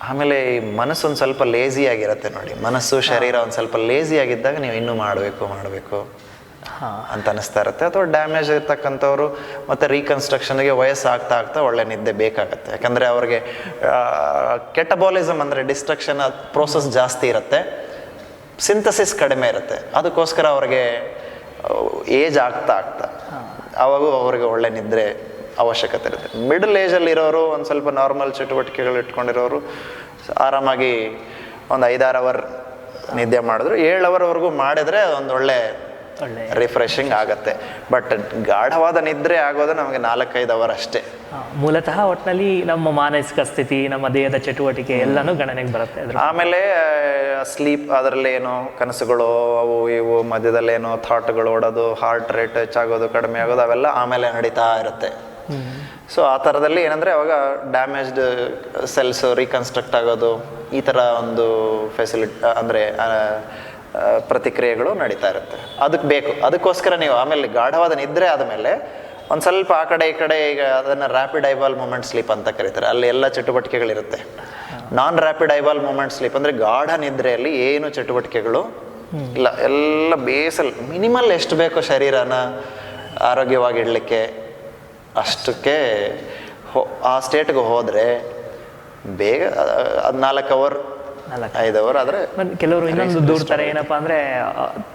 ಆಮೇಲೆ ಈ ಮನಸ್ಸು ಒಂದು ಸ್ವಲ್ಪ ಲೇಸಿ ಆಗಿರುತ್ತೆ ನೋಡಿ, ಮನಸ್ಸು ಶರೀರ ಒಂದು ಸ್ವಲ್ಪ ಲೇಸಿ ಆಗಿದ್ದಾಗ ನೀವು ಇನ್ನೂ ಮಾಡಬೇಕು ಅಂತ ಅನಿಸ್ತಾ ಇರುತ್ತೆ. ಅಥವಾ ಡ್ಯಾಮೇಜ್ ಇರ್ತಕ್ಕಂಥವ್ರು ಮತ್ತು ರೀಕನ್ಸ್ಟ್ರಕ್ಷನ್ಗೆ ವಯಸ್ಸು ಆಗ್ತಾ ಒಳ್ಳೆ ನಿದ್ದೆ ಬೇಕಾಗತ್ತೆ. ಯಾಕಂದರೆ ಅವ್ರಿಗೆ ಕೆಟಬಾಲಿಸಮ್ ಅಂದರೆ ಡಿಸ್ಟ್ರಕ್ಷನ್ ಪ್ರೋಸೆಸ್ ಜಾಸ್ತಿ ಇರುತ್ತೆ, ಸಿಂಥಸಿಸ್ ಕಡಿಮೆ ಇರುತ್ತೆ. ಅದಕ್ಕೋಸ್ಕರ ಅವ್ರಿಗೆ ಏಜ್ ಆಗ್ತಾ ಆವಾಗೂ ಅವ್ರಿಗೆ ಒಳ್ಳೆ ನಿದ್ರೆ ಅವಶ್ಯಕತೆ ಇರುತ್ತೆ. ಮಿಡಲ್ ಏಜಲ್ಲಿ ಇರೋರು, ಒಂದು ಸ್ವಲ್ಪ ನಾರ್ಮಲ್ ಚಟುವಟಿಕೆಗಳು ಇಟ್ಕೊಂಡಿರೋರು ಆರಾಮಾಗಿ ಒಂದು 5-6 ಅವರ್ ನಿದ್ದೆ ಮಾಡಿದ್ರು, 7 ಅವರ್ವರೆಗೂ ಮಾಡಿದರೆ ಒಂದು ಒಳ್ಳೆ ರಿಫ್ರೆಶಿಂಗ್ ಆಗುತ್ತೆ. ಬಟ್ ಗಾಢವಾದ ನಿದ್ರೆ ಆಗೋದು ನಮಗೆ 4-5 ಅವರ್ ಅಷ್ಟೇ. ಮೂಲತಃ ಒಟ್ಟಿನಲ್ಲಿ ನಮ್ಮ ಮಾನಸಿಕ ಸ್ಥಿತಿ, ನಮ್ಮ ದೇಹದ ಚಟುವಟಿಕೆ ಎಲ್ಲನೂ ಗಣನೆಗೆ ಬರುತ್ತೆ. ಆಮೇಲೆ ಸ್ಲೀಪ್, ಅದರಲ್ಲಿ ಏನೋ ಕನಸುಗಳು ಅವು ಇವು, ಮಧ್ಯದಲ್ಲೇನೋ ಥಾಟ್ಗಳು ಓಡೋದು, ಹಾರ್ಟ್ ರೇಟ್ ಹೆಚ್ಚಾಗೋದು ಕಡಿಮೆ ಆಗೋದು, ಅವೆಲ್ಲ ಆಮೇಲೆ ನಡೀತಾ ಇರುತ್ತೆ. ಸೊ ಆ ಥರದಲ್ಲಿ ಏನಂದರೆ ಅವಾಗ ಡ್ಯಾಮೇಜ್ಡ್ ಸೆಲ್ಸ್ ರೀಕನ್ಸ್ಟ್ರಕ್ಟ್ ಆಗೋದು, ಈ ಥರ ಒಂದು ಫೆಸಿಲಿಟಿ ಅಂದರೆ ಪ್ರತಿಕ್ರಿಯೆಗಳು ನಡೀತಾ ಇರುತ್ತೆ. ಅದಕ್ಕೆ ಬೇಕು. ಅದಕ್ಕೋಸ್ಕರ ನೀವು ಆಮೇಲೆ ಗಾಢವಾದ ನಿದ್ರೆ ಆದಮೇಲೆ ಒಂದು ಸ್ವಲ್ಪ ಆ ಕಡೆ ಈ ಕಡೆ, ಈಗ ಅದನ್ನು ರ್ಯಾಪಿಡ್ ಐಬಾಲ್ ಮೂಮೆಂಟ್ ಸ್ಲೀಪ್ ಅಂತ ಕರೀತಾರೆ. ಅಲ್ಲಿ ಎಲ್ಲ ಚಟುವಟಿಕೆಗಳಿರುತ್ತೆ. ನಾನ್ ರ್ಯಾಪಿಡ್ ಐಬಾಲ್ ಮೂಮೆಂಟ್ ಸ್ಲೀಪ್ ಅಂದರೆ ಗಾಢ ನಿದ್ರೆಯಲ್ಲಿ ಏನು ಚಟುವಟಿಕೆಗಳು ಇಲ್ಲ, ಎಲ್ಲ ಬೇಸಲ್ ಮಿನಿಮಲ್ ಎಷ್ಟು ಬೇಕೋ ಶರೀರನ ಆರೋಗ್ಯವಾಗಿಡಲಿಕ್ಕೆ ಅಷ್ಟಕ್ಕೆ ಆ ಸ್ಟೇಟ್ಗೆ ಹೋದರೆ ಬೇಗ ಅದು 4 ಅವರ್ 5 ಅವರ್ ಆದರೆ. ಕೆಲವರು ಇನ್ನೊಂದು ದೂರ್ತಾರೆ, ಏನಪ್ಪ ಅಂದರೆ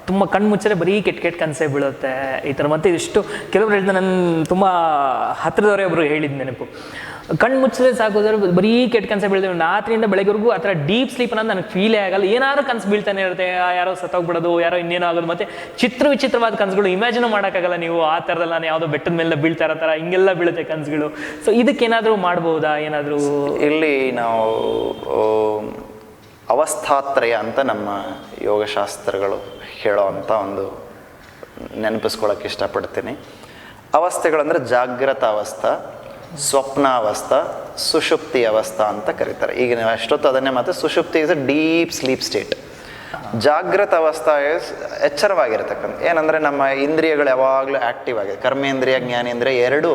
ತುಂಬ ಕಣ್ಣು ಮುಚ್ಚರೆ ಬರೀ ಕೆಟ್ಟ ಕನಸೇ ಬೀಳುತ್ತೆ ಈ ಥರ. ಮತ್ತೆ ಇಷ್ಟು ಕೆಲವರು ಹೇಳಿದ, ನನ್ನ ತುಂಬ ಹತ್ತಿರದವರೇ ಒಬ್ರು ಹೇಳಿದ ನೆನಪು, ಕಣ್ಣು ಮುಚ್ಚರೆ ಸಾಕೋದ್ರೆ ಬರೀ ಕೆಟ್ಟ ಕನಸೇ ಬೀಳ್ತೇವೆ, ರಾತ್ರಿಯಿಂದ ಬೆಳಗ್ಗೆವರೆಗೂ ಆ ಥರ ಡೀಪ್ ಸ್ಲೀಪ್ ಅನ್ನೋದು ನನಗೆ ಫೀಲೇ ಆಗಲ್ಲ. ಏನಾದ್ರು ಕನಸು ಬೀಳ್ತಾನೆ ಇರುತ್ತೆ, ಯಾರೋ ಸತ್ತೋಗ್ಬಿಡೋದು, ಯಾರೋ ಇನ್ನೇನೋ ಆಗೋದು, ಮತ್ತೆ ವಿಚಿತ್ರವಾದ ಕನಸುಗಳು ಇಮ್ಯಾಜಿನ್ ಮಾಡೋಕ್ಕಾಗಲ್ಲ ನೀವು. ಆ ಥರದಲ್ಲಿ ನಾನು ಯಾವುದೋ ಬೆಟ್ಟದ ಮೇಲೆ ಬೀಳ್ತಾ ಇರೋ ಥರ ಹಿಂಗೆಲ್ಲ ಬೀಳುತ್ತೆ ಕನಸುಗಳು. ಸೊ ಇದಕ್ಕೇನಾದರೂ ಮಾಡ್ಬೋದಾ? ಏನಾದರೂ ಇಲ್ಲಿ ನಾವು ಅವಸ್ಥಾತ್ರಯ ಅಂತ ನಮ್ಮ ಯೋಗಶಾಸ್ತ್ರಗಳು ಹೇಳೋ ಅಂಥ ಒಂದು ನೆನಪಿಸ್ಕೊಳ್ಳೋಕೆ ಇಷ್ಟಪಡ್ತೀನಿ. ಅವಸ್ಥೆಗಳಂದರೆ ಜಾಗೃತ ಅವಸ್ಥಾ, ಸ್ವಪ್ನಾವಸ್ಥಾ, ಸುಷುಪ್ತಿ ಅವಸ್ಥಾ ಅಂತ ಕರೀತಾರೆ. ಈಗ ನಾವು ಎಷ್ಟೊತ್ತು ಅದನ್ನೇ ಮಾತು. Sushupti is a deep sleep state. Jagrata avastha is ಎಚ್ಚರವಾಗಿರ್ತಕ್ಕಂಥ. ಏನಂದರೆ ನಮ್ಮ ಇಂದ್ರಿಯಗಳು ಯಾವಾಗಲೂ ಆ್ಯಕ್ಟಿವ್ ಆಗಿದೆ, ಕರ್ಮೇಂದ್ರಿಯ ಜ್ಞಾನೇಂದ್ರಿಯ ಎರಡೂ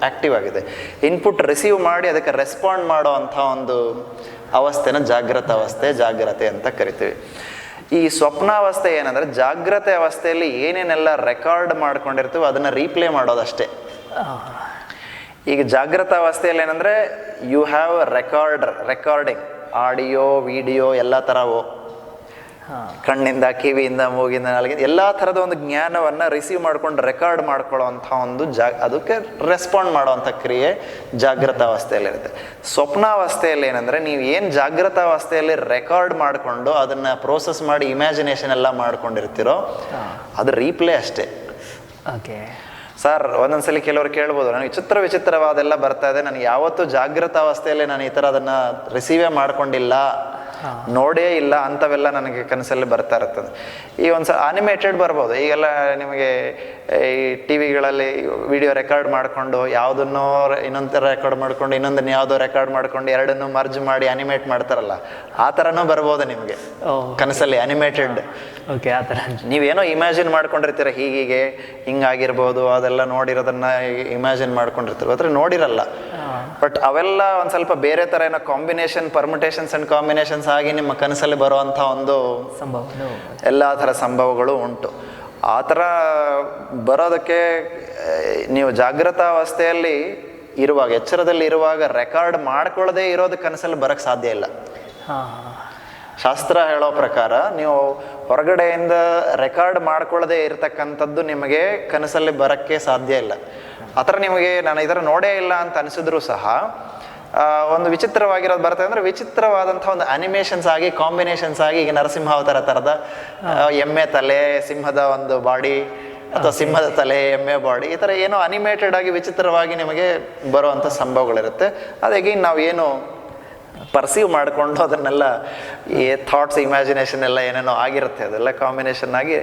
ಆ್ಯಕ್ಟಿವ್ ಆಗಿದೆ. ಇನ್ಪುಟ್ ರಿಸೀವ್ ಮಾಡಿ ಅದಕ್ಕೆ ರೆಸ್ಪಾಂಡ್ ಮಾಡೋ ಅಂಥ ಒಂದು ಅವಸ್ಥೆನ ಜಾಗೃತ ಅವಸ್ಥೆ, ಜಾಗ್ರತೆ ಅಂತ ಕರಿತೀವಿ. ಈ ಸ್ವಪ್ನಾವಸ್ಥೆ ಏನಂದರೆ ಜಾಗ್ರತೆ ಅವಸ್ಥೆಯಲ್ಲಿ ಏನೇನೆಲ್ಲ ರೆಕಾರ್ಡ್ ಮಾಡ್ಕೊಂಡಿರ್ತೀವೋ ಅದನ್ನು ರೀಪ್ಲೇ ಮಾಡೋದಷ್ಟೇ. ಈಗ ಜಾಗೃತ ಅವಸ್ಥೆಯಲ್ಲಿ ಏನಂದರೆ you have recording audio video ಎಲ್ಲ ಥರವು, ಕಣ್ಣಿಂದ ಕಿವಿಯಿಂದ ಮೂಗಿಂದ ನಾಲಿಗೆ ಎಲ್ಲ ಥರದ ಒಂದು ಜ್ಞಾನವನ್ನು ರಿಸೀವ್ ಮಾಡ್ಕೊಂಡು ರೆಕಾರ್ಡ್ ಮಾಡ್ಕೊಳ್ಳೋ ಅಂಥ ಒಂದು ಅದಕ್ಕೆ ರೆಸ್ಪಾಂಡ್ ಮಾಡೋವಂಥ ಕ್ರಿಯೆ ಜಾಗೃತ ಅವಸ್ಥೆಯಲ್ಲಿರುತ್ತೆ. ಸ್ವಪ್ನಾವಸ್ಥೆಯಲ್ಲಿ ಏನಂದರೆ ನೀವು ಏನು ಜಾಗೃತ ಅವಸ್ಥೆಯಲ್ಲಿ ರೆಕಾರ್ಡ್ ಮಾಡಿಕೊಂಡು ಅದನ್ನು ಪ್ರೋಸೆಸ್ ಮಾಡಿ ಇಮ್ಯಾಜಿನೇಷನ್ ಎಲ್ಲ ಮಾಡ್ಕೊಂಡಿರ್ತೀರೋ ಅದು ರೀಪ್ಲೇ ಅಷ್ಟೇ. ಓಕೆ ಸರ್, ಒಂದೊಂದ್ಸಲಿ ಕೆಲವರು ಕೇಳ್ಬೋದು, ನನಗೆ ವಿಚಿತ್ರವಾದೆಲ್ಲ ಬರ್ತಾ ಇದೆ, ನನಗೆ ಯಾವತ್ತೂ ಜಾಗೃತ ಅವಸ್ಥೆಯಲ್ಲಿ ನಾನು ಈ ಥರ ಅದನ್ನು ರಿಸೀವೇ ಮಾಡ್ಕೊಂಡಿಲ್ಲ ನೋಡೇ ಇಲ್ಲ ಅಂಥವೆಲ್ಲ ನನಗೆ ಕನಸಲ್ಲಿ ಬರ್ತಾ ಇರ್ತದೆ. ಈಗ ಒಂದ್ಸಲ ಅನಿಮೇಟೆಡ್ ಬರ್ಬೋದು, ಈಗೆಲ್ಲ ನಿಮಗೆ ಈ ಟಿ ವಿಗಳಲ್ಲಿ ವಿಡಿಯೋ ರೆಕಾರ್ಡ್ ಮಾಡಿಕೊಂಡು ಯಾವುದನ್ನೋ ಇನ್ನೊಂದು ರೆಕಾರ್ಡ್ ಮಾಡ್ಕೊಂಡು ಇನ್ನೊಂದನ್ನು ಯಾವುದೋ ರೆಕಾರ್ಡ್ ಮಾಡ್ಕೊಂಡು ಎರಡನ್ನೂ ಮರ್ಜ್ ಮಾಡಿ ಅನಿಮೇಟ್ ಮಾಡ್ತಾರಲ್ಲ, ಆ ಥರನೂ ಬರ್ಬೋದು ನಿಮಗೆ ಕನಸಲ್ಲಿ ಅನಿಮೇಟೆಡ್. ಓಕೆ, ಆ ಥರ ನೀವೇನೋ ಇಮ್ಯಾಜಿನ್ ಮಾಡ್ಕೊಂಡಿರ್ತೀರ, ಹೀಗೆ ಹಿಂಗಾಗಿರ್ಬೋದು, ಅದೆಲ್ಲ ನೋಡಿರೋದನ್ನ ಇಮ್ಯಾಜಿನ್ ಮಾಡ್ಕೊಂಡಿರ್ತೀರ, ಆದರೆ ನೋಡಿರಲ್ಲ. ಬಟ್ ಅವೆಲ್ಲ ಒಂದು ಸ್ವಲ್ಪ ಬೇರೆ ಥರ ಏನೋ ಕಾಂಬಿನೇಷನ್, ಪರ್ಮಿಟೇಷನ್ಸ್ ಆ್ಯಂಡ್ ಕಾಂಬಿನೇಷನ್ಸ್ ಆಗಿ ನಿಮ್ಮ ಕನಸಲ್ಲಿ ಬರುವಂಥ ಒಂದು ಸಂಭವ ಎಲ್ಲ ಥರ ಸಂಭವಗಳು ಉಂಟು. ಆ ಥರ ಬರೋದಕ್ಕೆ ನೀವು ಜಾಗೃತಾವಸ್ಥೆಯಲ್ಲಿ ಇರುವಾಗ, ಎಚ್ಚರದಲ್ಲಿ ಇರುವಾಗ ರೆಕಾರ್ಡ್ ಮಾಡ್ಕೊಳ್ಳದೆ ಇರೋದು ಕನಸಲ್ಲಿ ಬರೋಕ್ಕೆ ಸಾಧ್ಯ ಇಲ್ಲ. ಶಾಸ್ತ್ರ ಹೇಳೋ ಪ್ರಕಾರ ನೀವು ಹೊರಗಡೆಯಿಂದ ರೆಕಾರ್ಡ್ ಮಾಡ್ಕೊಳ್ಳದೆ ಇರತಕ್ಕಂಥದ್ದು ನಿಮಗೆ ಕನಸಲ್ಲಿ ಬರೋಕ್ಕೆ ಸಾಧ್ಯ ಇಲ್ಲ. ಆ ಥರ ನಿಮಗೆ ನಾನು ಇದರ ನೋಡೇ ಇಲ್ಲ ಅಂತ ಅನಿಸಿದ್ರು ಸಹ ಒಂದು ವಿಚಿತ್ರವಾಗಿರೋದು ಬರುತ್ತೆ ಅಂದರೆ ವಿಚಿತ್ರವಾದಂಥ ಒಂದು ಅನಿಮೇಷನ್ಸ್ ಆಗಿ, ಕಾಂಬಿನೇಷನ್ಸ್ ಆಗಿ, ಈಗ ನರಸಿಂಹಾವತಾರ ಥರದ ಎಮ್ಮೆ ತಲೆ ಸಿಂಹದ ಒಂದು ಬಾಡಿ, ಅಥವಾ ಸಿಂಹದ ತಲೆ ಎಮ್ಮೆ ಬಾಡಿ, ಈ ಥರ ಏನೋ ಅನಿಮೇಟೆಡ್ ಆಗಿ ವಿಚಿತ್ರವಾಗಿ ನಿಮಗೆ ಬರುವಂಥ ಸಂಭವಗಳಿರುತ್ತೆ. ಅದಾಗಿ ನಾವು ಏನು ಪರ್ಸೀವ್ ಮಾಡಿಕೊಂಡು ಅದನ್ನೆಲ್ಲ ಈ ಥಾಟ್ಸ್, ಇಮ್ಯಾಜಿನೇಷನ್ ಎಲ್ಲ ಏನೇನೋ ಆಗಿರುತ್ತೆ, ಅದೆಲ್ಲ ಕಾಂಬಿನೇಷನ್ ಆಗಿ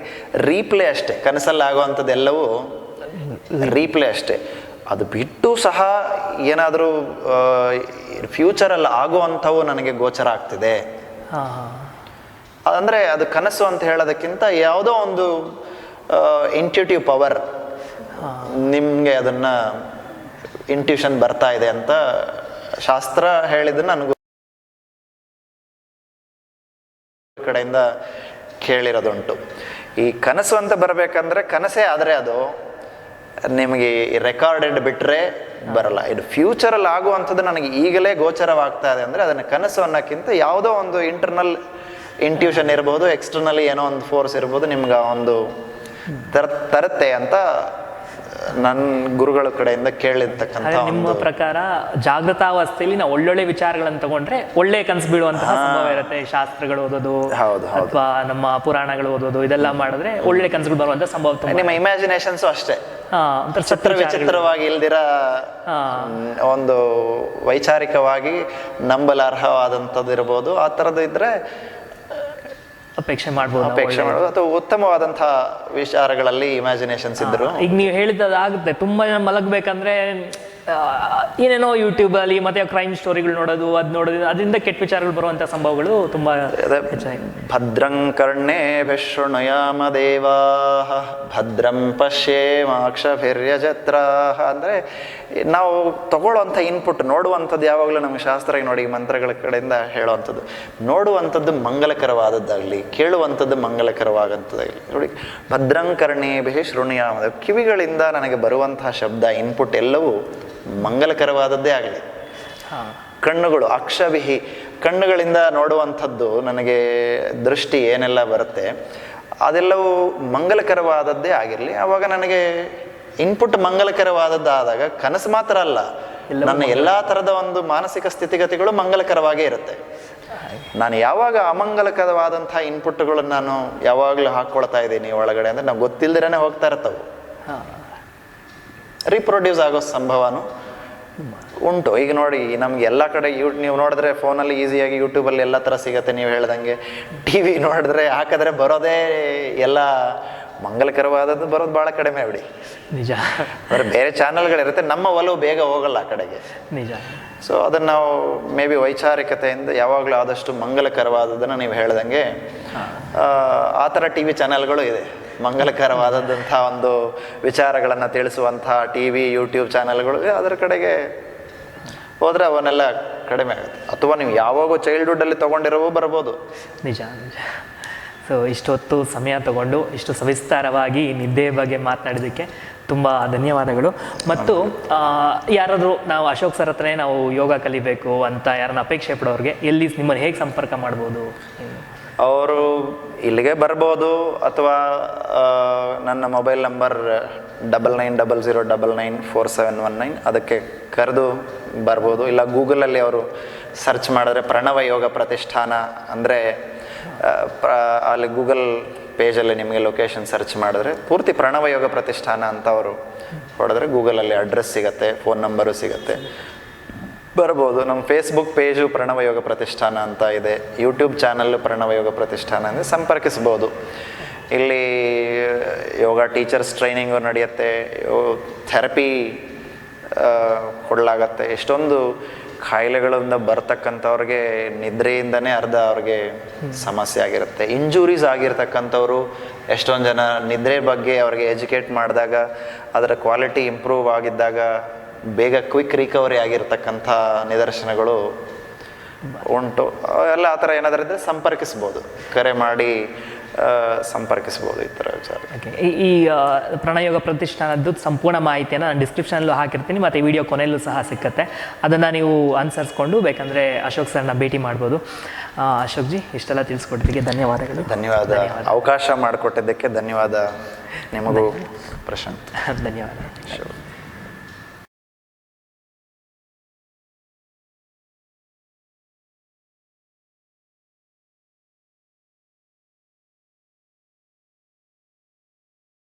ರೀಪ್ಲೇ ಅಷ್ಟೇ. ಕನಸಲ್ಲಿ ಆಗುವಂಥದ್ದೆಲ್ಲವೂ ರೀಪ್ಲೇ ಅಷ್ಟೇ. ಅದು ಬಿಟ್ಟು ಸಹ ಏನಾದರೂ ಫ್ಯೂಚರಲ್ಲಿ ಆಗುವಂಥವು ನನಗೆ ಗೋಚರ ಆಗ್ತಿದೆ ಅಂದರೆ ಅದು ಕನಸು ಅಂತ ಹೇಳೋದಕ್ಕಿಂತ ಯಾವುದೋ ಒಂದು ಇಂಟ್ಯೂಟಿವ್ ಪವರ್ ನಿಮಗೆ ಅದನ್ನು ಇಂಟ್ಯೂಷನ್ ಬರ್ತಾ ಇದೆ ಅಂತ ಶಾಸ್ತ್ರ ಹೇಳಿದ್ದನ್ನು ನನಗೂ ಕಡೆಯಿಂದ ಕೇಳಿರೋದುಂಟು. ಈ ಕನಸು ಅಂತ ಬರಬೇಕಂದ್ರೆ ಕನಸೇ ಆದರೆ ಅದು ನಿಮಗೆ ರೆಕಾರ್ಡೆಡ್ ಬಿಟ್ಟರೆ ಬರಲ್ಲ. ಇದು ಫ್ಯೂಚರಲ್ಲಿ ಆಗುವಂಥದ್ದು ನನಗೆ ಈಗಲೇ ಗೋಚರವಾಗ್ತಾ ಇದೆ ಅಂದರೆ ಅದನ್ನು ಕನಸು ಅನ್ನೋಕ್ಕಿಂತ ಯಾವುದೋ ಒಂದು ಇಂಟರ್ನಲ್ ಇಂಟ್ಯೂಷನ್ ಇರ್ಬೋದು, ಎಕ್ಸ್ಟರ್ನಲಿ ಏನೋ ಒಂದು ಫೋರ್ಸ್ ಇರ್ಬೋದು, ನಿಮ್ಗೆ ಒಂದು ತರುತ್ತೆ ಅಂತ ನನ್ನ ಗುರುಗಳ ಕಡೆಯಿಂದ ಕೇಳಿರ್ತಕ್ಕಂಥ. ನಿಮ್ಮ ಪ್ರಕಾರ ಜಾಗೃತಾವಸ್ಥೆಯಲ್ಲಿ ನಾವು ಒಳ್ಳೊಳ್ಳೆ ವಿಚಾರಗಳನ್ನು ತಗೊಂಡ್ರೆ ಒಳ್ಳೆ ಕನಸು ಬೀಳುವಂತಹ ಸಂಭವ ಇರುತ್ತೆ. ಶಾಸ್ತ್ರಗಳು ಓದೋದು ಅಥವಾ ನಮ್ಮ ಪುರಾಣಗಳು ಓದೋದು ಇದೆಲ್ಲ ಮಾಡಿದ್ರೆ ಒಳ್ಳೆ ಕನಸುಗಳು ಬರುವಂತ ಸಂಭವ. ನಿಮ್ಮ ಇಮ್ಯಾಜಿನೇಷನ್ಸು ಅಷ್ಟೇ ವಿಚಿತ್ರವಾಗಿ ಇಲ್ದಿರ ಒಂದು ವೈಚಾರಿಕವಾಗಿ ನಂಬಲಾರ್ಹವಾದಂಥದ್ದು ಇರ್ಬೋದು. ಆ ಥರದ್ದು ಇದ್ರೆ ಅಪೇಕ್ಷೆ ಮಾಡ್ಬೋದು ಅಥವಾ ಉತ್ತಮವಾದಂತಹ ವಿಚಾರಗಳಲ್ಲಿ ಇಮ್ಯಾಜಿನೇಷನ್ಸ್ ಇದ್ರು. ಈಗ ನೀವು ಹೇಳಿದ್ದಾಗುತ್ತೆ, ತುಂಬಾ ಜನ ಮಲಗಬೇಕಂದ್ರೆ ಏನೇನೋ ಯೂಟ್ಯೂಬಲ್ಲಿ ಮತ್ತೆ ಕ್ರೈಮ್ ಸ್ಟೋರಿಗಳು ನೋಡೋದು, ಅದರಿಂದ ಕೆಟ್ಟ ವಿಚಾರಗಳು ಬರುವಂಥ ಸಂಭವಗಳು ತುಂಬಾ ಹೆಚ್ಚಾಗಿ. ಭದ್ರಂ ಕರ್ಣೇಭಿಃ ಶೃಣುಯಾಮ ದೇವಾಃ ಭದ್ರಂ ಪಶ್ಯೇಮಾಕ್ಷಭಿರ್ಯಜತ್ರಾಃ. ಅಂದರೆ ನಾವು ತಗೊಳ್ಳೋವಂಥ ಇನ್ಪುಟ್, ನೋಡುವಂಥದ್ದು ಯಾವಾಗಲೂ ನಮಗೆ ಶಾಸ್ತ್ರ ನೋಡಿ ಮಂತ್ರಗಳ ಕಡೆಯಿಂದ ಹೇಳುವಂಥದ್ದು, ನೋಡುವಂಥದ್ದು ಮಂಗಲಕರವಾದದ್ದಾಗಲಿ, ಕೇಳುವಂಥದ್ದು ಮಂಗಲಕರವಾದಂಥದ್ದಾಗಲಿ ನೋಡಿ. ಭದ್ರಂ ಕರ್ಣೇಭಿಃ ಶೃಣುಯಾಮ, ಕಿವಿಗಳಿಂದ ನನಗೆ ಬರುವಂತಹ ಶಬ್ದ ಇನ್ಪುಟ್ ಎಲ್ಲವೂ ಮಂಗಲಕರವಾದದ್ದೇ ಆಗಲಿ. ಕಣ್ಣುಗಳು ಅಕ್ಷಭಿಹಿ, ಕಣ್ಣುಗಳಿಂದ ನೋಡುವಂಥದ್ದು ನನಗೆ ದೃಷ್ಟಿ ಏನೆಲ್ಲ ಬರುತ್ತೆ ಅದೆಲ್ಲವೂ ಮಂಗಲಕರವಾದದ್ದೇ ಆಗಿರಲಿ. ಆವಾಗ ನನಗೆ ಇನ್ಪುಟ್ ಮಂಗಲಕರವಾದದ್ದಾದಾಗ ಕನಸು ಮಾತ್ರ ಅಲ್ಲ, ನನ್ನ ಎಲ್ಲ ಥರದ ಒಂದು ಮಾನಸಿಕ ಸ್ಥಿತಿಗತಿಗಳು ಮಂಗಲಕರವಾಗೇ ಇರುತ್ತೆ. ನಾನು ಯಾವಾಗ ಅಮಂಗಲಕರವಾದಂಥ ಇನ್ಪುಟ್ಗಳನ್ನು ನಾನು ಯಾವಾಗಲೂ ಹಾಕ್ಕೊಳ್ತಾ ಇದ್ದೀನಿ ಒಳಗಡೆ ಅಂದರೆ ನಾವು ಗೊತ್ತಿಲ್ಲದಿರೇ ಹೋಗ್ತಾ ಇರ್ತವೆ, ರೀಪ್ರೊಡ್ಯೂಸ್ ಆಗೋ ಸಂಭವನೂ ಉಂಟು. ಈಗ ನೋಡಿ ನಮ್ಗೆ ಎಲ್ಲ ಕಡೆ ನೀವು ನೋಡಿದ್ರೆ ಫೋನಲ್ಲಿ ಈಸಿಯಾಗಿ ಯೂಟ್ಯೂಬಲ್ಲಿ ಎಲ್ಲ ಥರ ಸಿಗುತ್ತೆ. ನೀವು ಹೇಳ್ದಂಗೆ ಟಿ ವಿ ನೋಡಿದ್ರೆ ಹಾಕಿದ್ರೆ ಬರೋದೇ ಎಲ್ಲ ಮಂಗಲಕರವಾದದ್ದು ಬರೋದು ಭಾಳ ಕಡಿಮೆ ಬಿಡಿ. ನಿಜ. ಬರೀ ಬೇರೆ ಚಾನಲ್ಗಳಿರುತ್ತೆ, ನಮ್ಮ ಒಲವು ಬೇಗ ಹೋಗಲ್ಲ ಆ ಕಡೆಗೆ. ನಿಜ. ಸೊ ಅದನ್ನು ನಾವು ಮೇ ಬಿ ವೈಚಾರಿಕತೆಯಿಂದ ಯಾವಾಗಲೂ ಆದಷ್ಟು ಮಂಗಲಕರವಾದದ್ದನ್ನು ನೀವು ಹೇಳ್ದಂಗೆ ಆ ಥರ ಟಿ ವಿ ಚಾನಲ್ಗಳು ಇದೆ. ಮಂಗಲಕರವಾದಂಥ ಒಂದು ವಿಚಾರಗಳನ್ನು ತಿಳಿಸುವಂಥ ಟಿ ವಿ ಯೂಟ್ಯೂಬ್ ಚಾನಲ್ಗಳು, ಅದರ ಕಡೆಗೆ ಹೋದರೆ ಅವನ್ನೆಲ್ಲ ಕಡಿಮೆ ಆಗುತ್ತೆ. ಅಥವಾ ನೀವು ಯಾವಾಗೂ ಚೈಲ್ಡ್ಹುಡ್ಡಲ್ಲಿ ತೊಗೊಂಡಿರೋವು ಬರ್ಬೋದು. ನಿಜ ನಿಜ. ಸೊ ಇಷ್ಟೊತ್ತು ಸಮಯ ತಗೊಂಡು ಇಷ್ಟು ಸವಿಸ್ತಾರವಾಗಿ ನಿದ್ದೆ ಬಗ್ಗೆ ಮಾತನಾಡಿದ್ದಕ್ಕೆ ತುಂಬ ಧನ್ಯವಾದಗಳು. ಮತ್ತು ಯಾರಾದರೂ ನಾವು ಅಶೋಕ್ ಸರ್ ಹತ್ರನೇ ನಾವು ಯೋಗ ಕಲಿಬೇಕು ಅಂತ ಯಾರನ್ನ ಅಪೇಕ್ಷೆ ಪಡೋರಿಗೆ ಎಲ್ಲಿ ನಿಮ್ಮನ್ನು ಹೇಗೆ ಸಂಪರ್ಕ ಮಾಡ್ಬೋದು? ಅವರು ಇಲ್ಲಿಗೆ ಬರ್ಬೋದು, ಅಥವಾ ನನ್ನ ಮೊಬೈಲ್ ನಂಬರ್ 9900994719 ಅದಕ್ಕೆ ಕರೆದು ಬರ್ಬೋದು. ಇಲ್ಲ ಗೂಗಲಲ್ಲಿ ಅವರು ಸರ್ಚ್ ಮಾಡಿದ್ರೆ ಪ್ರಣವ ಯೋಗ ಪ್ರತಿಷ್ಠಾನ ಅಂದರೆ ಅಲ್ಲಿ ಗೂಗಲ್ ಪೇಜಲ್ಲಿ ನಿಮಗೆ ಲೊಕೇಶನ್ ಸರ್ಚ್ ಮಾಡಿದ್ರೆ ಪೂರ್ತಿ ಪ್ರಣವ ಯೋಗ ಪ್ರತಿಷ್ಠಾನ ಅಂತ ಅವರು ಹೊಡೆದ್ರೆ ಗೂಗಲಲ್ಲಿ ಅಡ್ರೆಸ್ ಸಿಗುತ್ತೆ, ಫೋನ್ ನಂಬರು ಸಿಗುತ್ತೆ. ಬರ್ಬೋದು. ನಮ್ಮ ಫೇಸ್ಬುಕ್ ಪೇಜು ಪ್ರಣವ ಯೋಗ ಪ್ರತಿಷ್ಠಾನ ಅಂತ ಇದೆ, ಯೂಟ್ಯೂಬ್ ಚಾನಲ್ ಪ್ರಣವ ಯೋಗ ಪ್ರತಿಷ್ಠಾನ ಅಂದರೆ ಸಂಪರ್ಕಿಸ್ಬೋದು. ಇಲ್ಲಿ ಯೋಗ ಟೀಚರ್ಸ್ ಟ್ರೈನಿಂಗು ನಡೆಯುತ್ತೆ, ಥೆರಪಿ ಕೊಡಲಾಗತ್ತೆ. ಎಷ್ಟೊಂದು ಕಾಯಿಲೆಗಳಿಂದ ಬರ್ತಕ್ಕಂಥವ್ರಿಗೆ ನಿದ್ರೆಯಿಂದನೇ ಅರ್ಧ ಅವ್ರಿಗೆ ಸಮಸ್ಯೆ ಆಗಿರುತ್ತೆ. ಇಂಜುರೀಸ್ ಆಗಿರ್ತಕ್ಕಂಥವ್ರು ಎಷ್ಟೊಂದು ಜನ ನಿದ್ರೆ ಬಗ್ಗೆ ಅವ್ರಿಗೆ ಎಜುಕೇಟ್ ಮಾಡಿದಾಗ ಅದರ ಕ್ವಾಲಿಟಿ ಇಂಪ್ರೂವ್ ಆಗಿದ್ದಾಗ ಬೇಗ ಕ್ವಿಕ್ ರಿಕವರಿ ಆಗಿರ್ತಕ್ಕಂಥ ನಿದರ್ಶನಗಳು ಉಂಟು. ಎಲ್ಲ ಆ ಥರ ಏನಾದರೂ ಇದ್ದರೆ ಸಂಪರ್ಕಿಸ್ಬೋದು, ಕರೆ ಮಾಡಿ ಸಂಪರ್ಕಿಸ್ಬೋದು ಈ ಥರ ವಿಚಾರ. ಓಕೆ, ಈ ಪ್ರಣಯೋಗ ಪ್ರತಿಷ್ಠಾನದ್ದು ಸಂಪೂರ್ಣ ಮಾಹಿತಿಯನ್ನು ನಾನು ಡಿಸ್ಕ್ರಿಪ್ಷನಲ್ಲೂ ಹಾಕಿರ್ತೀನಿ, ಮತ್ತು ವಿಡಿಯೋ ಕೊನೆಯಲ್ಲೂ ಸಹ ಸಿಕ್ಕತ್ತೆ. ಅದನ್ನು ನೀವು ಅನುಸರಿಸ್ಕೊಂಡು ಬೇಕಂದರೆ ಅಶೋಕ್ ಸರ್ನ ಭೇಟಿ ಮಾಡ್ಬೋದು. ಅಶೋಕ್ ಜಿ, ಇಷ್ಟೆಲ್ಲ ತಿಳಿಸ್ಕೊಟ್ಟಿದ್ದಕ್ಕೆ ಧನ್ಯವಾದಗಳು. ಧನ್ಯವಾದ. ಅವಕಾಶ ಮಾಡಿಕೊಟ್ಟಿದ್ದಕ್ಕೆ ಧನ್ಯವಾದ ನಿಮಗೂ ಪ್ರಶಾಂತ್. ಧನ್ಯವಾದ.